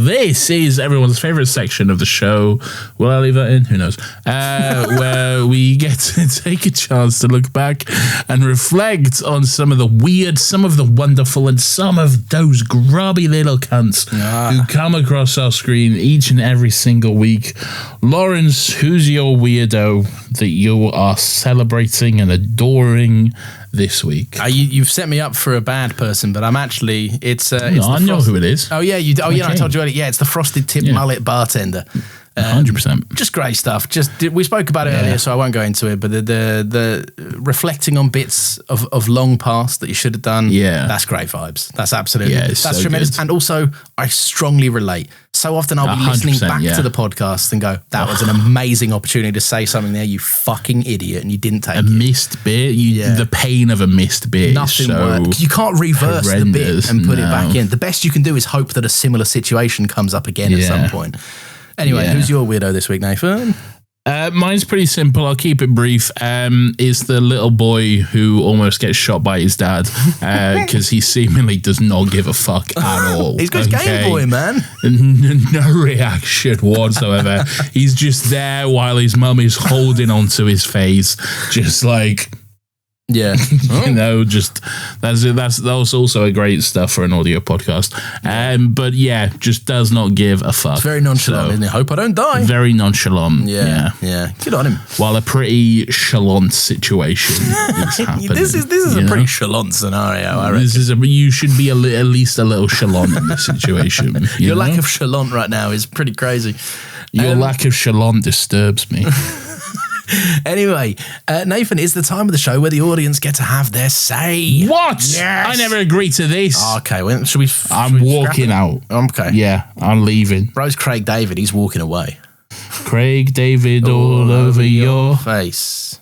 This is everyone's favorite section of the show. Will I leave that in? Who knows? Where we get to take a chance to look back and reflect on some of the weird, some of the wonderful, and some of those grubby little cunts who come across our screen each and every single week. Lawrence, who's your weirdo that you are celebrating and adoring this week? You've set me up for a bad person, but I'm actually I know who it is. Oh yeah, you. Oh yeah, I told you. Yeah, it's the frosted tip mullet bartender. 100%. Just great stuff. We spoke about it earlier, so I won't go into it. But the reflecting on bits of long past that you should have done. Yeah, that's great vibes. That's absolutely that's so tremendous. Good. And also, I strongly relate. So often I'll be listening back to the podcast and go, "That was an amazing opportunity to say something there, you fucking idiot, and you didn't take a missed bit. The pain of a missed bit. Nothing works. You can't reverse the bit and put it back in. The best you can do is hope that a similar situation comes up again at some point. Anyway, who's your weirdo this week, Nathan? Mine's pretty simple. I'll keep it brief. Is the little boy who almost gets shot by his dad because he seemingly does not give a fuck at all. He's got his Game Boy, man. No reaction whatsoever. He's just there while his mum is holding onto his face, just like... Yeah. Just that's also a great stuff for an audio podcast. But yeah, just does not give a fuck. It's very nonchalant, isn't it? Hope I don't die. Very nonchalant. Yeah. Good on him. While a pretty chalant situation is happening. This is a pretty chalant scenario, I reckon. You should be at least a little chalant in this situation. Your lack of chalant right now is pretty crazy. Your lack of chalant disturbs me. Anyway, Nathan, it's the time of the show where the audience get to have their say. What? Yes. I never agreed to this. Okay, well, should we? I'm walking out. Okay. Yeah, I'm leaving. Bro's Craig David. He's walking away. Craig David all over your face.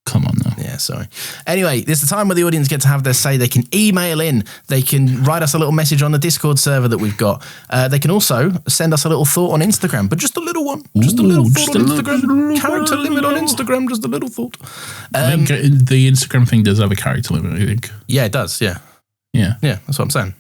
Come on now. Yeah, sorry. Anyway, there's the time where the audience get to have their say. They can email in. They can write us a little message on the Discord server that we've got. They can also send us a little thought on Instagram, but just a little one. Just a little thought on Instagram. Character limit on Instagram, just a little thought. I think the Instagram thing does have a character limit, I think. Yeah, it does, yeah. Yeah. Yeah, that's what I'm saying.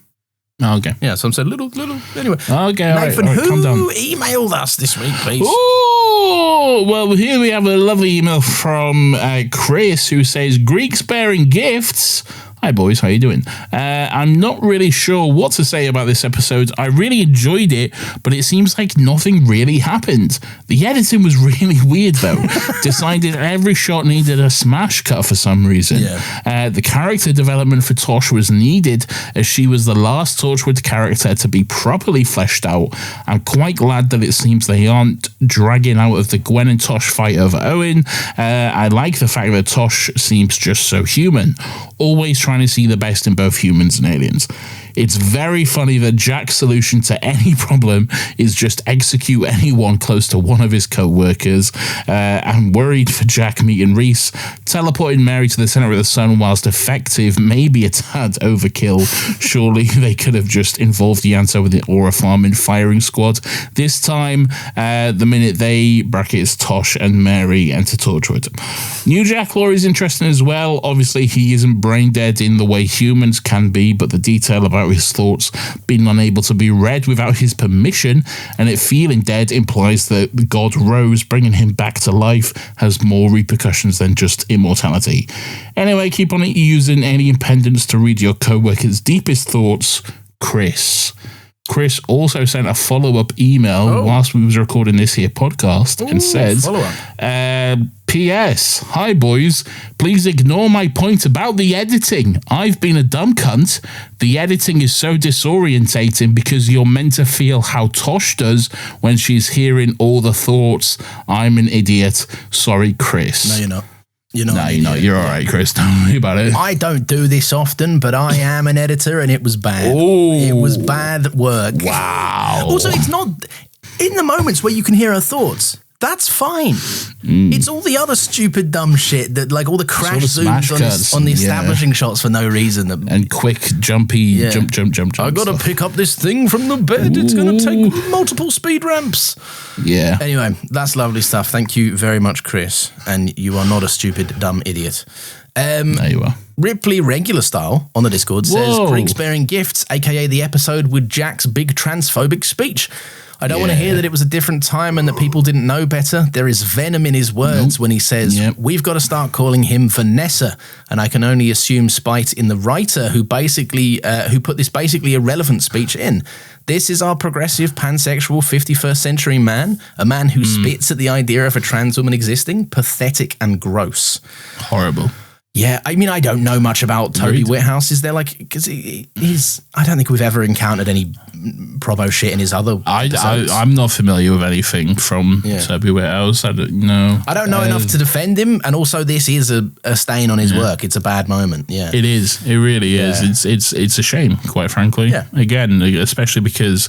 Oh, okay. Yeah, so I'm saying little. Anyway. Okay, Nathan, all right, calm down. who emailed us this week, please? Oh, well, here we have a lovely email from Chris, who says, Greeks bearing gifts. Hi, boys. How you doing? I'm not really sure what to say about this episode. I really enjoyed it, but it seems like nothing really happened. The editing was really weird, though. Decided every shot needed a smash cut for some reason. Yeah. The character development for Tosh was needed, as she was the last Torchwood character to be properly fleshed out. I'm quite glad that it seems they aren't dragging out of the Gwen and Tosh fight over Owen. I like the fact that Tosh seems just so human. Always trying to see the best in both humans and aliens. It's very funny that Jack's solution to any problem is just execute anyone close to one of his co-workers. I'm worried for Jack meeting Reese. Teleporting Mary to the center of the sun, whilst effective, maybe a tad overkill. Surely they could have just involved Yanto with the aura farming firing squad. This time, the minute they, brackets Tosh and Mary, enter Torchwood. New Jack lore is interesting as well. Obviously, he isn't brain dead in the way humans can be, but the detail about his thoughts being unable to be read without his permission and it feeling dead implies that the god Rose bringing him back to life has more repercussions than just immortality. Anyway, keep on using alien pendants to read your co-workers' deepest thoughts, Chris. Chris also sent a follow-up email whilst we was recording this here podcast and said, P.S. Hi, boys. Please ignore my point about the editing. I've been a dumb cunt. The editing is so disorientating because you're meant to feel how Tosh does when she's hearing all the thoughts. I'm an idiot. Sorry, Chris. No, you're not. You're not. You're all right, Chris. Don't worry about it. I don't do this often, but I am an editor, and it was bad. Ooh. It was bad work. Wow. Also, it's not in the moments where you can hear her thoughts. That's fine. It's all the other stupid, dumb shit that, like all the crash zooms on the establishing shots for no reason. And quick, jumpy, jump. I got to pick up this thing from the bed. It's going to take multiple speed ramps. Yeah. Anyway, that's lovely stuff. Thank you very much, Chris. And you are not a stupid, dumb idiot. There you are. Ripley Regular Style on the Discord says, Greeks bearing gifts, a.k.a. the episode with Jack's big transphobic speech. I don't want to hear that it was a different time and that people didn't know better. There is venom in his words when he says, we've got to start calling him Vanessa. And I can only assume spite in the writer who put this basically irrelevant speech in. This is our progressive, pansexual 51st century man, a man who spits at the idea of a trans woman existing. Pathetic and gross. Horrible. Yeah, I mean, I don't know much about Toby Whithouse. Is there because he's? I don't think we've ever encountered any probo shit in his other episodes. I'm not familiar with anything from Toby Whithouse. I don't know. I don't know enough to defend him, and also this is a stain on his work. It's a bad moment. Yeah, it is. It really is. It's a shame, quite frankly. Yeah. Again, especially because.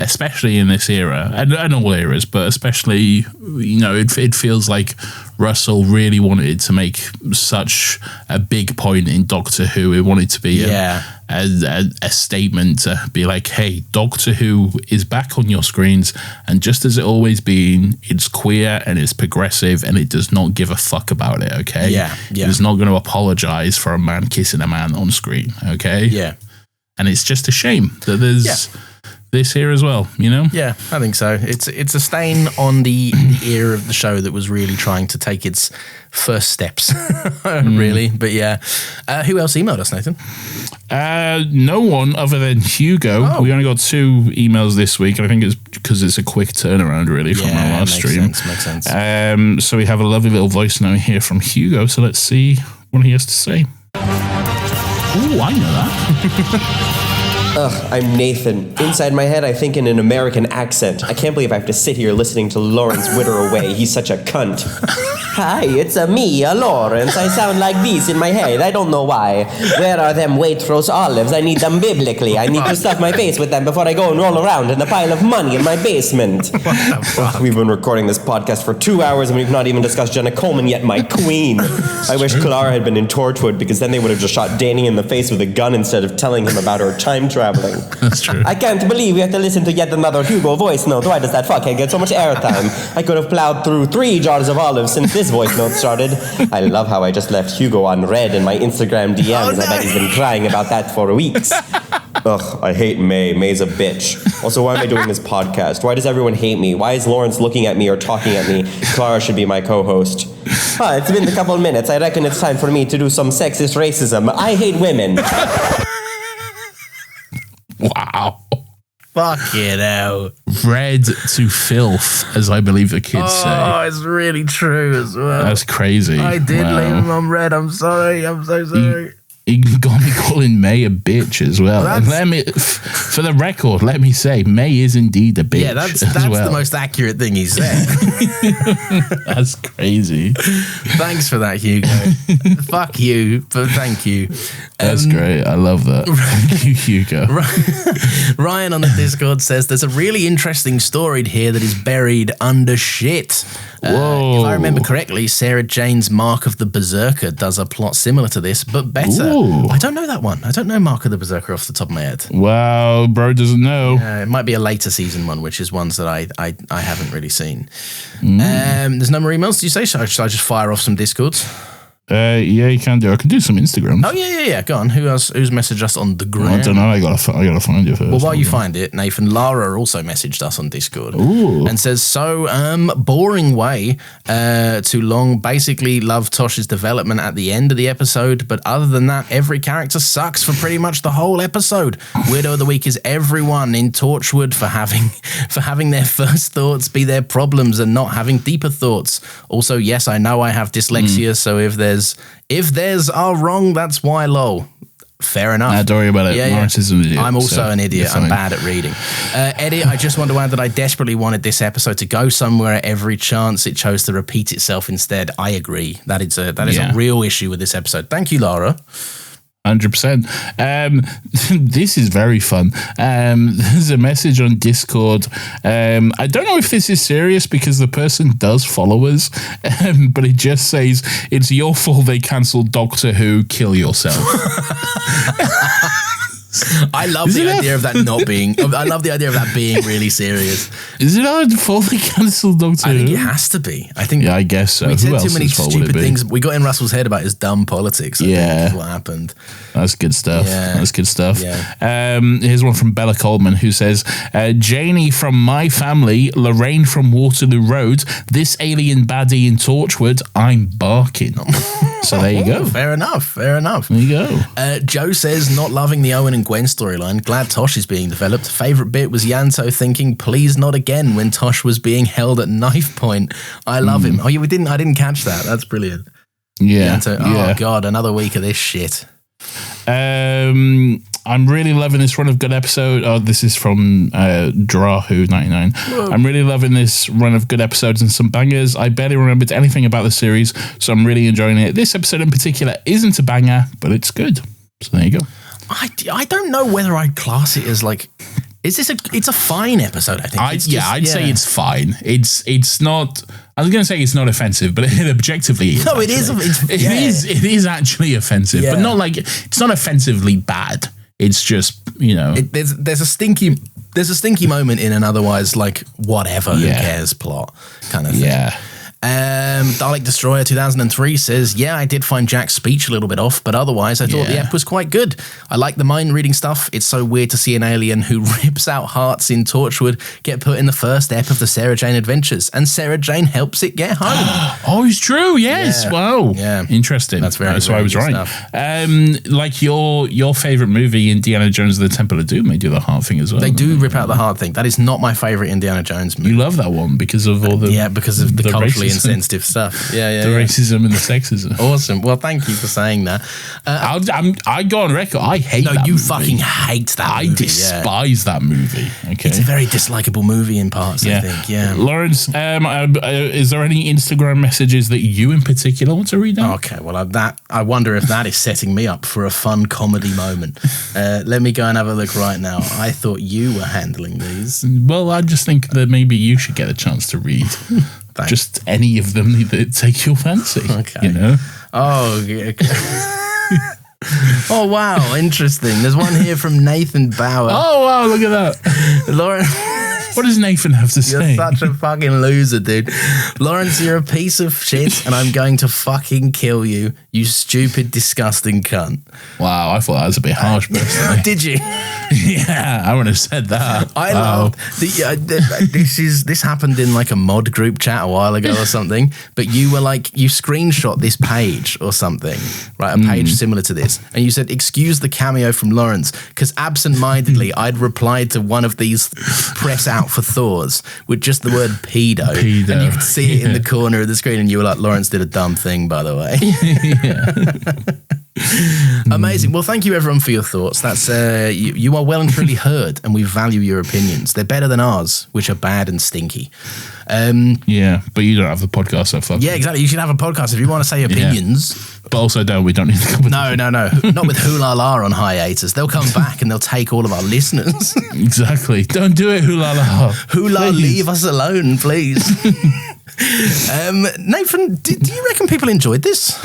Especially in this era, and all eras, but especially, it feels like Russell really wanted to make such a big point in Doctor Who. It wanted to be a statement to be like, hey, Doctor Who is back on your screens, and just as it always been, it's queer and it's progressive and it does not give a fuck about it, okay? Yeah. It's not going to apologize for a man kissing a man on screen, okay? Yeah. And it's just a shame that there's... this here as well, Yeah, I think so. It's a stain on the era of the show that was really trying to take its first steps, really. But yeah, who else emailed us, Nathan? No one other than Hugo. We only got 2 emails this week, and I think it's because it's a quick turnaround, really, from our last stream. Makes sense. So we have a lovely little voice note here from Hugo. So let's see what he has to say. Oh, I know that. Ugh, I'm Nathan. Inside my head, I think in an American accent. I can't believe I have to sit here listening to Lawrence witter away. He's such a cunt. Hi, it's me, Lawrence. I sound like this in my head. I don't know why. Where are them Waitrose olives? I need them biblically. I need to stuff my face with them before I go and roll around in a pile of money in my basement. We've been recording this podcast for 2 hours and we've not even discussed Jenna Coleman yet, my queen. I wish Clara had been in Torchwood because then they would have just shot Danny in the face with a gun instead of telling him about her time traveling. That's true. I can't believe we have to listen to yet another Hugo voice note. Why does that fuckhead get so much airtime? I could have plowed through 3 jars of olives since this voice note started. I love how I just left Hugo on red in my Instagram DMs. I bet he's been crying about that for weeks. Ugh, I hate May. May's a bitch. Also, why am I doing this podcast? Why does everyone hate me? Why is Lawrence looking at me or talking at me? Clara should be my co-host. It's been a couple of minutes. I reckon it's time for me to do some sexist racism. I hate women. Wow. Fuck it out. Red to filth, as I believe the kids say. Oh, it's really true as well. That's crazy. I did leave him on red. I'm sorry. I'm so sorry. You got me calling May a bitch as well. And let me, for the record, let me say, May is indeed a bitch. Yeah, that's the most accurate thing he said. That's crazy. Thanks for that, Hugo. Fuck you, but thank you. That's great. I love that. Thank you, Hugo. Ryan on the Discord says there's a really interesting story here that is buried under shit. Whoa. If I remember correctly, Sarah Jane's Mark of the Berserker does a plot similar to this, but better. Ooh. I don't know that one. I don't know Mark of the Berserker off the top of my head. Wow, bro doesn't know. It might be a later season one, which is ones that I haven't really seen. There's no more emails, do you say? Should I just fire off some Discords? Yeah, you can do. I can do some Instagrams. Oh yeah. Go on. Who's messaged us on the gram? I don't know. I gotta find it first. Well, while you find it, Nathan, Lara also messaged us on Discord. Ooh. And says, boring way too long. Basically, love Tosh's development at the end of the episode, but other than that, every character sucks for pretty much the whole episode. Weirdo of the week is everyone in Torchwood for having their first thoughts be their problems and not having deeper thoughts. Also, yes, I know I have dyslexia, so if there's are wrong, that's why, lol. Fair enough. Don't worry about it. Yeah. Lawrence is an idiot. I'm also an idiot. I'm bad at reading. Eddie, I just want to add that I desperately wanted this episode to go somewhere at every chance. It chose to repeat itself instead. I agree. That is a real issue with this episode. Thank you, Lara. 100%. This is very fun. There's a message on Discord. I don't know if this is serious because the person does follow us, but it just says, it's your fault they cancelled Doctor Who, kill yourself. I love the idea of that not being. I love the idea of that being really serious. Is it our fault they cancelled Doctor Who? I think it has to be. I think. Yeah, I guess so. We said too many stupid things. We got in Russell's head about his dumb politics. I think is what happened. That's good stuff. Yeah. That's good stuff. Yeah. Here's one from Bella Coleman who says, Janie from My Family, Lorraine from Waterloo Road, this alien baddie in Torchwood, I'm barking. So there you go. Fair enough. There you go. Joe says, not loving the Owen and Gwen storyline. Glad Tosh is being developed. Favourite bit was Yanto thinking, please not again, when Tosh was being held at knife point. I love him. Oh, yeah, I didn't catch that. That's brilliant. Yeah. Yanto, oh, God, another week of this shit. I'm really loving this run of good episode. Oh, this is from Drahu99. I'm really loving this run of good episodes and some bangers. I barely remembered anything about the series, so I'm really enjoying it. This episode in particular isn't a banger, but it's good. So there you go. I don't know whether I'd class it as like. It's a fine episode, I think. I'd say it's fine. It's not. I was going to say it's not offensive, but it objectively is. No, it is. It is actually offensive, but not like it's not offensively bad. It's just, you know, there's a stinky moment in an otherwise like whatever who cares plot kind of thing. Yeah. Dalek Destroyer 2003 says, yeah, I did find Jack's speech a little bit off, but otherwise I thought the ep was quite good. I like the mind reading stuff. It's so weird to see an alien who rips out hearts in Torchwood get put in the first ep of the Sarah Jane Adventures, and Sarah Jane helps it get home. Oh, it's true. Yes. Yeah. Wow. Yeah. Interesting. That's very so I was right. Like your favorite movie, Indiana Jones and the Temple of Doom, they do the heart thing as well. They do rip out the heart thing. That is not my favorite Indiana Jones movie. You love that one because of all the because of the culturally insensitive stuff. Yeah. The racism and the sexism. Awesome. Well, thank you for saying that. I go on record. I hate that movie. Fucking hate that movie. I despise that movie. Okay. It's a very dislikable movie in parts, I think. Yeah. Lawrence, is there any Instagram messages that you in particular want to read out? Okay, well, I wonder if that is setting me up for a fun comedy moment. Let me go and have a look right now. I thought you were handling these. Well, I just think that maybe you should get a chance to read just any of them that take your fancy. Okay. You know? Oh, okay. Oh, wow, interesting. There's one here from Nathan Bauer. Oh, wow, look at that. Lauren... What does Nathan have to say? You're such a fucking loser, dude. Lawrence, you're a piece of shit, and I'm going to fucking kill you, you stupid, disgusting cunt. Wow, I thought that was a bit harsh, personally. Did you? Yeah, I wouldn't have said that. I loved this happened in like a mod group chat a while ago or something, but you were like, you screenshot this page or something, right? A page similar to this, and you said, excuse the cameo from Lawrence, because absentmindedly I'd replied to one of these press out for Thors with just the word pedo. And you could see it in the corner of the screen, and you were like, Lawrence did a dumb thing, by the way. Amazing. Well, thank you everyone for your thoughts. That's you are well and truly heard, and we value your opinions. They're better than ours, which are bad and stinky. Yeah, but you don't have the podcast, so fuck. Yeah, exactly. You should have a podcast if you want to say opinions. Yeah. But also we don't need the competition. No. Not with Hula La on hiatus. They'll come back and they'll take all of our listeners. Exactly. Don't do it, Hula La. Hula, leave us alone, please. Nathan, do you reckon people enjoyed this?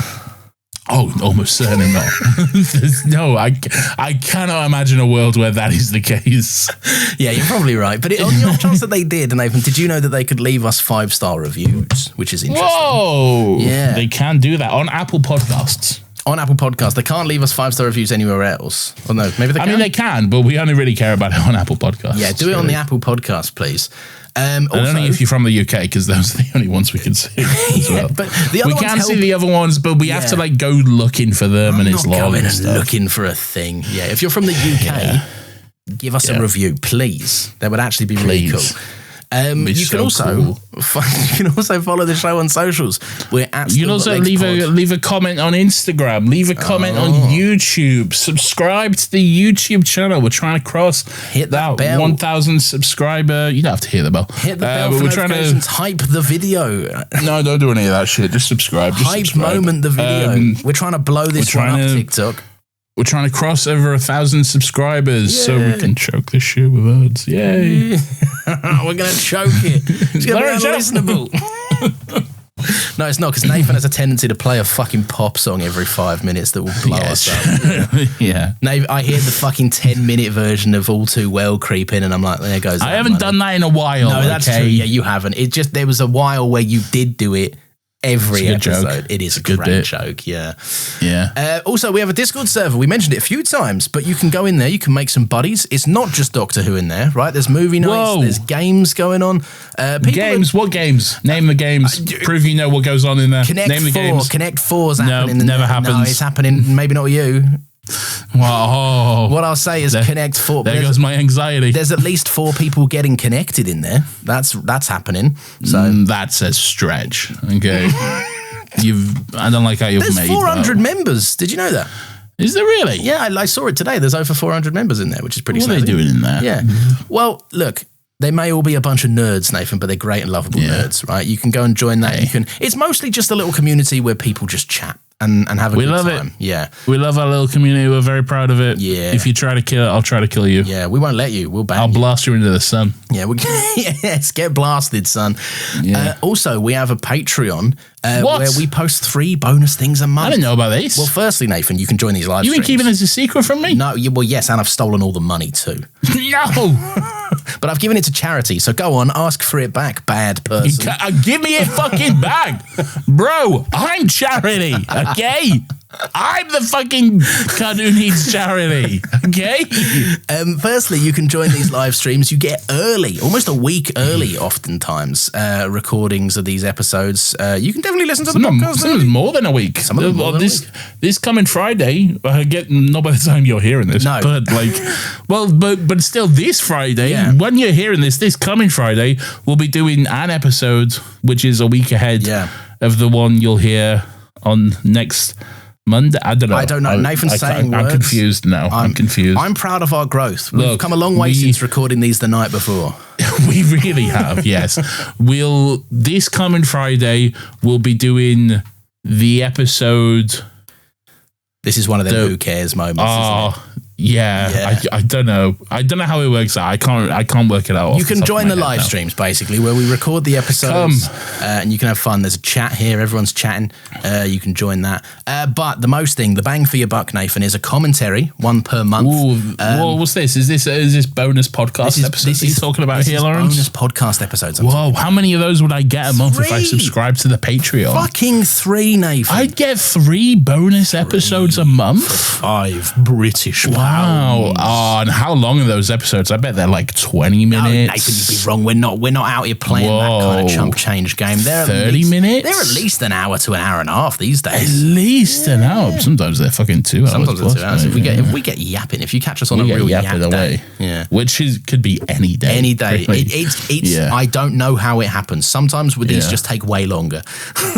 Oh, almost certainly not. No, I cannot imagine a world where that is the case. Yeah, you're probably right. But on the off chance that they did, Nathan, did you know that they could leave us 5-star reviews, which is interesting. Whoa! Yeah. They can do that on Apple Podcasts. On Apple Podcasts. They can't leave us 5-star reviews anywhere else. Well, no, maybe they can. I mean, they can, but we only really care about it on Apple Podcasts. Yeah, do it on the Apple Podcast, please. And also, only if you're from the UK, because those are the only ones we can see as well. But the other we can see the other ones, but we have to like go looking for them, and it's long and stuff. Looking for a thing. Yeah, if you're from the UK, give us a review, please. That would actually be really cool. You can also follow the show on socials. We're at. You can also leave a comment on Instagram. Leave a comment on YouTube. Subscribe to the YouTube channel. We're trying to hit that bell. 1,000 subscriber. You don't have to hit the bell. Hit the bell. We're trying to hype the video. No, don't do any of that shit. Just subscribe. Moment the video. We're trying to blow this one up TikTok. We're trying to cross over 1,000 subscribers so we can choke this shit with words. Yay. We're going to choke it. It's going to be unlistenable. No, it's not, because Nathan has a tendency to play a fucking pop song every 5 minutes that will blow us up. Yeah. Nathan, I hear the fucking 10-minute version of All Too Well creep in, and I'm like, there goes. I haven't done that in a while. No, that's true. Yeah, you haven't. It just, there was a while where you did do it. Every episode. Joke. It is a great joke, yeah. Also, we have a Discord server. We mentioned it a few times, but you can go in there, you can make some buddies. It's not just Doctor Who in there, right? There's movie nights, there's games going on. What games? Name the games. Prove you know what goes on in there. Name the games. Connect 4's happening. No, never happens. No, it's happening, maybe not with you. Wow. What I'll say is Connect 4. There goes my anxiety. There's at least 4 people getting connected in there. That's happening. So that's a stretch. Okay. I don't like how you've made that. There's 400 members. Did you know that? Is there really? Yeah, I saw it today. There's over 400 members in there, which is pretty What are they doing in there? Yeah. Well, look, they may all be a bunch of nerds, Nathan, but they're great and lovable nerds, right? You can go and join that. It's mostly just a little community where people just chat and have a good time. We love it. Yeah. We love our little community. We're very proud of it. Yeah. If you try to kill it, I'll try to kill you. Yeah, we won't let you. We'll ban you. I'll blast you into the sun. Yeah, yes, get blasted, son. Yeah. Also, we have a Patreon where we post 3 bonus things a month. I didn't know about this. Well, firstly, Nathan, you can join these live streams. You've been keeping this a secret from me? No, well, yes, and I've stolen all the money too. No! But I've given it to charity, so go on, ask for it back, bad person. Give me it fucking back! Bro, I'm charity, okay? I'm the fucking cunt who needs charity. Okay. Firstly, you can join these live streams. You get early, almost a week early, oftentimes, recordings of these episodes. You can definitely listen to the podcast. Some is more than a week. This coming Friday, not by the time you're hearing this, but but still this Friday, when you're hearing this coming Friday, we'll be doing an episode, which is a week ahead of the one you'll hear on next Monday. I don't know. Nathan's saying words. I'm confused now. I'm confused. I'm proud of our growth. We've come a long way since recording these the night before. We really have, yes. This coming Friday, we'll be doing the episode. This is one of them who cares moments, isn't it? Yeah. I don't know. I don't know how it works out. I can't work it out. You can join the live streams basically where we record the episodes and you can have fun. There's a chat here. Everyone's chatting. You can join that. But the bang for your buck, Nathan, is a commentary, one per month. Ooh, what's this? Is this bonus podcast episodes you're talking about here, Lawrence? Bonus podcast episodes. Whoa, how many of those would I get a month if I subscribe to the Patreon? Fucking 3, Nathan. I'd get 3 bonus episodes a month? 5 British. Wow. Oh, and how long are those episodes? I bet they're like 20 minutes. No, Nathan, you'd be wrong. We're not out here playing that kind of chump change game. They're 30 minutes? They're at least an hour to an hour and a half these days. At least an hour. Sometimes they're fucking 2 hours. Sometimes they're 2 hours. If we get yapping, if you catch us on a real yapping day, which could be any day. Any day. It's I don't know how it happens. Sometimes with these just take way longer.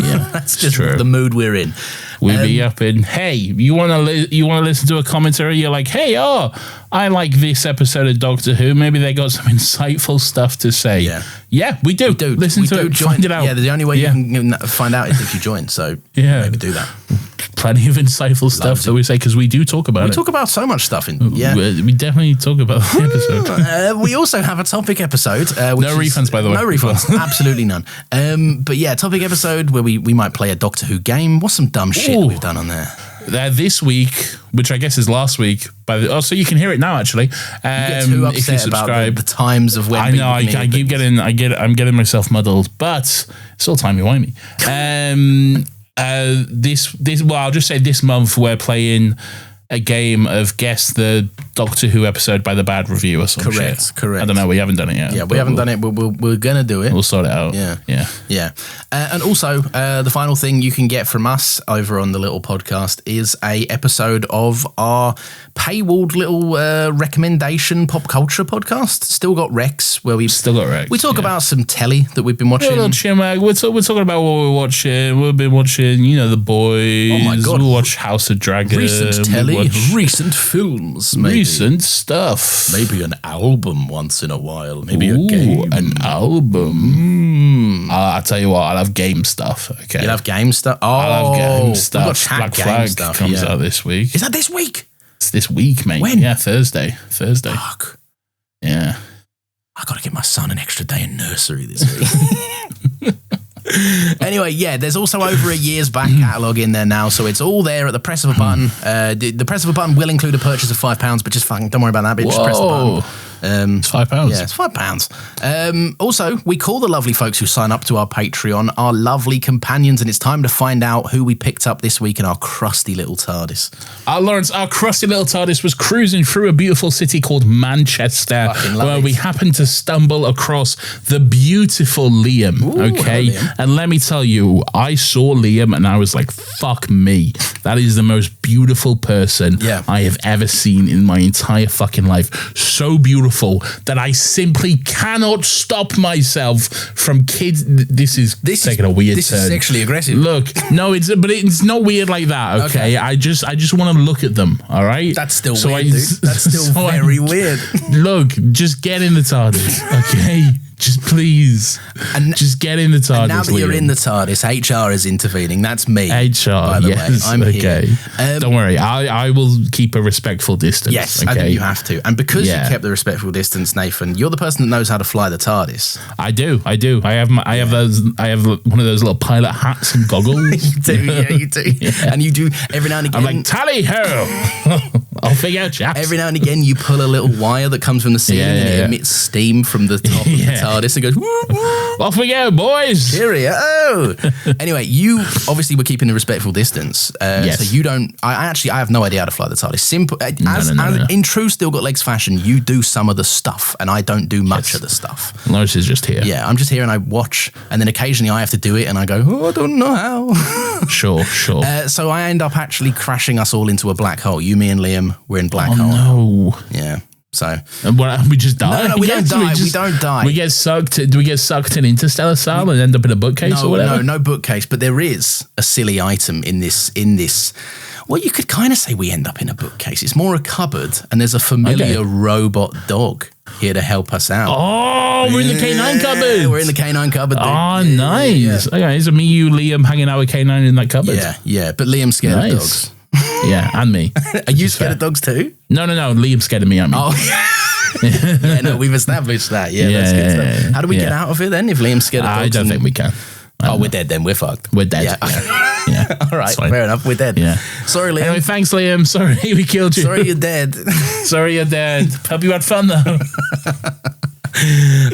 Yeah, that's just the mood we're in. We'll be up in, hey, you want to listen to a commentary? You're like, hey, I like this episode of Doctor Who. Maybe they got some insightful stuff to say. Yeah, we do. Listen to it, find it out. Yeah, the only way you can find out is if you join. So maybe do that. Plenty of insightful stuff that we say because we do talk about it. We talk about so much stuff. We definitely talk about the episode. We also have a topic episode. No refunds, by the way. No refunds. Absolutely none. But yeah, topic episode where we might play a Doctor Who game. What's some dumb shit we've done on there? This week, which I guess is last week, so you can hear it now. Actually, you get too upset if you subscribe, about the times of when I know I'm getting myself muddled, but it's all timey-wimey. I'll just say this month we're playing a game of guess the Doctor Who episode by the bad review or some shit. Correct. I don't know. We haven't done it yet. Yeah, we haven't done it, but we're going to do it. We'll sort it out. Yeah. And also, the final thing you can get from us over on the little podcast is a episode of our paywalled little recommendation pop culture podcast. Still got Rex, where we talk about some telly that we've been watching. We're talking about what we're watching. We've been watching, The Boys. Oh my God. We'll watch House of Dragon. Recent telly, recent films, maybe. Recent stuff. Maybe an album once in a while. Maybe a game. An album. I'll tell you what, I'll have game stuff. Okay. You'll have game stuff? Oh, I'll have game stuff. Black Flag comes out this week. Is that this week? It's this week, mate. When? Yeah, Thursday. Fuck. Yeah. I got to give my son an extra day in nursery this week. Anyway, there's also over a year's back catalogue in there now, so it's all there at the press of a button. The press of a button will include a purchase of £5, but just fucking don't worry about that bit. Just press the button. It's £5. Yeah, it's £5. Also, we call the lovely folks who sign up to our Patreon our lovely companions, and it's time to find out who we picked up this week in our crusty little TARDIS. Lawrence, our crusty little TARDIS was cruising through a beautiful city called Manchester, where we happened to stumble across the beautiful Liam. Ooh, okay, Liam. And let me tell you, I saw Liam and I was like, fuck me. That is the most beautiful person I have ever seen in my entire fucking life. So beautiful that I simply cannot stop myself from kids. This is taking a weird turn. This is sexually aggressive. Look, no, it's not weird like that. Okay, I just want to look at them. All right, that's still weird, dude. That's still very weird. Look, just get in the TARDIS, okay? Just please, just get in the TARDIS. And now that you're in the TARDIS, HR is intervening. That's me. HR, by the way. I'm okay. Here. Don't worry, I will keep a respectful distance. Yes, okay? I think you have to. And because you kept the respectful distance, Nathan, you're the person that knows how to fly the TARDIS. I do. I have one of those little pilot hats and goggles. You do. Yeah, you do. Yeah. And you do every now and again. I'm like, tally ho! I'll figure out, chaps. Every now and again, you pull a little wire that comes from the ceiling and it emits steam from the top of the TARDIS and goes, whoop, whoop. Off we go, boys. Cheerio. Anyway, you obviously were keeping a respectful distance. Yes. So you don't, I have no idea how to fly the TARDIS. Simple. As in true Still Got Legs fashion, you do some of the stuff and I don't do much of the stuff. Lois is just here. Yeah, I'm just here and I watch, and then occasionally I have to do it and I go, oh, I don't know how. Sure. So I end up actually crashing us all into a black hole. You, me and Liam, we're in black hole. No. Yeah. So and we just die. No, we don't die. We don't die. We get sucked. Do we get sucked in interstellar style and end up in a bookcase or whatever? No bookcase. But there is a silly item in this. Well, you could kind of say we end up in a bookcase. It's more a cupboard, and there's a familiar robot dog here to help us out. Oh, we're in the K9 cupboard. We're in the K9 cupboard. Oh, nice. Yeah. Okay, so me, you, Liam hanging out with K9 in that cupboard. Yeah. But Liam's scared of dogs. Yeah, and me. Are you scared of dogs too? No. Liam's scared of me. I mean. Oh, yeah. No, we've established that. Yeah, that's good stuff. Yeah, How do we get out of it then if Liam's scared of dogs? I don't think we can. We're dead then. We're fucked. We're dead. Yeah. All right. Fair enough. We're dead. Yeah. Sorry, Liam. Anyway, thanks, Liam. Sorry we killed you. Sorry you're dead. Sorry you're dead. Hope you had fun though.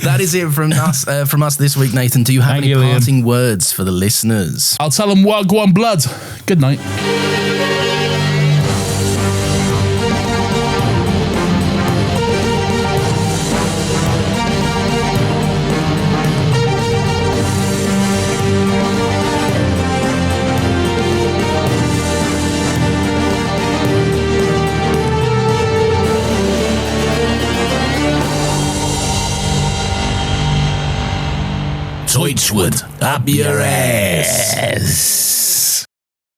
That is it from us this week, Nathan. Do you have any parting words for the listeners? I'll tell them Wagwan blood. Good night. Torchwood up your ass.